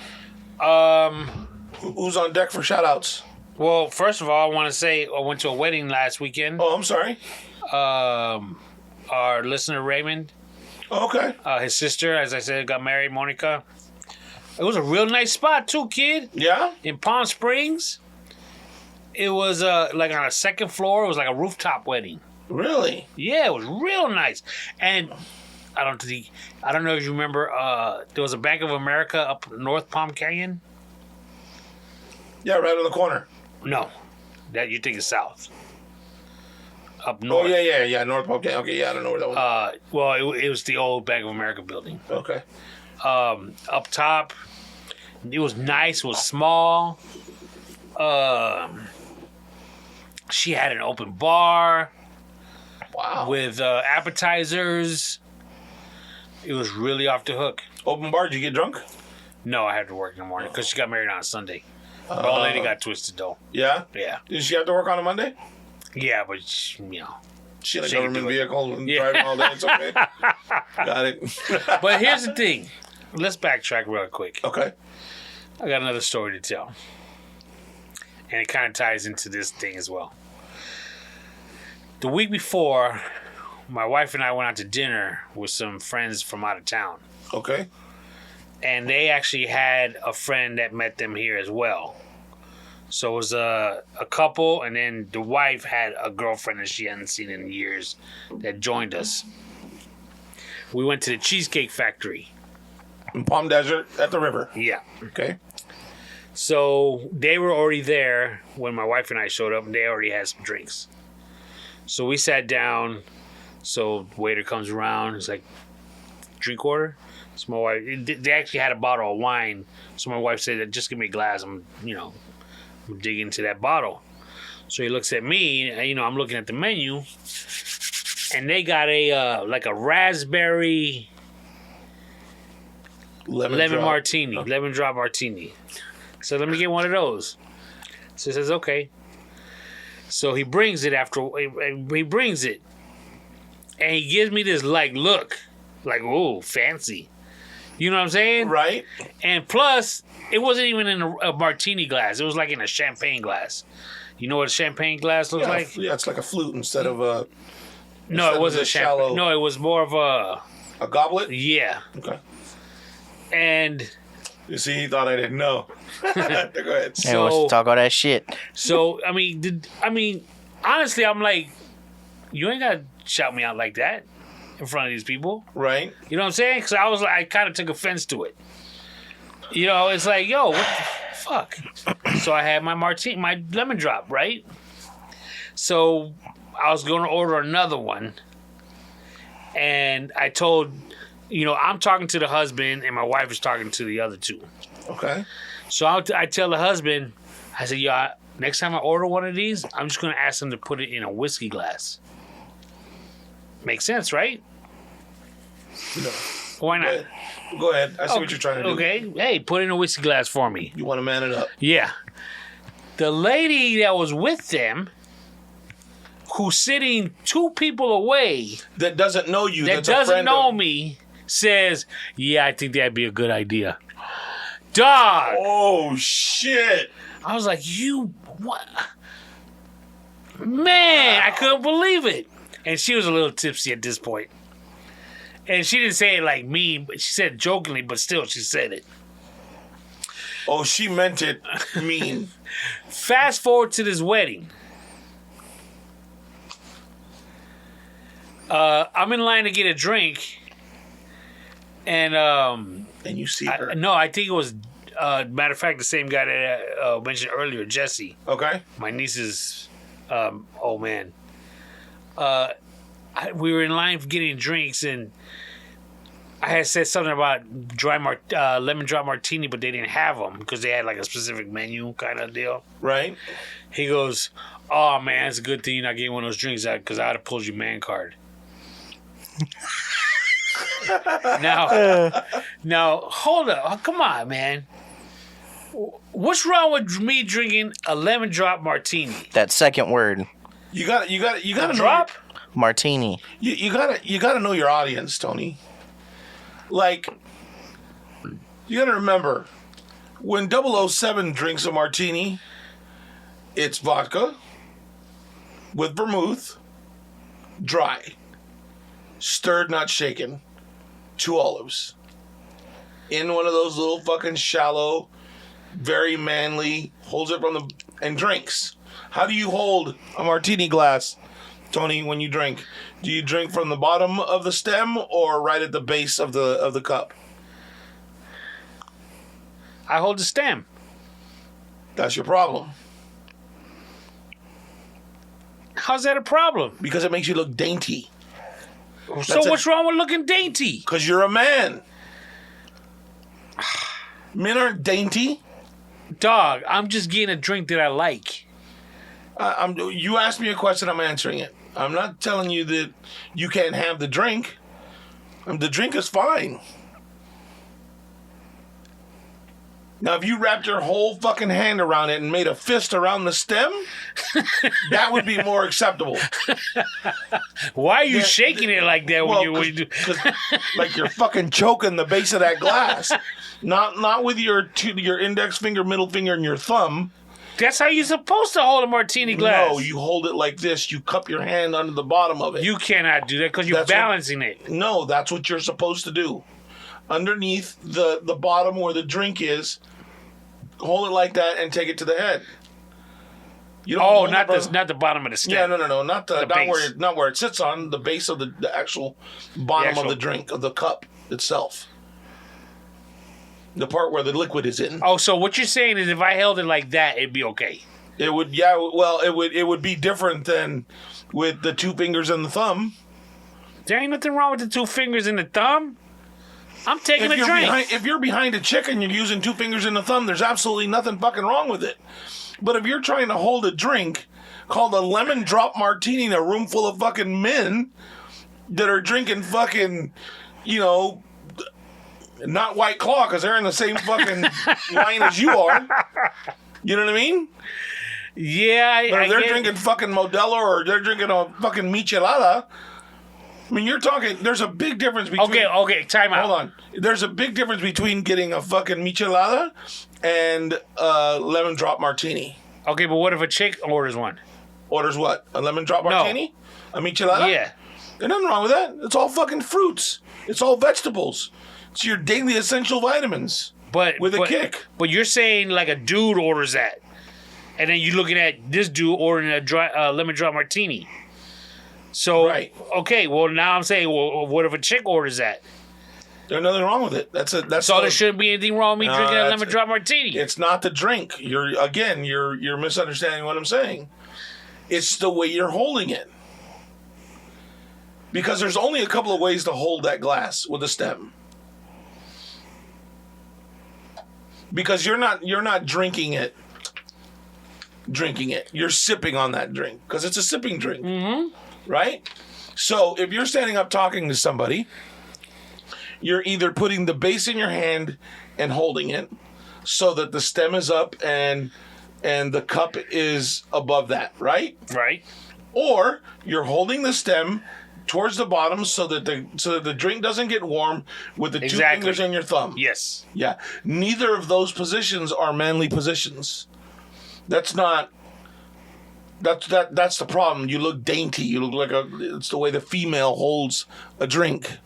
A: Who's on deck for shout-outs?
B: Well, first of all, I want to say I went to a wedding last weekend.
A: Oh, I'm sorry.
B: Our listener, Raymond,
A: Oh, okay.
B: his sister, as I said, got married, Monica. It was a real nice spot, too, kid.
A: Yeah?
B: In Palm Springs. It was like on a second floor. It was like a rooftop wedding.
A: Really?
B: Yeah, it was real nice. And I don't know if you remember, there was a Bank of America up North Palm Canyon.
A: Yeah, right on the corner.
B: No, that you think is south. Up north.
A: Oh, yeah. North Palm Canyon. Okay, yeah, I don't know where that was.
B: Well, it was the old Bank of America building.
A: Okay.
B: Up top, it was nice. It was small. She had an open bar.
A: Wow.
B: With appetizers. It was really off the hook.
A: Open bar, did you get drunk?
B: No, I had to work in the morning because she got married on a Sunday. The old lady got twisted, though.
A: Yeah?
B: Yeah.
A: Did she have to work on a Monday?
B: Yeah, but,
A: She had a
B: She can
A: government
B: do it.
A: vehicle and
B: Yeah.
A: driving all day. It's okay. Got it.
B: But here's the thing. Let's backtrack real quick.
A: Okay.
B: I got another story to tell. And it kind of ties into this thing as well. The week before, my wife and I went out to dinner with some friends from out of town.
A: Okay.
B: And they actually had a friend that met them here as well. So it was a couple, and then the wife had a girlfriend that she hadn't seen in years that joined us. We went to the Cheesecake Factory.
A: In Palm Desert at the river.
B: Yeah.
A: Okay.
B: So they were already there when my wife and I showed up, and they already had some drinks. So we sat down. So waiter comes around. He's like, drink order? So my wife, they actually had a bottle of wine. So my wife said, just give me a glass. I'm dig into that bottle. So he looks at me, and, I'm looking at the menu, and they got a raspberry lemon
A: drop.
B: martini, lemon drop martini. So let me get one of those. So he says, okay. So he brings it and he gives me this look, oh, fancy. You know what I'm saying?
A: Right.
B: And plus, it wasn't even in a martini glass. It was like in a champagne glass. You know what a champagne glass looks like?
A: Yeah, it's like a flute instead of a...
B: No, it wasn't a champagne.
A: shallow...
B: No, it was more of a...
A: A goblet?
B: Yeah.
A: Okay.
B: And
A: You see, he thought I didn't know. Go ahead.
C: Hey, let's talk all that shit.
B: so I mean, honestly, I'm like, you ain't gotta shout me out like that in front of these people.
A: Right?
B: You know what I'm saying? Because I kind of took offense to it. You know, it's like, yo, what the fuck? So I had my martini, my lemon drop, right? So I was going to order another one. And I told, I'm talking to the husband and my wife is talking to the other two.
A: Okay.
B: So I tell the husband, I said, next time I order one of these, I'm just going to ask them to put it in a whiskey glass. Makes sense, right?
A: No.
B: Why not?
A: Go ahead. I see what you're trying to do.
B: Okay. Hey, put it in a whiskey glass for me.
A: You want to man it up.
B: Yeah. The lady that was with them, who's sitting 2 people away,
A: That doesn't know you.
B: that
A: that's a
B: doesn't
A: friend
B: know
A: of...
B: me, says, yeah, I think that'd be a good idea. Dog!
A: Oh, shit.
B: I was like, you, what? Man, I couldn't believe it. And she was a little tipsy at this point. And she didn't say it like me, but she said it jokingly, but still, she said it.
A: Oh, she meant it mean.
B: Fast forward to this wedding. I'm in line to get a drink. And,
A: And you see her.
B: I think it was, matter of fact, the same guy that I mentioned earlier, Jesse.
A: Okay.
B: My niece's old man. We were in line for getting drinks, and I had said something about lemon drop martini, but they didn't have them because they had like a specific menu kind of deal.
A: Right.
B: He goes, "Oh man, it's a good thing you're not getting one of those drinks because I'd have pulled your man card." Now, hold up. Oh, come on, man. What's wrong with me drinking a lemon drop martini?
C: That second word,
A: You got to
B: Drop?
C: martini.
A: You gotta know your audience, Tony. Like, you gotta remember, when 007 drinks a martini, it's vodka with vermouth, dry, stirred, not shaken, 2 olives, in one of those little fucking shallow, very manly, holds it from and drinks. How do you hold a martini glass, Tony, when you drink? Do you drink from the bottom of the stem or right at the base of the cup?
B: I hold the stem.
A: That's your problem.
B: How's that a problem?
A: Because it makes you look dainty.
B: So what's wrong with looking dainty?
A: Because you're a man. Men aren't dainty.
B: Dog, I'm just getting a drink that I like.
A: You asked me a question, I'm answering it. I'm not telling you that you can't have the drink. The drink is fine. Now, if you wrapped your whole fucking hand around it and made a fist around the stem, that would be more acceptable.
B: Why are you shaking it like that when you do?
A: Cause, like you're fucking choking the base of that glass. Not with your index finger, middle finger, and your thumb.
B: That's how you're supposed to hold a martini glass.
A: No, you hold it like this. You cup your hand under the bottom of it.
B: You cannot do that because you're balancing it.
A: No, that's what you're supposed to do. Underneath the bottom where the drink is, hold it like that and take it to the head. You don't
B: not the bottom of the stem.
A: Yeah, no, not
B: base.
A: not where it sits on, the base of the actual bottom of the drink, of the cup itself. The part where the liquid is in.
B: Oh, so what you're saying is if I held it like that, it'd be okay.
A: It would, yeah. Well, it would be different than with the 2 fingers and the thumb.
B: There ain't nothing wrong with the 2 fingers and the thumb. I'm taking a drink.
A: If you're behind a chick and you're using 2 fingers and a thumb, there's absolutely nothing fucking wrong with it. But if you're trying to hold a drink called a lemon drop martini in a room full of fucking men that are drinking fucking, not White Claw because they're in the same fucking line as you are. You know what I mean?
B: Yeah,
A: But if they're drinking fucking Modelo or they're drinking a fucking Michelada, I mean, you're talking, there's a big difference between...
B: Okay, time out.
A: Hold on. There's a big difference between getting a fucking Michelada and a lemon drop martini.
B: Okay, but what if a chick orders one?
A: Orders what? A lemon drop martini? A Michelada?
B: Yeah.
A: There's nothing wrong with that. It's all fucking fruits. It's all vegetables. It's your daily essential vitamins with a kick.
B: But you're saying like a dude orders that, and then you're looking at this dude ordering a lemon drop martini. So okay, well now I'm saying, well, what if a chick orders that?
A: There's nothing wrong with it.
B: There shouldn't be anything wrong with me drinking a lemon drop martini.
A: It's not the drink. You're misunderstanding what I'm saying. It's the way you're holding it. Because there's only a couple of ways to hold that glass with a stem. Because you're not drinking it. You're sipping on that drink because it's a sipping drink. Mm-hmm. Right? So if you're standing up talking to somebody, you're either putting the base in your hand and holding it so that the stem is up and the cup is above that, right?
B: Right.
A: Or you're holding the stem towards the bottom so that the drink doesn't get warm with the two fingers and your thumb.
B: Yes.
A: Yeah. Neither of those positions are manly positions. That's the problem. You look dainty. You look like it's the way the female holds a drink.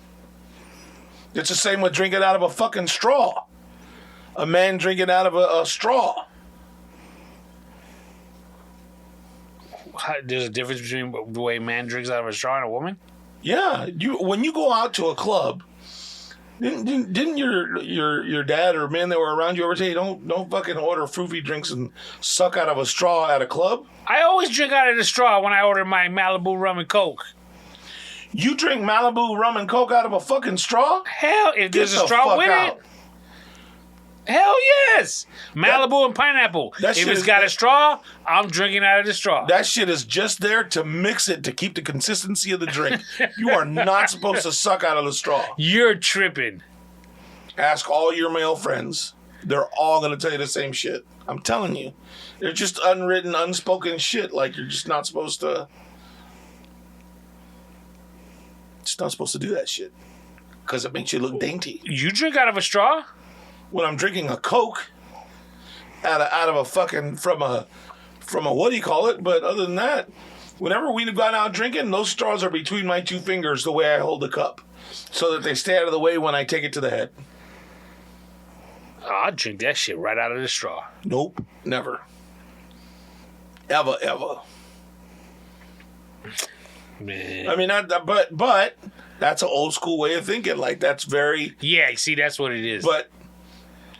A: It's the same with drinking out of a fucking straw. A man drinking out of a straw.
B: There's a difference between the way a man drinks out of a straw and a woman?
A: Yeah. When you go out to a club, didn't your dad or men that were around you ever say, don't fucking order fruity drinks and suck out of a straw at a club?
B: I always drink out of the straw when I order my Malibu rum and Coke.
A: You drink Malibu rum and Coke out of a fucking straw?
B: Hell, if there's a straw with it. Hell yes. Malibu and pineapple. If it's got a straw, I'm drinking out of the straw.
A: That shit is just there to mix it, to keep the consistency of the drink. You are not supposed to suck out of the straw.
B: You're tripping.
A: Ask all your male friends. They're all going to tell you the same shit. I'm telling you. They're just unwritten, unspoken shit. Like, you're just not supposed to... Just not supposed to do that shit. Because it makes you look dainty.
B: You drink out of a straw?
A: When I'm drinking a Coke out of a fucking from a what do you call it? But other than that, whenever we've gone out drinking, those straws are between my two fingers the way I hold the cup, so that they stay out of the way when I take it to the head.
B: I'll drink that shit right out of the straw.
A: Nope, never, ever.
B: Man,
A: I mean, but that's an old school way of thinking. Like that's very
B: see, that's what it is.
A: But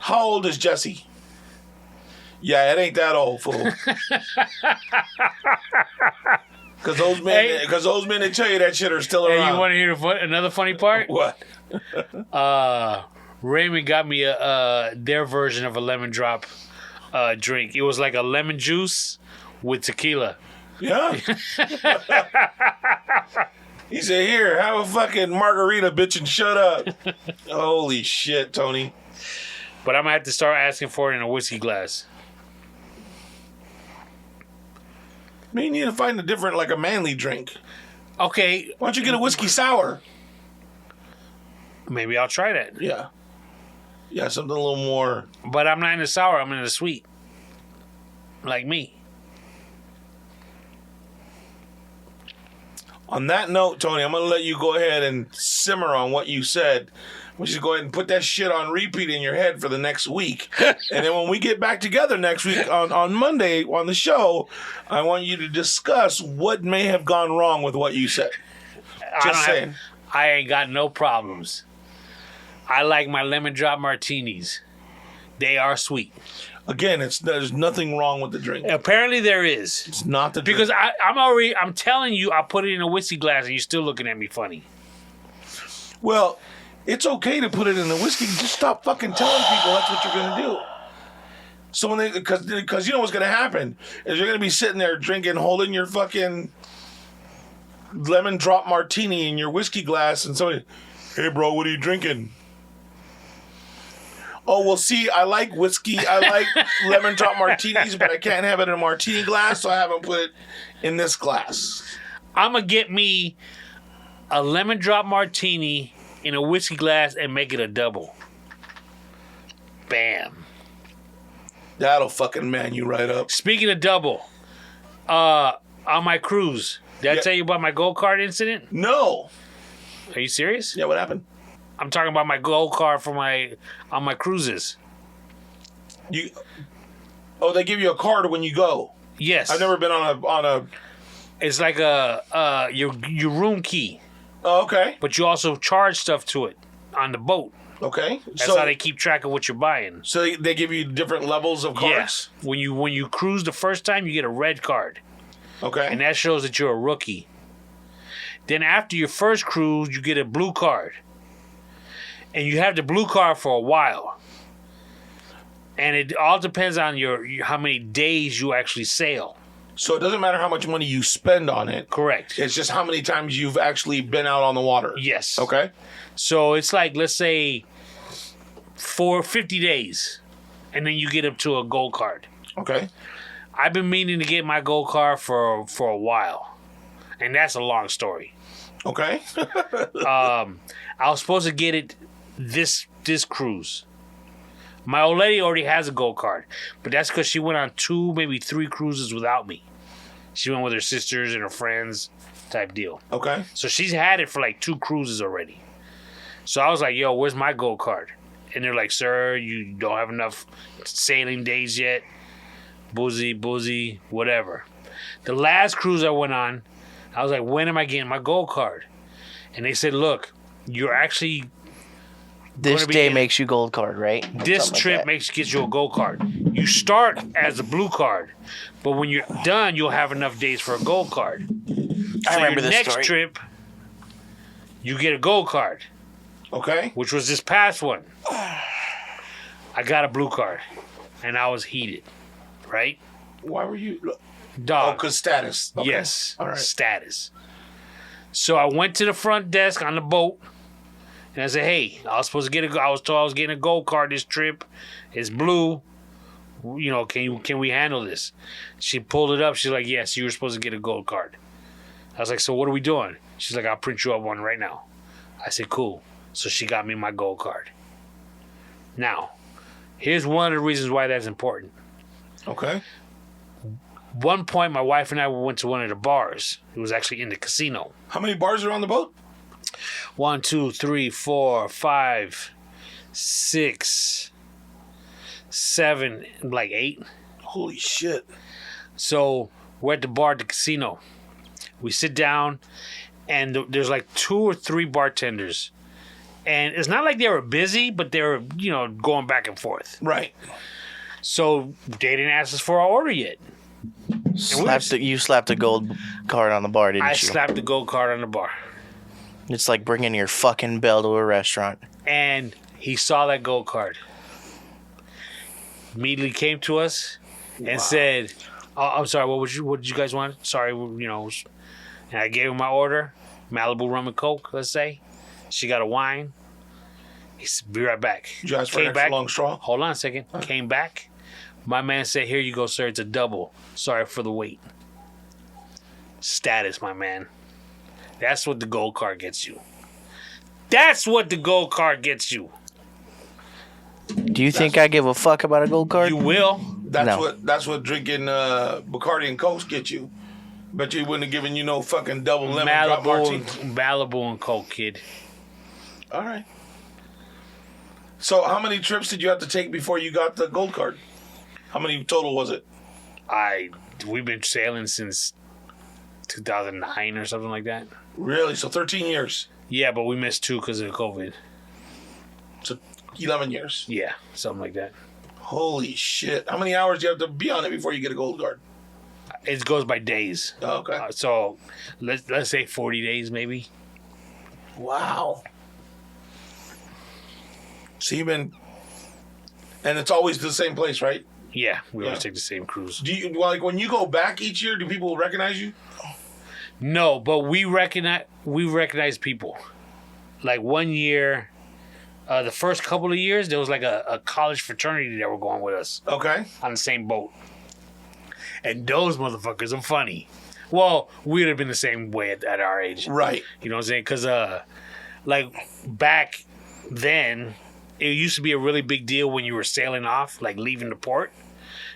A: how old is Jesse? Yeah, it ain't that old, fool. Because those men that tell you that shit are still around.
B: Hey, you want to hear another funny part?
A: What?
B: Raymond got me their version of a lemon drop drink. It was like a lemon juice with tequila.
A: Yeah. He said, "Here, have a fucking margarita, bitch, and shut up." Holy shit, Tony.
B: But I'm going to have to start asking for it in a whiskey glass.
A: I mean, you need to find a manly drink.
B: Okay.
A: Why don't you get a whiskey sour?
B: Maybe I'll try that.
A: Yeah. Yeah, something a little more.
B: But I'm not in the sour, I'm in the sweet. Like me.
A: On that note, Tony, I'm going to let you go ahead and simmer on what you said. We should go ahead and put that shit on repeat in your head for the next week. And then when we get back together next week on Monday on the show, I want you to discuss what may have gone wrong with what you said. Just saying.
B: I ain't got no problems. I like my lemon drop martinis. They are sweet.
A: Again, there's nothing wrong with the drink.
B: Apparently there is.
A: It's not the drink.
B: Because I'm telling you, I put it in a whiskey glass and you're still looking at me funny.
A: Well, it's okay to put it in the whiskey. Just stop fucking telling people that's what you're going to do. So when because you know what's going to happen is you're going to be sitting there drinking, holding your fucking lemon drop martini in your whiskey glass, and somebody, "Hey bro, what are you drinking?" "Oh, well, see, I like whiskey. I like lemon drop martinis, but I can't have it in a martini glass, so I haven't put it in this glass."
B: I'm going to get me a lemon drop martini in a whiskey glass and make it a double. Bam.
A: That'll fucking man you right up.
B: Speaking of double, on my cruise, did I tell you about my go-kart incident?
A: No.
B: Are you serious?
A: Yeah, what happened?
B: I'm talking about my gold card for on my cruises.
A: They give you a card when you go.
B: Yes.
A: I've never been on a.
B: It's like your room key.
A: Oh, okay.
B: But you also charge stuff to it on the boat.
A: Okay.
B: That's how they keep track of what you're buying.
A: So they give you different levels of cards?
B: Yes. When you cruise the first time, you get a red card.
A: Okay.
B: And that shows that you're a rookie. Then after your first cruise, you get a blue card. And you have the blue card for a while. And it all depends on how many days you actually sail.
A: So it doesn't matter how much money you spend on it.
B: Correct.
A: It's just how many times you've actually been out on the water.
B: Yes.
A: Okay.
B: So it's like, let's say, for 50 days. And then you get up to a gold card.
A: Okay.
B: I've been meaning to get my gold card for a while. And that's a long story.
A: Okay.
B: I was supposed to get it this cruise. My old lady already has a gold card, but that's because she went on 2, maybe 3 cruises without me. She went with her sisters and her friends type deal.
A: Okay.
B: So she's had it for like 2 cruises already. So I was like, yo, where's my gold card? And they're like, sir, you don't have enough sailing days yet. Boozy, whatever. The last cruise I went on, I was like, when am I getting my gold card? And they said, look, you're actually...
C: This day makes you gold card, right?
B: This trip gets you a gold card. You start as a blue card, but when you're done, you'll have enough days for a gold card.
C: I remember this
B: next
C: story.
B: trip, you get a gold card.
A: Okay.
B: Which was this past one. I got a blue card, and I was heated, right?
A: Why were you?
B: Dog.
A: Oh, because status. Okay.
B: Yes.
A: All right.
B: Status. So I went to the front desk on the boat, and I said, "Hey, I was told I was getting a gold card this trip. It's blue. You know, can we handle this?" She pulled it up. She's like, "Yes, you were supposed to get a gold card." I was like, "So what are we doing?" She's like, "I'll print you up one right now." I said, "Cool." So she got me my gold card. Now, here's one of the reasons why that's important.
A: Okay.
B: One point, my wife and I went to one of the bars. It was actually in the casino.
A: How many bars are on the boat?
B: 1, 2, 3, 4, 5, 6, 7, like 8.
A: Holy shit.
B: So we're at the bar at the casino. We sit down, and there's like 2 or 3 bartenders. And it's not like they were busy, but they were, going back and forth.
A: Right.
B: So they didn't ask us for our order yet.
C: You slapped a gold card on the bar, didn't you?
B: I slapped the gold card on the bar.
C: It's like bringing your fucking bell to a restaurant.
B: And he saw that gold card. Immediately came to us and said, "Oh, I'm sorry, what did you guys want? Sorry, And I gave him my order, Malibu rum and Coke, let's say. She got a wine. He said, be right back.
A: Did you ask for an extra long straw?
B: Hold on a second. Came back. My man said, here you go, sir. It's a double. Sorry for the wait. Status, my man. That's what the gold card gets you. That's what the gold card gets you.
C: Do you think I give a fuck about a gold card?
B: You will.
A: That's what drinking Bacardi and Coke get you. Bet you wouldn't have given you no fucking double lemon drop Martini.
B: Malibu and Coke, kid.
A: All right. So how many trips did you have to take before you got the gold card? How many total was it?
B: We've been sailing since 2009 or something like that.
A: Really? So 13 years.
B: Yeah, but we missed 2 because of COVID.
A: So 11 years.
B: Yeah, something like that.
A: Holy shit. How many hours do you have to be on it before you get a gold card?
B: It goes by days.
A: Oh, okay.
B: So let's say 40 days maybe.
A: Wow. So you've been... And it's always the same place, right?
B: Yeah, we always take the same cruise.
A: Do you, like, when you go back each year, do people recognize you?
B: No, but we recognize people. Like one year, the first couple of years, there was like a college fraternity that were going with us.
A: Okay.
B: On the same boat. And those motherfuckers are funny. Well, we would have been the same way at our age.
A: Right.
B: You know what I'm saying? Because, like, back then, it used to be a really big deal when you were sailing off, like leaving the port.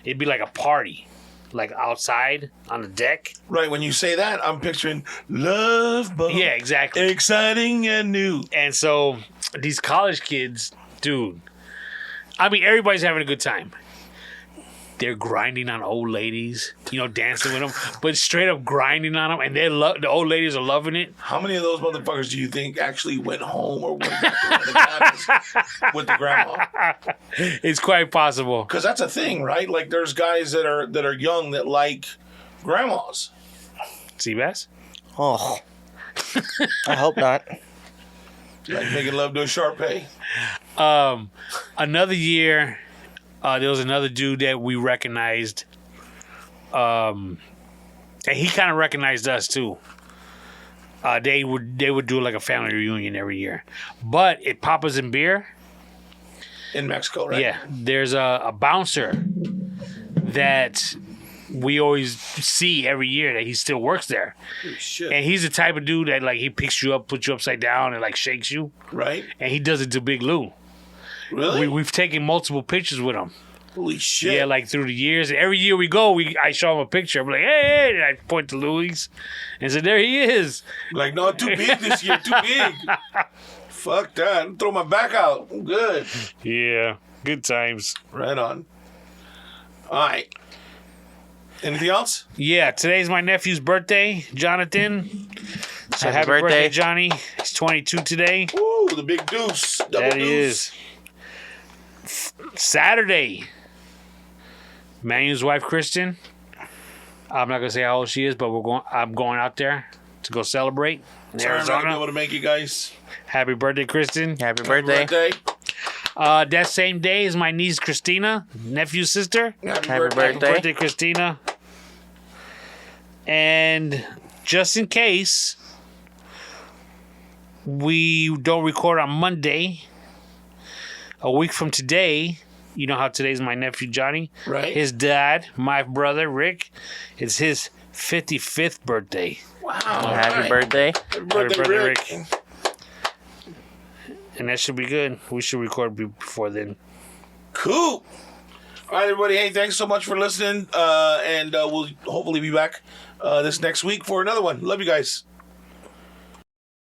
B: It'd be like a party. like outside on the deck.
A: Right, when you say that, I'm picturing Love Boat.
B: Yeah, exactly.
A: Exciting and new.
B: And so these college kids, dude, I mean, everybody's having a good time. They're grinding on old ladies, dancing with them, but straight up grinding on them, and the old ladies are loving it.
A: How many of those motherfuckers do you think actually went home or went back to the cabins with the grandma?
B: It's quite possible.
A: Because that's a thing, right? Like, there's guys that are young that like grandmas.
B: Seabass?
C: Oh, I hope not.
A: Like making love to a Sharpay.
B: Another year, there was another dude that we recognized, and he kind of recognized us too. They would do like a family reunion every year, but at Papa's and Beer
A: In Mexico, right?
B: yeah, there's a bouncer that we always see every year that he still works there,
A: Holy shit.
B: and he's the type of dude that like he picks you up, puts you upside down, and like shakes you,
A: Right?
B: and he does it to Big Lou.
A: Really?
B: We've taken multiple pictures with him.
A: Holy shit.
B: Yeah, like through the years. And every year we go, I show him a picture. I'm like, hey, and I point to Louis and said, there he is.
A: Like, no, too big this year, too big. Fuck that. Throw my back out. I'm good.
B: Yeah, good times.
A: Right on. All right. Anything else?
B: Yeah, today's my nephew's birthday, Jonathan. So
C: Happy
B: happy birthday,
C: birthday.
B: Johnny. He's 22 today.
A: Woo, the big deuce. Double
B: That
A: deuce.
B: he is. Saturday, Manu's wife, Kristen. I'm not going to say how old she is, but I'm going out there to go celebrate in
A: Sorry, I'm not gonna be
B: Arizona.
A: able to make it, guys.
B: Happy birthday, Kristen.
C: Happy birthday.
B: That same day is my niece, Christina, nephew's sister.
A: Happy
C: Happy
A: birthday.
B: Happy
C: birthday.
B: birthday, Christina. And just in case we don't record on Monday, a week from today, you know how today's my nephew Johnny?
A: Right.
B: His dad, my brother Rick, it's his 55th birthday.
A: Wow.
C: Happy
A: all right.
C: birthday.
A: Happy
B: Happy
A: birthday,
B: birthday,
A: Rick.
B: Rick. And that should be good. We should record before then.
A: Cool. All right, everybody. Hey, thanks so much for listening. And we'll hopefully be back this next week for another one. Love you guys.